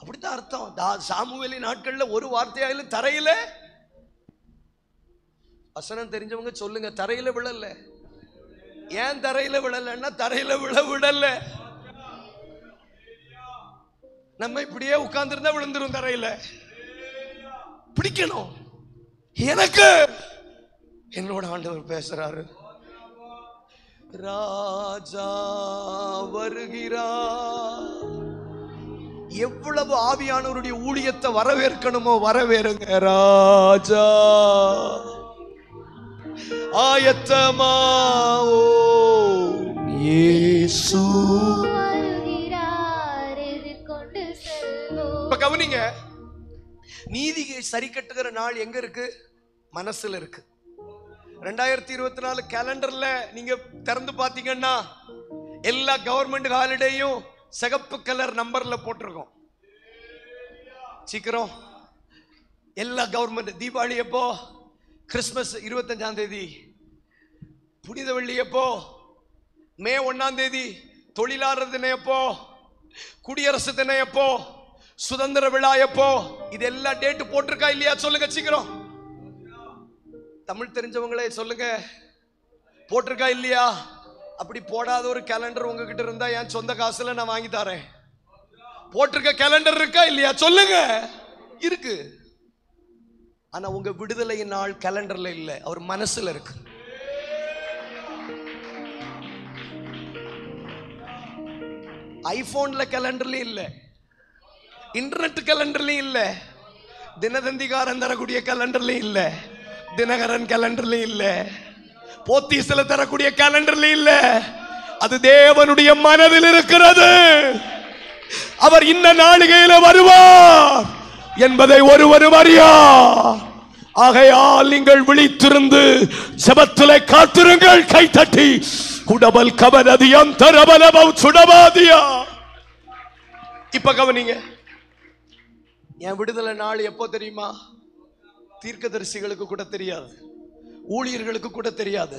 அப்படித்தான் அர்த்தம். சாமுவேலின் நாட்கள்ல ஒரு வார்த்தையாகிலும் தரையில, வசனம் தெரிஞ்சவங்க சொல்லுங்க, தரையில விழல. ஏன் தரையில விழலன்னா தரையில விழ விடல. நம்ம இப்படியே உட்கார்ந்து இருந்தா விழுந்துரும் தரையில. பிடிக்கணும். எனக்கு என்னோட ஆண்டவர் பேசுறாரு. ராஜா வருகிறார். எவ்வளவு ஆவியானவருடைய ஊழியத்தை வரவேற்கணுமோ வரவேறுங்க. ராஜா ஆயத்தமாவோ, இயேசு வருகிறார், எதிர்கொண்டு செல்வோம். இப்ப கவனிங்க, நீதியை சரி கட்டுகிற நாள் எங்க இருக்கு? மனசுல இருக்கு. 2024 கேலண்டர்ல நீங்க திறந்து பாத்தீங்கன்னா எல்லா கவர்மெண்ட் ஹாலிடேயும் சிகப்பு கலர் நம்பர்ல போட்டிருக்கோம். சீக்கிரம் எல்லா கவர்மெண்ட். தீபாவளி எப்போ? கிறிஸ்மஸ் 25ஆம் தேதி. புனித வெள்ளி எப்போ? மே 1ஆம் தேதி. தொழிலாளர் தினம் எப்போ? குடியரசு தினம் எப்போ? சுதந்திர விழா எப்போ? இது எல்லா டேட் போட்டிருக்கா இல்லையா? சொல்லுங்க சீக்கிரம். தமிழ் தெரிஞ்சவங்களே சொல்லுங்க, போட்டிருக்கா இல்லையா? அப்படி போடாத ஒரு கேலண்டர் உங்ககிட்ட இருந்தா என் சொந்த காசுல நான் வாங்கி தரேன். போட்டிருக்க கேலண்டர் இருக்கா இல்லையா? சொல்லுங்க. இருக்கு. ஆனா உங்க விடுதலையின் நாள் கேலண்டர்ல இல்ல, அவர் மனசுல இருக்கு. ஐபோன்ல கேலண்டர்லயும் இல்ல, இன்டர்நெட் கேலண்டர்லயும் இல்ல, தினதந்திகாரன் தரக்கூடிய கேலண்டர்லயும் இல்ல, தினகரன் கேலண்டர்லயும் இல்ல, போத்தீஸ்ல தரக்கூடிய கேலண்டர்லயும் இல்ல. அது தேவனுடைய மனதில் இருக்கிறது. அவர் இன்ன நாளிகையில வருவார் என்பதை ஒருவரும் அறியார். ஆகையால் நீங்கள் விழித்திருந்து ஜெபத்திலே காத்திருங்கள். கை தட்டி குடபல் கபனதியம் தரபலபம் சுடபாதியா. இப்ப கவனிங்க, என் விடுதலை நாள் எப்போ தெரியுமா? தீர்க்கதரிசிகளுக்கு கூட தெரியாது, ஊழியர்களுக்கு கூட தெரியாது.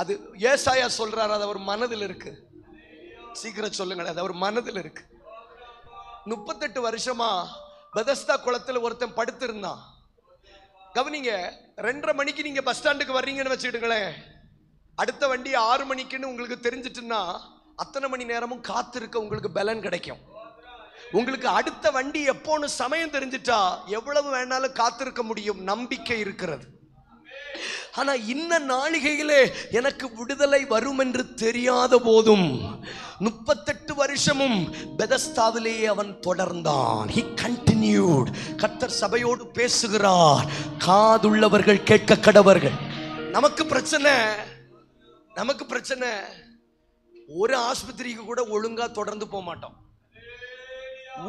அது ஏசாயா சொல்றாரு, அது அவர் மனதில் இருக்கு. சீக்கிரம் சொல்லுங்க, அது அவர் மனதில் இருக்கு. 38 வருஷமா பெதஸ்தா குளத்துல ஒருத்தன் படுத்திருந்தான். கவனிங்க, 2:30 மணிக்கு நீங்க பஸ் ஸ்டாண்டுக்கு வர்றீங்கன்னு வச்சுக்கிட்டுங்களேன், அடுத்த வண்டி 6 மணிக்குன்னு உங்களுக்கு தெரிஞ்சிட்டுன்னா அத்தனை மணி நேரமும் காத்திருக்க உங்களுக்கு பலன் கிடைக்கும். உங்களுக்கு அடுத்த வண்டி எப்போன்னு சமயம் தெரிஞ்சிட்டா எவ்வளவு வேணாலும் காத்திருக்க முடியும், நம்பிக்கை இருக்கிறது. ஆனா இன்ன நாளிகையிலே எனக்கு விடுதலை வரும் என்று தெரியாத போதும் 38 வருஷமும் பெதஸ்தாவிலேயே அவன் தொடர்ந்தான். He continued. கர்த்தர் சபையோடு பேசுகிறார், காதுள்ளவர்கள் கேட்க கடவர்கள். நமக்கு பிரச்சனை ஒரு ஆஸ்பத்திரிக்கு கூட ஒழுங்கா தொடர்ந்து போக மாட்டோம்.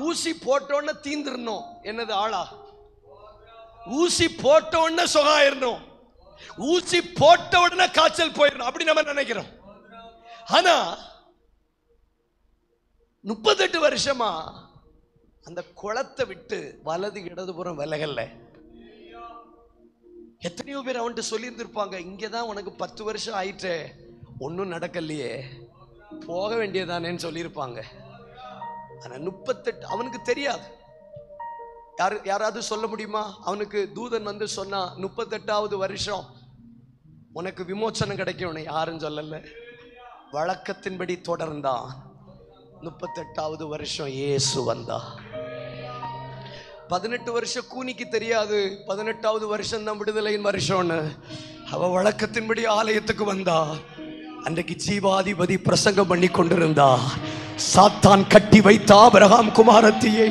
ஊசி போட்டோன்னு தீந்துடணும். என்னது ஆளா? ஊசி போட்டோன்னு சுகாயிரணும், ஊசி போட்ட உடனே காய்ச்சல் போயிடணும், அப்படி நம்ம நினைக்கிறோம். ஆனா 38 வருஷமா அந்த குளத்தை விட்டு வலது இடதுபுறம் விலகல்ல. எத்தனையோ பேர் அவன்கிட்ட சொல்லி இருந்திருப்பாங்க, இங்கதான் உனக்கு 10 வருஷம் ஆயிட்டே, ஒன்னும் நடக்கலையே, போக வேண்டியதானேன்னு சொல்லியிருப்பாங்க. ஆனா 38 அவனுக்கு தெரியாது. யாராவது சொல்ல முடியுமா? அவனுக்கு தூதன் வந்து சொன்னா 38வது வருஷம் உனக்கு விமோச்சனம் கிடைக்கும். யாரும் சொல்லல. வழக்கத்தின்படி தொடர்ந்தான். 38வது வருஷம் இயேசு வந்தா. 18 வருஷம் கூனிக்கு தெரியாது 18வது வருஷம் தான் விடுதலையின் வருஷம்னு. அவ வழக்கத்தின்படி ஆலயத்துக்கு வந்தா. அன்றைக்கு ஜீவாதிபதி பிரசங்கம் பண்ணி கொண்டிருந்தா. சாத்தான் கட்டி வைத்த ஆபிரகாம் குமாரத்தியை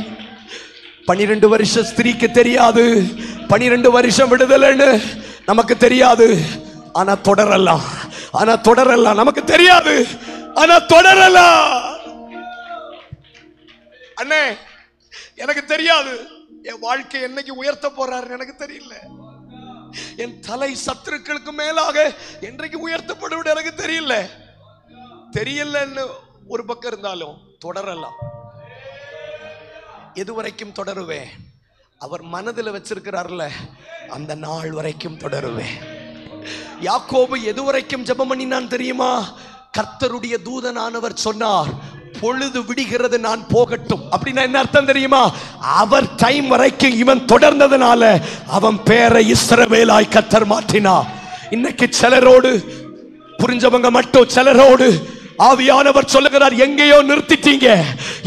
12 வருஷம் ஸ்திரீக்கு தெரியாது. 12 வருஷம் விடுதலைன்னு நமக்கு தெரியாது. ஆனா தொடரலாம், நமக்கு தெரியாது, ஆனா தொடரலாம். அண்ணே, எனக்கு தெரியாது என் வாழ்க்கை என்னைக்கு உயர்த்த போறாரு எனக்கு தெரியல. என் தலை சத்துருக்களுக்கு மேலாக என்றைக்கு உயர்த்தப்படும் எனக்கு தெரியலன்னு ஒரு பக்கம் இருந்தாலும் தொடரலாம். எதுவரைக்கும் தொடருவேன்? அவர் மனதில் வச்சிருக்கிறார்ல, அந்த நாள் வரைக்கும் தொடருவேன். யாக்கோபு எதுவரைக்கும் ஜெபம் பண்ணினான் தெரியுமா? கர்த்தருடைய தூதனானவர் சொன்னார், பொழுது விடுகிறது, நான் போகட்டும். அப்படின்னா என்ன அர்த்தம் தெரியுமா? அவர் டைம் வரைக்கும் இவன் தொடர்ந்ததுனால அவன் பேரை இஸ்ரவேலாய் கர்த்தர் மாற்றினார். இன்னைக்கு சிலரோடு புரிஞ்சவங்க மட்டும், சிலரோடு ஆவியானவர் சொல்லுகிறார், எங்கேயோ நிறுத்திட்டீங்க,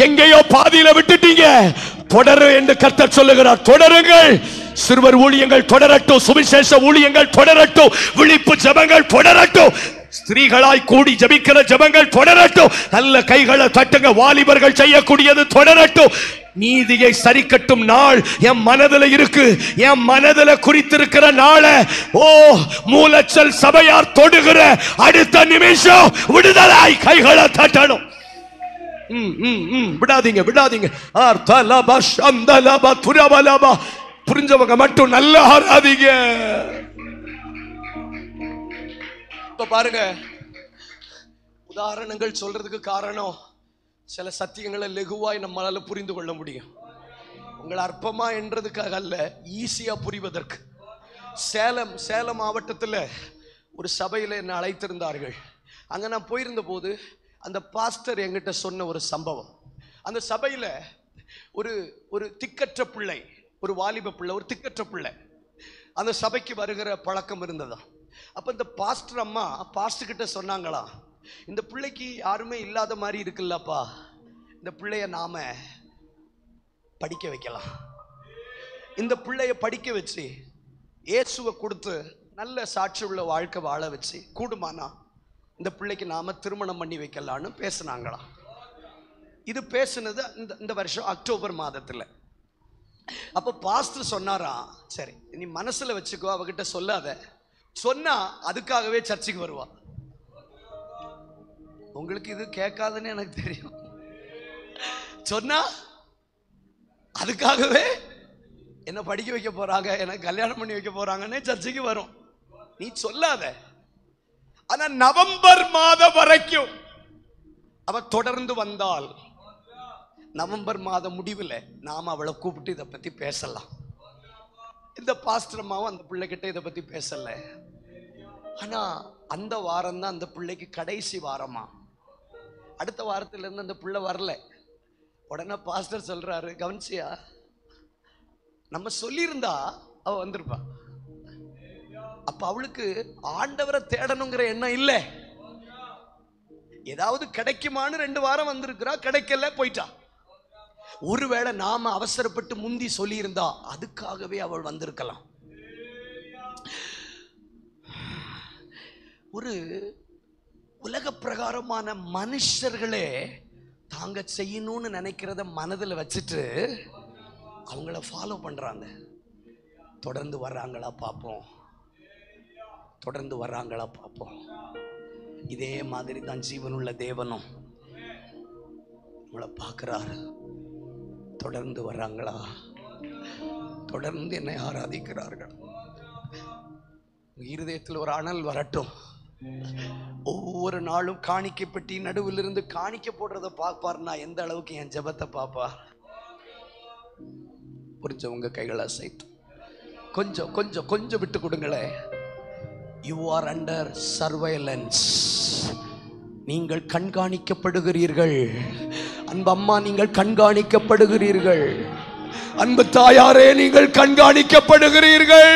எங்கேயோ பாதியில விட்டுட்டீங்க, தொடரு என்று கர்த்தர் சொல்லுகிறார். தொடருங்கள். சிறுவர் ஊழியங்கள் தொடரட்டும், சுவிசேஷ ஊழியங்கள் தொடரட்டும், விழிப்பு ஜெபங்கள் தொடரட்டும், ஸ்திரீகளாய் கூடி ஜெபிக்கிற ஜெபங்கள் தொடரட்டும், நல்ல கைகளை தட்டுங்க, வாலிபர்கள் செய்யக்கூடியது தொடரட்டும். நீதியை சரிக்கட்டும் நாள் என் மனதில் இருக்கு. என் மனதில் குறித்திருக்கிற நாள மூலச்சல் சபையார் தொடுகிற அடுத்த நிமிஷம் விடுதலாய் கைகளை தட்டணும். விடாதீங்க, விடாதீங்க. புரிஞ்சவங்க மட்டும் நல்லா ஆராதிங்க. இப்ப பாருங்க, உதாரணங்கள் சொல்றதுக்கு காரணம் சில சத்தியங்களை லெகுவாய் நம்மளால புரிந்து கொள்ள முடியும். உங்களை அற்பமா என்றதுக்காக அல்ல, ஈஸியா புரிவதற்கு. சேலம் மாவட்டத்தில் ஒரு சபையில் என்னை அழைத்திருந்தார்கள். அங்கே நான் போயிருந்த போது அந்த பாஸ்டர் என்கிட்ட சொன்ன ஒரு சம்பவம். அந்த சபையில் ஒரு திக்கற்ற பிள்ளை, ஒரு வாலிப பிள்ளை, ஒரு திக்கற்ற பிள்ளை அந்த சபைக்கு வருகிற பழக்கம் இருந்ததா. அப்போ இந்த பாஸ்டர் அம்மா பாஸ்டர் கிட்ட சொன்னாங்களா, இந்த பிள்ளைக்கு யாருமே இல்லாத மாதிரி இருக்குல்லப்பா, இந்த பிள்ளைய நாம படிக்க வைக்கலாம். இந்த பிள்ளைய படிக்க வச்சு இயேசுவை கொடுத்து நல்ல சாட்சி உள்ள வாழ்க்கை வாழ வச்சு கூடுமானா இந்த பிள்ளைக்கு நாம திருமணம் பண்ணி வைக்கலான்னு பேசினாங்களாம். இது பேசுனது இந்த வருஷம் அக்டோபர் மாதத்தில். அப்போ பாஸ்டர் சொன்னாரா, சரி நீ மனசுல வச்சுக்கோ, அவகிட்ட சொல்லாத, சொன்னா அதுக்காகவே சர்ச்சுக்கு வருவா. உங்களுக்கு இது கேட்காதுன்னு எனக்கு தெரியும். சொன்னா அதுக்காகவே என்ன படிக்க வைக்க போறாங்க, எனக்கு கல்யாணம் பண்ணி வைக்க போறாங்கன்னு சர்ச்சைக்கு வரும். நீ சொல்லாத. ஆனா நவம்பர் மாதம் வரைக்கும் அவ தொடர்ந்து வந்தால் நவம்பர் மாதம் முடிவில் நாம அவளை கூப்பிட்டு இதை பத்தி பேசலாம். இந்த பாஸ்டர் அம்மாவும் அந்த பிள்ளைகிட்ட இதை பத்தி பேசல. ஆனா அந்த வாரம் தான் அந்த பிள்ளைக்கு கடைசி வாரமா. அடுத்த வாரத்துல இருந்து அந்த பிள்ளை வரல. உடனே பாஸ்டர் சொல்றாரு, கவனிச்சியா, நம்ம சொல்லியிருந்தா அவ வந்திருப்பா. அப்ப அவளுக்கு ஆண்டவரை தேடணுங்கிற எண்ணம் இல்லை. ஏதாவது கிடைக்குமான்னு 2 வாரம் வந்திருக்கிறா, கிடைக்கல, போயிட்டா. ஒருவேளை நாம அவசரப்பட்டு முந்தி சொல்லியிருந்தா அதுக்காகவே அவள் வந்திருக்கலாம். ஒரு உலக பிரகாரமான மனுஷர்களே தாங்க செய்யணும்னு நினைக்கிறத மனதில் வச்சுட்டு அவங்கள ஃபாலோ பண்றாங்க. தொடர்ந்து வர்றாங்களா பார்ப்போம், தொடர்ந்து வர்றாங்களா பார்ப்போம். இதே மாதிரி தான் ஜீவனுள்ள தேவனும் உங்களை பார்க்கிறாரு. தொடர்ந்து வர்றாங்களா, தொடர்ந்து என்னை ஆராதிக்கிறார்கள். இருதயத்தில் ஒரு அனல் வரட்டும். ஒவ்வொரு நாளும் காணிக்கை பெட்டி நடுவில் இருந்து காணிக்க போடுறத பார்ப்பார்னா எந்த அளவுக்கு என் ஜெபத்தை பார்ப்பார். புரிஞ்சவங்க கைகளை அசைத்து கொஞ்சம் கொஞ்சம் கொஞ்சம் விட்டு கொடுங்களேன். You are under surveillance. நீங்கள் கண்காணிக்கப்படுகிறீர்கள். அன்பு அம்மா, நீங்கள் கண்காணிக்கப்படுகிறீர்கள். அன்பு தாயாரே, நீங்கள் கண்காணிக்கப்படுகிறீர்கள்.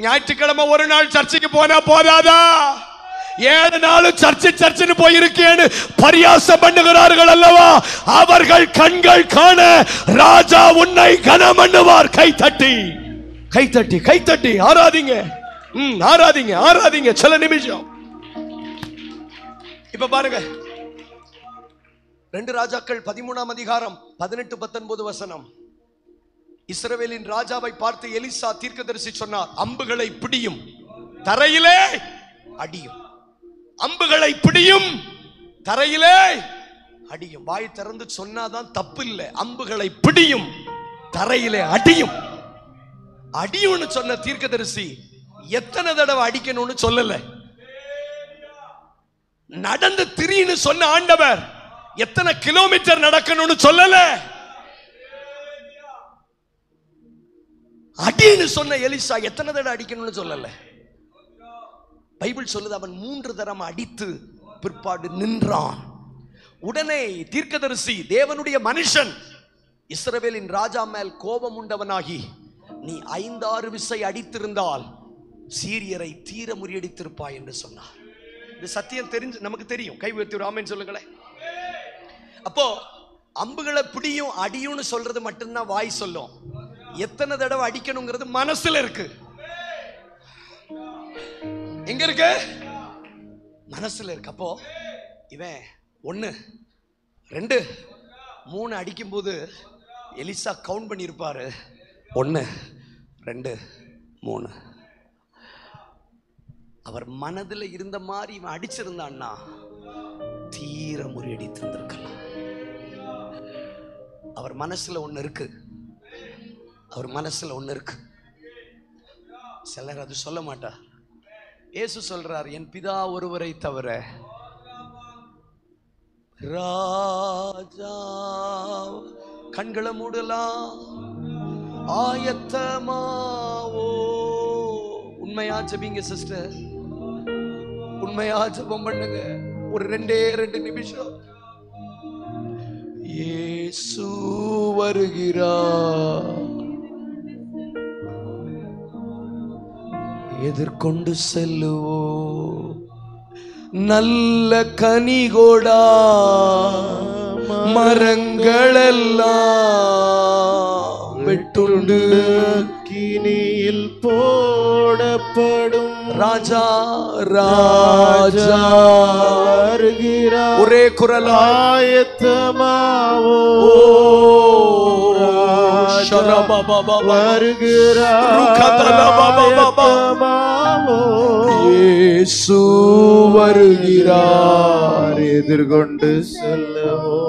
ஞாயிற்றுக்கிழமை ஒரு நாள் சர்ச்சுக்கு போனா போதாதா? 7 நாளும் சர்ச்சுன்னு போயிருக்கேன்னு பரியாசம் பண்ணுகிறார்கள் அல்லவா? அவர்கள் கண்கள் காண ராஜா உன்னை கனம் பண்ணுவார். கை தட்டி கை தட்டி கை தட்டி ஆராதிங்க, ஆராதிங்க, ஆராதிங்க. சில நிமிஷம் இப்ப பாருங்க, 2 ராஜாக்கள் 13ஆம் அதிகாரம் 18-19 வசனம். இஸ்ரவேலின் ராஜாவை பார்த்து எலிசா தீர்க்கதரிசி சொன்னார், அம்புகளை பிடியும், தரையிலே அடியும். அம்புகளை பிடியும், தரையிலே அடியும். வாய் திறந்து சொன்னாதான் தப்பு இல்லை. அம்புகளை பிடியும், தரையிலே அடியும். அடியும்னு சொன்ன தீர்க்கதரிசி எத்தனை தடவை அடிக்கணும்னு சொல்லல. நடந்து திரின்னு சொன்ன ஆண்டவர் எத்தனை கிலோமீட்டர் நடக்கணும்னு சொல்லல. அடின்னு சொன்ன எலிசா எத்தனை தடவை அடிக்கணும்னு சொல்லல. பைபிள் சொல்லுது, அவன் 3 தரம் அடித்து பிற்பாடு நின்றான். உடனே தீர்க்கதரிசி, தேவனுடைய மனுஷன், இஸ்ரவேலின் ராஜா மேல் கோபம் உண்டவனாகி, நீ 5-6 விசை அடித்திருந்தால் சீரியரை தீர முறியடித்திருப்பாய் என்று சொன்னார். இந்த சத்தியம் தெரிஞ்சு நமக்கு தெரியும். கை உயர்த்தி ஆமென் சொல்லுங்களேன். அப்போ அம்புகளை பிடியும் அடியும்னு சொல்றது மட்டும்தான் வாய் சொல்லும். எத்தனை தடவை அடிக்கணுங்கிறது மனசுல இருக்கு. எங்க இருக்கு? மனசுல இருக்கு. அப்போ இவன் 1 2 3 அடிக்கும் போது எலிசா கவுண்ட் பண்ணியிருப்பாரு. 1 2 3. அவர் மனதில் இருந்த மாதிரி இவன் அடிச்சிருந்தான்னா தீர முறியடித்து இருந்திருக்கலாம். அவர் மனசுல ஒண்ணு இருக்கு. அவர் மனசுல ஒண்ணு இருக்கு. சிலர் அது சொல்ல மாட்டார். இயேசு சொல்றார், என் பிதா ஒருவரை தவிர ராஜா. கண்களை மூடலாம். ஆயத்தமாவோ. உண்மையா ஜெபிங்க சிஸ்டர், உண்மையா ஜெபம் பண்ணுங்க. ஒரு 2 நிமிஷம். இயேசு வருகிறார், எதிர்கொண்டு செல்லுவோ. நல்ல கனிகோடா மரங்களெல்லாம் வெட்டுண்டு கினியில் போடப்படும். ராஜா ராஜா வருகிறார், ஒரே குரலா ஆயத்தமாவோ. இயேசு வருகிறார், எதிர்கொண்டு செல்லவோ.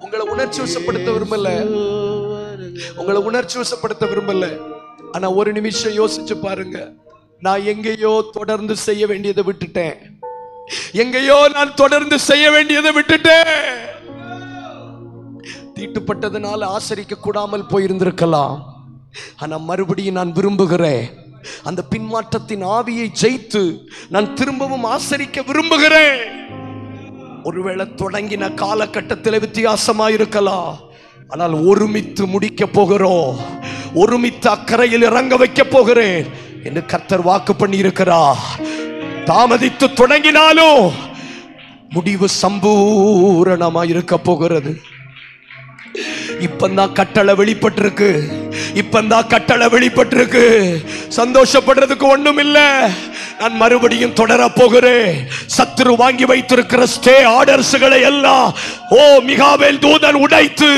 உங்களை உணர்ச்சி வசப்படுத்த விரும்பல, உங்களை உணர்ச்சி வசப்படுத்த விரும்பல. ஆனா ஒரு நிமிஷம் யோசிச்சு பாருங்க. நான் எங்கேயோ தொடர்ந்து செய்ய வேண்டியதை விட்டுட்டேன். எங்கேயோ நான் தொடர்ந்து செய்ய வேண்டியதை விட்டுட்டேன். தீட்டுப்பட்டதனால ஆசரிக்க கூடாமல் போயிருந்திருக்கலாம். ஆனா மறுபடியும் நான் விரும்புகிறேன். அந்த பின்மாற்றத்தின் ஆவியை ஜெயித்து நான் திரும்பவும் ஆசரிக்க விரும்புகிறேன். ஒருவேளை தொடங்கின காலகட்டத்தில் வித்தியாசமா இருக்கலாம். ஆனால் ஒருமித்து முடிக்க போகிறோம். ஒருமித்து அக்கறையில் இறங்க வைக்க போகிறேன் என்று கர்த்தர் வாக்கு பண்ணி இருக்கிறார். தாமதித்து தொடங்கினாலும் முடிவு சம்பூரணமா இருக்க போகிறது. இப்பந்தான் கட்டளை வெளிப்பட்டிருக்கு. இப்பந்தான் கட்டளை வெளிப்பட்டிருக்கு. சந்தோஷப்படுறதுக்கு ஒண்ணும் இல்ல. நான் மறுபடியும் தொடர போகிறேன். சத்துரு வாங்கி வைத்திருக்கிற ஸ்டே ஆர்டர்ஸ்களை எல்லாம் மிகாவேல் தூதன் உடைத்து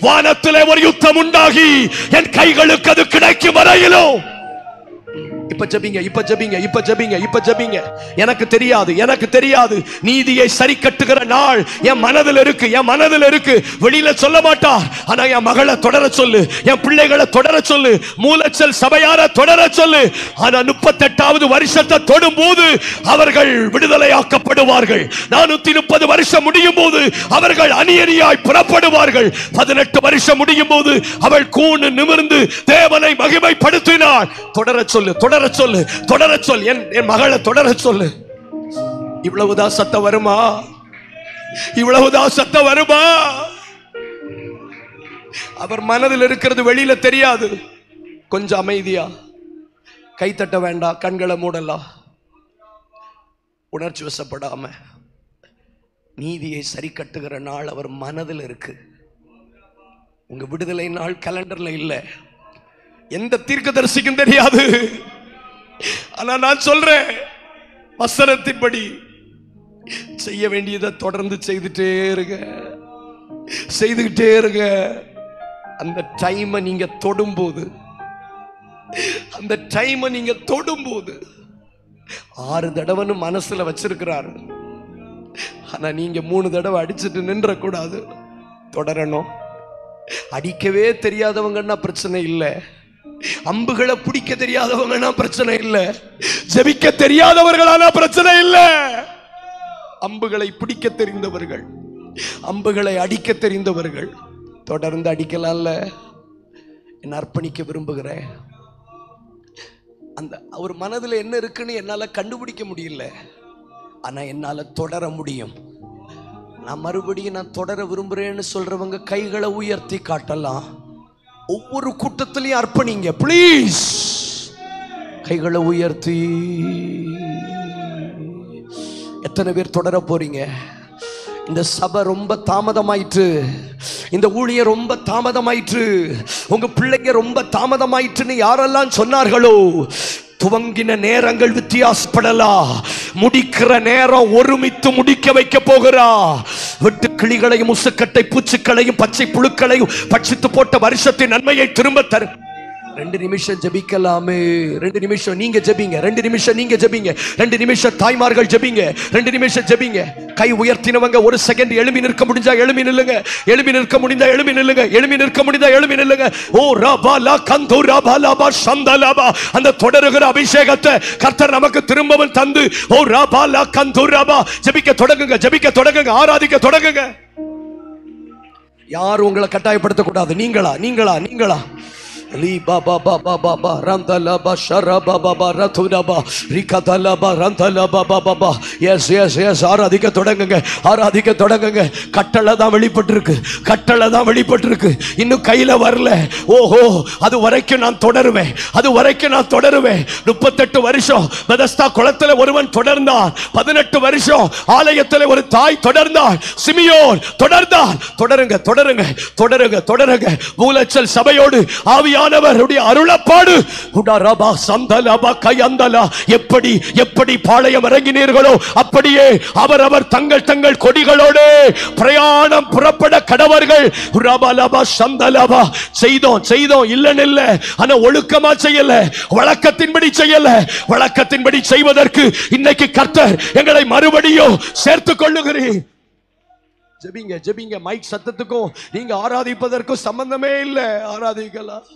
வானத்திலே ஒரு யுத்தம் உண்டாகி என் கைகளுக்கு அது கிடைக்கும் வரையிலும் இப்ப ஜெபிங்க, இப்ப ஜெபிங்க, இப்ப ஜெபிங்க, இப்ப ஜெபிங்க. எனக்கு தெரியாது, எனக்கு தெரியாது. நீதியை சரி கட்டுகிற நாள் என் மனதில் இருக்கு, என் மனதில் இருக்கு. வெளியில சொல்ல மாட்டார். ஆனா என் மகளை தொடர சொல்லு, என் பிள்ளைகளை தொடர சொல்லு, மூலச்சல் சபையார தொடர சொல்லு. ஆனா 38வது வருஷத்தை தொடும் போது அவர்கள் விடுதலையாக்கப்படுவார்கள். 430 வருஷம் முடியும் போது அவர்கள் அணியணியாய் புறப்படுவார்கள். 18 வருஷம் முடியும் போது அவள் கூணு நிமிர்ந்து தேவனை மகிமைப்படுத்தினாள். தொடர சொல்லு, தொடர சொல்லு, தொடர சொல். என் மகளை தொடர சொல்லு. இவ்வளவுதான் சத்தம் வருமா? இவ்வளவுதான் சத்தம் வருமா? அவர் மனதில் இருக்கிறது வெளியில தெரியாது. கொஞ்சம் அமைதியா, கைத்தட்ட வேண்டாம், கண்களை மூடலாம். உணர்ச்சி வசப்படாம நீதியை சரி கட்டுகிற நாள் அவர் மனதில் இருக்கு. உங்க விடுதலை நாள் கேலண்டர்ல இல்ல. எந்த தீர்க்கதரிசிக்கும் தெரியாது. ஆனா நான் சொல்றேன், வசனத்தின்படி செய்ய வேண்டியதை தொடர்ந்து செய்துட்டே இருங்க, செய்துகிட்டே இருங்க. அந்த டைமை நீங்க தொடும்போது, அந்த டைமை நீங்க தொடும்போது 6 தடவைன்னு மனசுல வச்சிருக்கிறாரு. ஆனா நீங்க 3 தடவை அடிச்சுட்டு நின்ற கூடாது, தொடரணும். அடிக்கவே தெரியாதவங்கன்னா பிரச்சனை இல்லை. அம்புகளை பிடிக்க தெரியாதவங்கன்னா பிரச்சனை இல்லை. ஜெபிக்க தெரியாதவர்களானா பிரச்சனை இல்லை. அம்புகளை பிடிக்க தெரிந்தவர்கள், அம்புகளை அடிக்க தெரிந்தவர்கள் தொடர்ந்து அடிக்கலாம்ல. என்ன அர்ப்பணிக்க விரும்புகிறேன். அந்த அவர் மனதில் என்ன இருக்குன்னு என்னால கண்டுபிடிக்க முடியல. ஆனா என்னால தொடர முடியும். நான் மறுபடியும் நான் தொடர விரும்புறேன்னு சொல்றவங்க கைகளை உயர்த்தி காட்டலாம். ஒவ்வொரு கூட்டத்திலையும் அர்ப்பணிங்க ப்ளீஸ். கைகளை உயர்த்தி. எத்தனை பேர் தொடர போறீங்க? இந்த சபை ரொம்ப தாமதமாயிற்று, இந்த ஊழியர் ரொம்ப தாமதமாயிற்று, உங்க பிள்ளைங்க ரொம்ப தாமதமாயிற்றுன்னு யாரெல்லாம் சொன்னார்களோ, துவங்கின நேரங்கள் வித்தியாசப்படலாம், முடிக்கிற நேரம் ஒருமித்து முடிக்க வைக்க போகிறா. வெட்டு கிளிகளையும் முசுக்கட்டை பூச்சிகளையும் பச்சை புழுக்களையும் பட்சித்து போட்ட வருஷத்தின் நன்மையை திரும்ப தரும். 2 நிமிஷம் ஜெபிக்கலாமே. 2 நிமிஷம் நீங்க ஜெபிங்க, 2 நிமிஷம் நீங்க ஜெபிங்க, 2 நிமிஷம் தாய்மார்கள் ஜெபிங்க, 2 நிமிஷம் ஜெபிங்க. கை உயர்த்தினவங்க 1 செகண்ட் எழும்பி நிற்க முடிஞ்சா எழும்பி நில்லுங்க, எழும்பி நிற்க முடிந்தா எழும்பி நில்லுங்க, எழும்பி நிற்க முடிந்தா எழும்பி நில்லுங்க. ஓ ரபாலா கந்து ரபாலாபா சந்தலாபா, அந்த தொடருகிற அபிஷேகத்தை கர்த்தர் நமக்கு திரும்பவும் தந்து, ஓ ரபாலா கந்து ரபா, ஜெபிக்க தொடங்குங்க, ஜெபிக்க தொடங்குங்க, ஆராதிக்க தொடங்குங்க. யாரும் உங்களை கட்டாயப்படுத்த கூடாது. நீங்களா நீங்களா நீங்களா லி பாபா பாபா பாபா ரந்தல பஷர பாபா ரதுனபா ரிகதல ரந்தல பாபா பாபா. எஸ் எஸ் எஸ், ஆராதிக்க தொடங்குங்க, ஆராதிக்க தொடங்குங்க. கட்டளை தான் வெளிப்பட்டிருக்கு, கட்டளை தான் வெளிப்பட்டிருக்கு, இன்னும் கையில வரல. ஓஹோ, அது வரைக்கும் நான் தொடருவேன், அது வரைக்கும் நான் தொடருவேன். 38 வருஷம் பெதஸ்தா குளத்துல ஒருவன் தொடர்ந்தான், 18 வருஷம் ஆலயத்தில் ஒரு தாய் தொடர்ந்தாள், சிமியோன் தொடர்ந்தாள். தொடருங்க தொடருங்க தொடருங்க தொடருங்க. மூலச்சல் சபையோடு ஆவியானவருடைய அருளப்பாடு உடரபா சந்தலபா கையந்தலா, எப்படி எப்படி பாளையம் இறங்கினீர்களோ அப்படியே அவரவர் தங்கள் தங்கள் கொடிகளோடு பிரயாணம் புறப்பட கடவர்கள். ரபலபா சந்தலபா. செய்தோம் செய்தோம் இல்லன்னு இல்ல, ஆனா ஒழுக்கமா செய்யல, வழக்கத்தின்படி செய்யல. வழக்கத்தின்படி செய்வதற்கு இன்னைக்கு கர்த்தர் எங்களை மறுபடியும் சேர்த்துக் கொள்ளுகிறேன். ஜெபிங்க ஜெபிங்க. மைக் சத்தத்துக்கும் நீங்க ஆராதிப்பதற்கும் சம்பந்தமே இல்லை. ஆராதிக்கலாம்.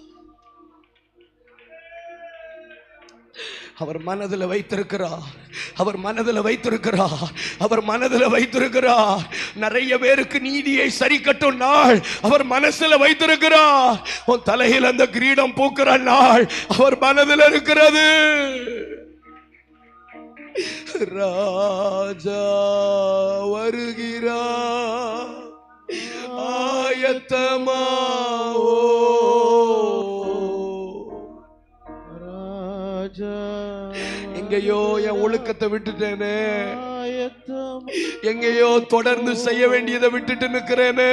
அவர் மனதில் வைத்திருக்கிறார், அவர் மனதில் வைத்திருக்கிறார், அவர் மனதில் வைத்திருக்கிறார். நிறைய பேருக்கு நீதியை சரி கட்டும் நாள் அவர் மனசுல வைத்திருக்கிறார். உன் தலையில் அந்த கிரீடம் பூக்கிற நாள் அவர் மனதில் இருக்கிறது. ராஜா வருகிறார், ஆயத்தமாவோ. எங்கேயோ என் ஒழுக்கத்தை விட்டுட்டேனே, எங்கேயோ தொடர்ந்து செய்ய வேண்டியதை விட்டுட்டு நிக்கிறேனே.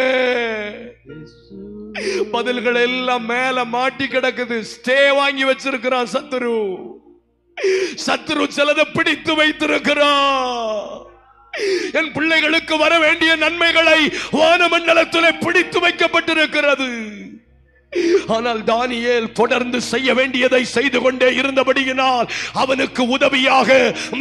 பதில்கள் எல்லாம் மேல மாட்டி கிடக்குது. ஸ்டே வாங்கி வச்சிருக்கிறான் சத்துரு. சத்துரு சிலதை பிடித்து வைத்திருக்கிறான். என் பிள்ளைகளுக்கு வர வேண்டிய நன்மைகளை வானமண்டலத்தில் பிடித்து வைக்கப்பட்டிருக்கிறது. ஆனால் தானியேல் தொடர்ந்து செய்ய வேண்டியதை செய்து கொண்டே இருந்தபடியினால் அவனுக்கு உதவியாக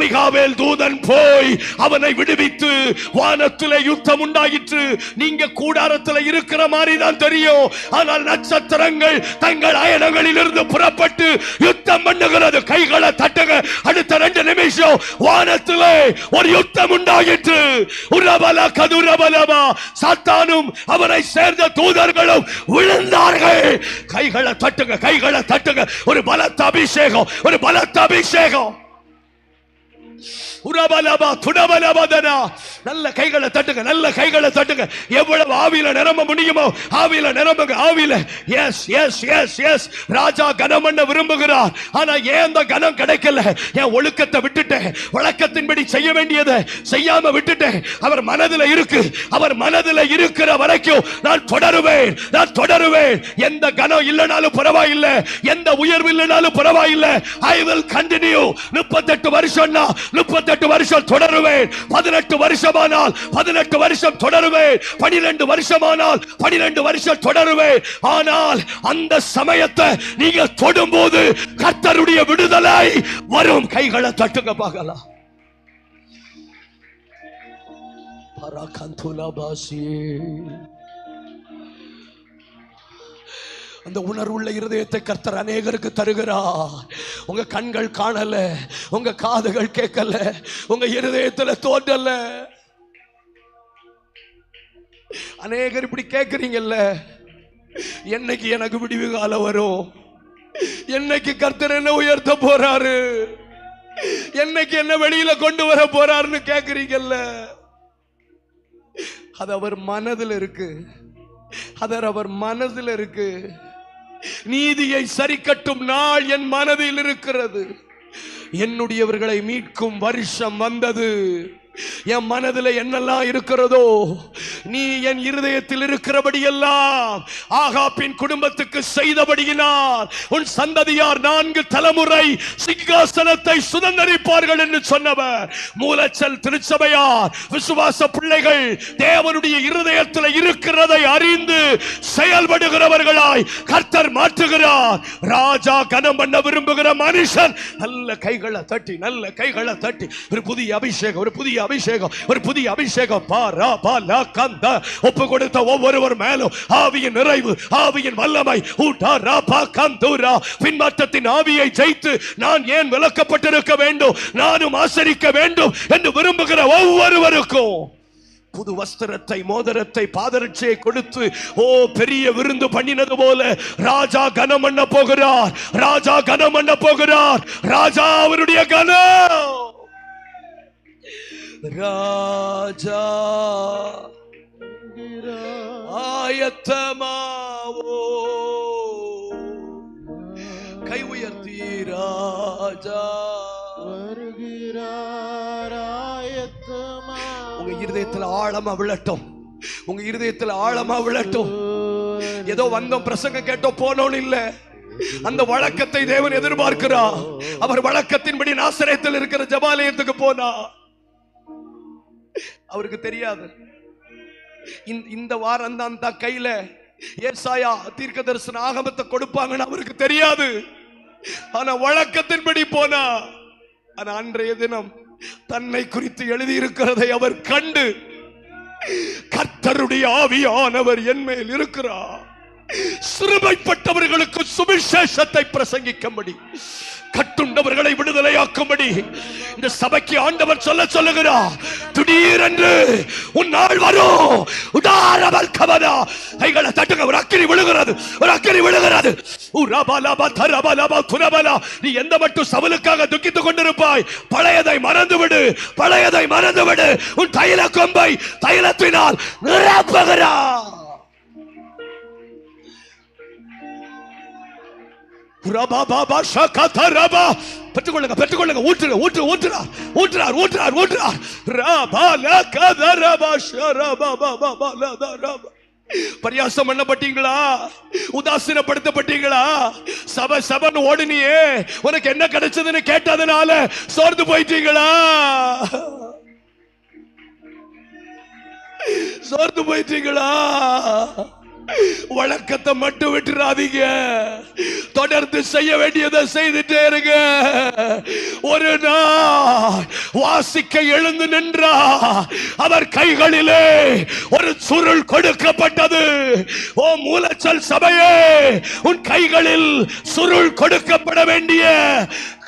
மிகாவேல் தூதன் போய் அவனை விடுவித்து வானத்திலே யுத்தம் உண்டாயிற்று. நீங்க கூடாரத்தில் இருக்கிற மாதிரி தான் தெரியும், ஆனால் நட்சத்திரங்கள் தங்கள் அயனங்களில் இருந்து புறப்பட்டு யுத்தம் பண்ணுகிறது. கைகளை தட்டுங்க. அடுத்த 2 நிமிஷம் வானத்திலே ஒரு யுத்தம் உண்டாயிற்று. உரபல கதுரபலபா. சாத்தானும் அவனை சேர்ந்த தூதர்களும் விழுந்தார்கள். கைகளை தட்டுங்க, கைகளை தட்டுங்க. ஒரு பலத்த அபிஷேகம், ஒரு பலத்த அபிஷேகம். நல்ல கைகளை தட்டுங்க, நல்ல கைகளை தட்டுங்க. எவ்வளவு ஆவியில நிரம்ப முடியுமோ ஆவியில நிரம்புங்க, ஆவியில. Yes yes yes yes. ராஜா கனம் பண்ண விரும்புகிறார், ஆனா ஏன் அந்த கனம் கிடைக்கல? என் ஒழுக்கத்தை விட்டுட்டேன், வழக்கத்தின்படி செய்ய வேண்டியதை செய்யாம விட்டுட்டேன். அவர் மனதில் இருக்கு, அவர் மனதில் இருக்கிற வரைக்கும் நான் தொடருவேன், நான் தொடருவேன். எந்த கனம் இல்லைனாலும் பரவாயில்லை, எந்த உயர்வு இல்லைனாலும் பரவாயில்லை. I will continue. 38 வருஷம்னா 38 வருஷம் தொடருவேன். 18 வருஷமானால் 18 வருஷம் தொடருவேன். 12 வருஷமானால் 12 வருஷம் தொடருவேன். ஆனால் அந்த சமயத்தை நீங்க தொடும்போது கர்த்தருடைய விடுதலை வரும். கைகளை தட்டுங்க பார்க்கலாம். அந்த உணர்வுள்ள இருதயத்தை கர்த்தர் அநேகருக்கு தருகிறார். உங்க கண்கள் காணல, உங்க காதுகள் கேட்கல, உங்க இருதயத்துல தோன்றல. அநேகர் இப்படி கேட்கறீங்கல்ல, என்னைக்கு எனக்கு விடிவு காலம் வரும், என்னைக்கு கர்த்தர் என்ன உயர்த்த போறாரு, என்னைக்கு என்ன வெளியில கொண்டு வர போறாருன்னு கேட்கறீங்கல்ல. அது அவர் மனதில் இருக்கு, அது அவர் மனதில் இருக்கு. நீதியை சரி கட்டும் நாள் என் மனதில் இருக்கிறது. என்னுடையவர்களை மீட்கும் வருஷம் வந்தது. என் மனதில் என்னெல்லாம் இருக்கிறதோ, நீ என் இருதயத்தில் இருக்கிறபடியெல்லாம் ஆகாபின் குடும்பத்துக்கு செய்தபடியினால் உன் சந்ததியார் 4 தலைமுறை சிங்காசனத்தை சுதந்தரிப்பார்கள் என்று சொன்னவர். மூலச்சல் திருச்சபையார் விசுவாச பிள்ளைகள் தேவனுடைய இருதயத்தில் இருக்கிறதை அறிந்து செயல்படுகிறவர்களாய் கர்த்தர் மாற்றுகிறார். ராஜா கனம் பண்ண விரும்புகிற மனுஷன் நல்ல கைகளை தட்டி, நல்ல கைகளை தட்டி, ஒரு புதிய அபிஷேகம், ஒரு புதிய அபிஷேகம், ஒரு புதிய அபிஷேகம். ஒப்பு கொடுத்த ஒவ்வொருவர் மேலும் ஆவியின் நிறைவு, ஆவியின் வல்லமை, பின்மாற்றத்தின் ஆவியை ஜெயித்து நான் ஏன் விலக்கப்பட்டிருக்க வேண்டும், நானும் ஆசரிக்க வேண்டும் என்று விரும்புகிற ஒவ்வொருவருக்கும் புது வஸ்திரத்தை, மோதிரத்தை, பாதரட்சியை கொடுத்து பெரிய விருந்து பண்ணினது போல ராஜா கனம் பண்ண போகிறார். ராஜா கனம் பண்ண போகிறார். ராஜா அவருடைய கனம். ராஜா ஆயத்தமாவோ, கை உயர்த்தி ராஜா வருகிறார். உங்க இருதயத்தில் ஆழமா விழட்டும், உங்க இருதயத்தில் ஆழமா விழட்டும். ஏதோ வந்தோம், பிரசங்கம் கேட்டோம், போனோம் இல்ல. அந்த வழக்கத்தை தேவன் எதிர்பார்க்கிறார். அவர் வழக்கத்தின்படி நாசரேத்தில் இருக்கிற ஜெபாலயத்துக்கு போனா அவருக்கு தெரியாது. இந்த வாரம் தான் கையில ஏசாயா தீர்க்கதரிசன ஆகமத்தை கொடுப்பாங்கன்னு அவருக்கு தெரியாது. ஆனா வழக்கத்தின்படி போனா, ஆனா அன்றைய தினம் தன்னை குறித்து எழுதி இருக்கிறதை அவர் கண்டு, கர்த்தருடைய ஆவியானவர் என் மேல் இருக்கிறார், சிறுமைப்பட்டவர்களுக்கு சுவிசேஷத்தை பிரசங்கிக்கும்படி, கட்டுண்டவர்களை விடுதலையாக்கும்படி இந்த சபைக்கு ஆண்டவர் சொல்லுகிறார். திடீரென்று உன் நாள் வரும். உடாரவல் கவனா, கைகளை தட்டுங்க. ஒரு அக்கினி விழுகிறது, ஒரு அக்கினி விழுகிறது. உரபலப தரபலப துரபல. நீ எந்த மட்டும் சவுலுக்காக துக்கித்துக் கொண்டிருப்பாய், பழையதை மறந்துவிடு, பழையதை மறந்துவிடு. உன் தைல கொம்பை தைலத்தினால் நிரப்புகிறார். பெற்றுக்கொள்ளுங்க, பெற்றுக்கொள்ளுங்க. பரியாசம் பண்ணப்பட்டீங்களா? உதாசீனப்படுத்தப்பட்டீங்களா? சபை சபைன்னு ஓடுனியே, உனக்கு என்ன கிடைச்சதுன்னு கேட்டதுனால சோர்ந்து போயிட்டீங்களா? சோர்ந்து போயிட்டீங்களா? வழக்கத்தை மட்டும் விட்டுறாதீங்க. தொடர்ந்து செய்ய வேண்டியதை செய்துட்டே இருங்க. ஒரு நாள் வாசிக்க எழுந்து நின்றார். அவர் கைகளிலே ஒரு சுருள் கொடுக்கப்பட்டது. ஓ மூலச்சல் சபையே, உன் கைகளில் சுருள் கொடுக்கப்பட வேண்டிய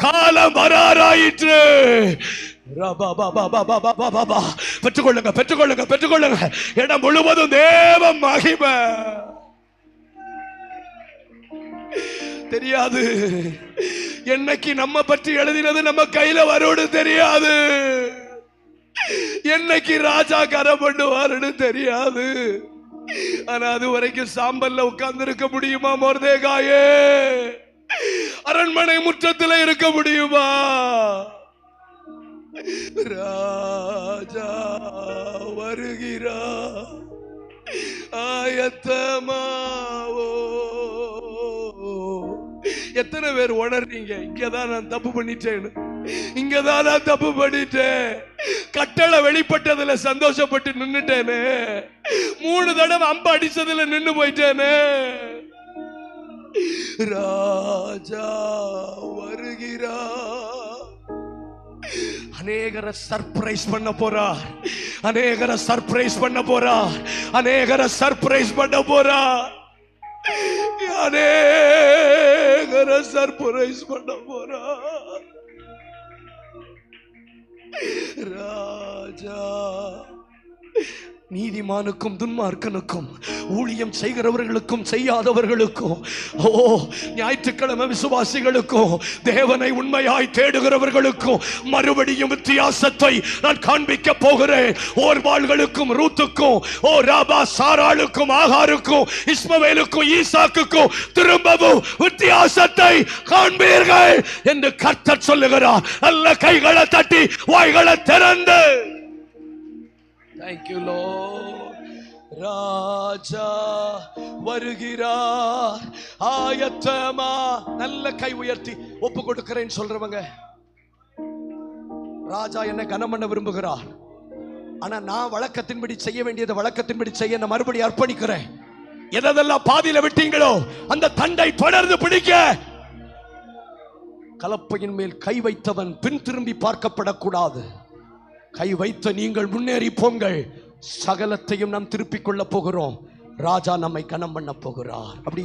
காலம் வராராயிற்று. பெற்றுக்கொள்ளுங்க, பெற்றுக்கொள்ளுங்க, பெற்றுக்கொள்ளுங்க. இடம் முழுவதும் தேவ மகிமை. தெரியாது என்னைக்கு நம்ம பற்றி எழுதினது நம்ம கையில வரும்னு தெரியாது. என்னைக்கு ராஜா கரம் பண்ணுவாருன்னு தெரியாது. ஆனா அது வரைக்கும் சாம்பல்ல உட்கார்ந்து இருக்க முடியுமா? மொர்தெகாயே, அரண்மனை முற்றத்தில் இருக்க முடியுமா? ராஜா வருகிறார். ஆயத்தமாவோ. எத்தனை பேர் உணர்றீங்க, இங்கதான் நான் தப்பு பண்ணிட்டேன்னு? இங்கதான் நான் தப்பு பண்ணிட்டேன். கட்டளை வெளிப்பட்டதுல சந்தோஷப்பட்டு நின்னுட்டேனே. 3 தடவை அம்பு அடிச்சதுல நின்னு போயிட்டேனே. ராஜா வருகிறார். அநேகரை சர்ப்ரைஸ் பண்ண போறார். அநேகரை சர்ப்ரைஸ் பண்ண போறார். அநேகரை சர்ப்ரைஸ் பண்ண போறார். அநேகரை சர்ப்ரைஸ் பண்ண போறார். ராஜா நீதிமானுக்கும் துன்மார்க்கனுக்கும் ஊழியம் செய்கிறவர்களுக்கும் செய்யாதவர்களுக்கும் ஞாயிற்றுக்கிழமை விசுவாசிகளுக்கும் தேவனை உண்மையாய் தேடுகிறவர்களுக்கும் மறுபடியும் வித்தியாசத்தை நான் காண்பிக்க போகிறேன். ஓர்வாள்களுக்கும் ரூத்துக்கும் ராபா சாராளுக்கும் ஆகாருக்கும் இஸ்மவேலுக்கும் ஈசாக்குக்கும் திரும்பவும் வித்தியாசத்தை காண்பீர்கள் என்று கர்த்தர் சொல்லுகிறார். நல்ல கைகளை தட்டி வாய்களை திறந்து Thank you Lord. ராஜா வருகிறார் ஆயத்தமா. நல்ல கை உயர்த்தி ஒப்பு கொடுக்கிறேன் சொல்றவங்க, ராஜா என்ன கனம் பண்ண விரும்புகிறார். ஆனா நான் வழக்கத்தின்படி செய்ய வேண்டியதை வழக்கத்தின்படி செய்ய நான் மறுபடியும் அர்ப்பணிக்கிறேன். எதெல்லாம் பாதியில விட்டீங்களோ அந்த தண்டை தொடர்ந்து பிடிக்க. கலப்பையின் மேல் கை வைத்தவன் பின் திரும்பி பார்க்கப்படக்கூடாது. கை வைத்த நீங்கள் முன்னேறி போங்கள். சகலத்தையும் நாம் திருப்பிக் கொள்ள போகிறோம். ராஜா நம்மை கனம் பண்ண போகிறார். அப்படி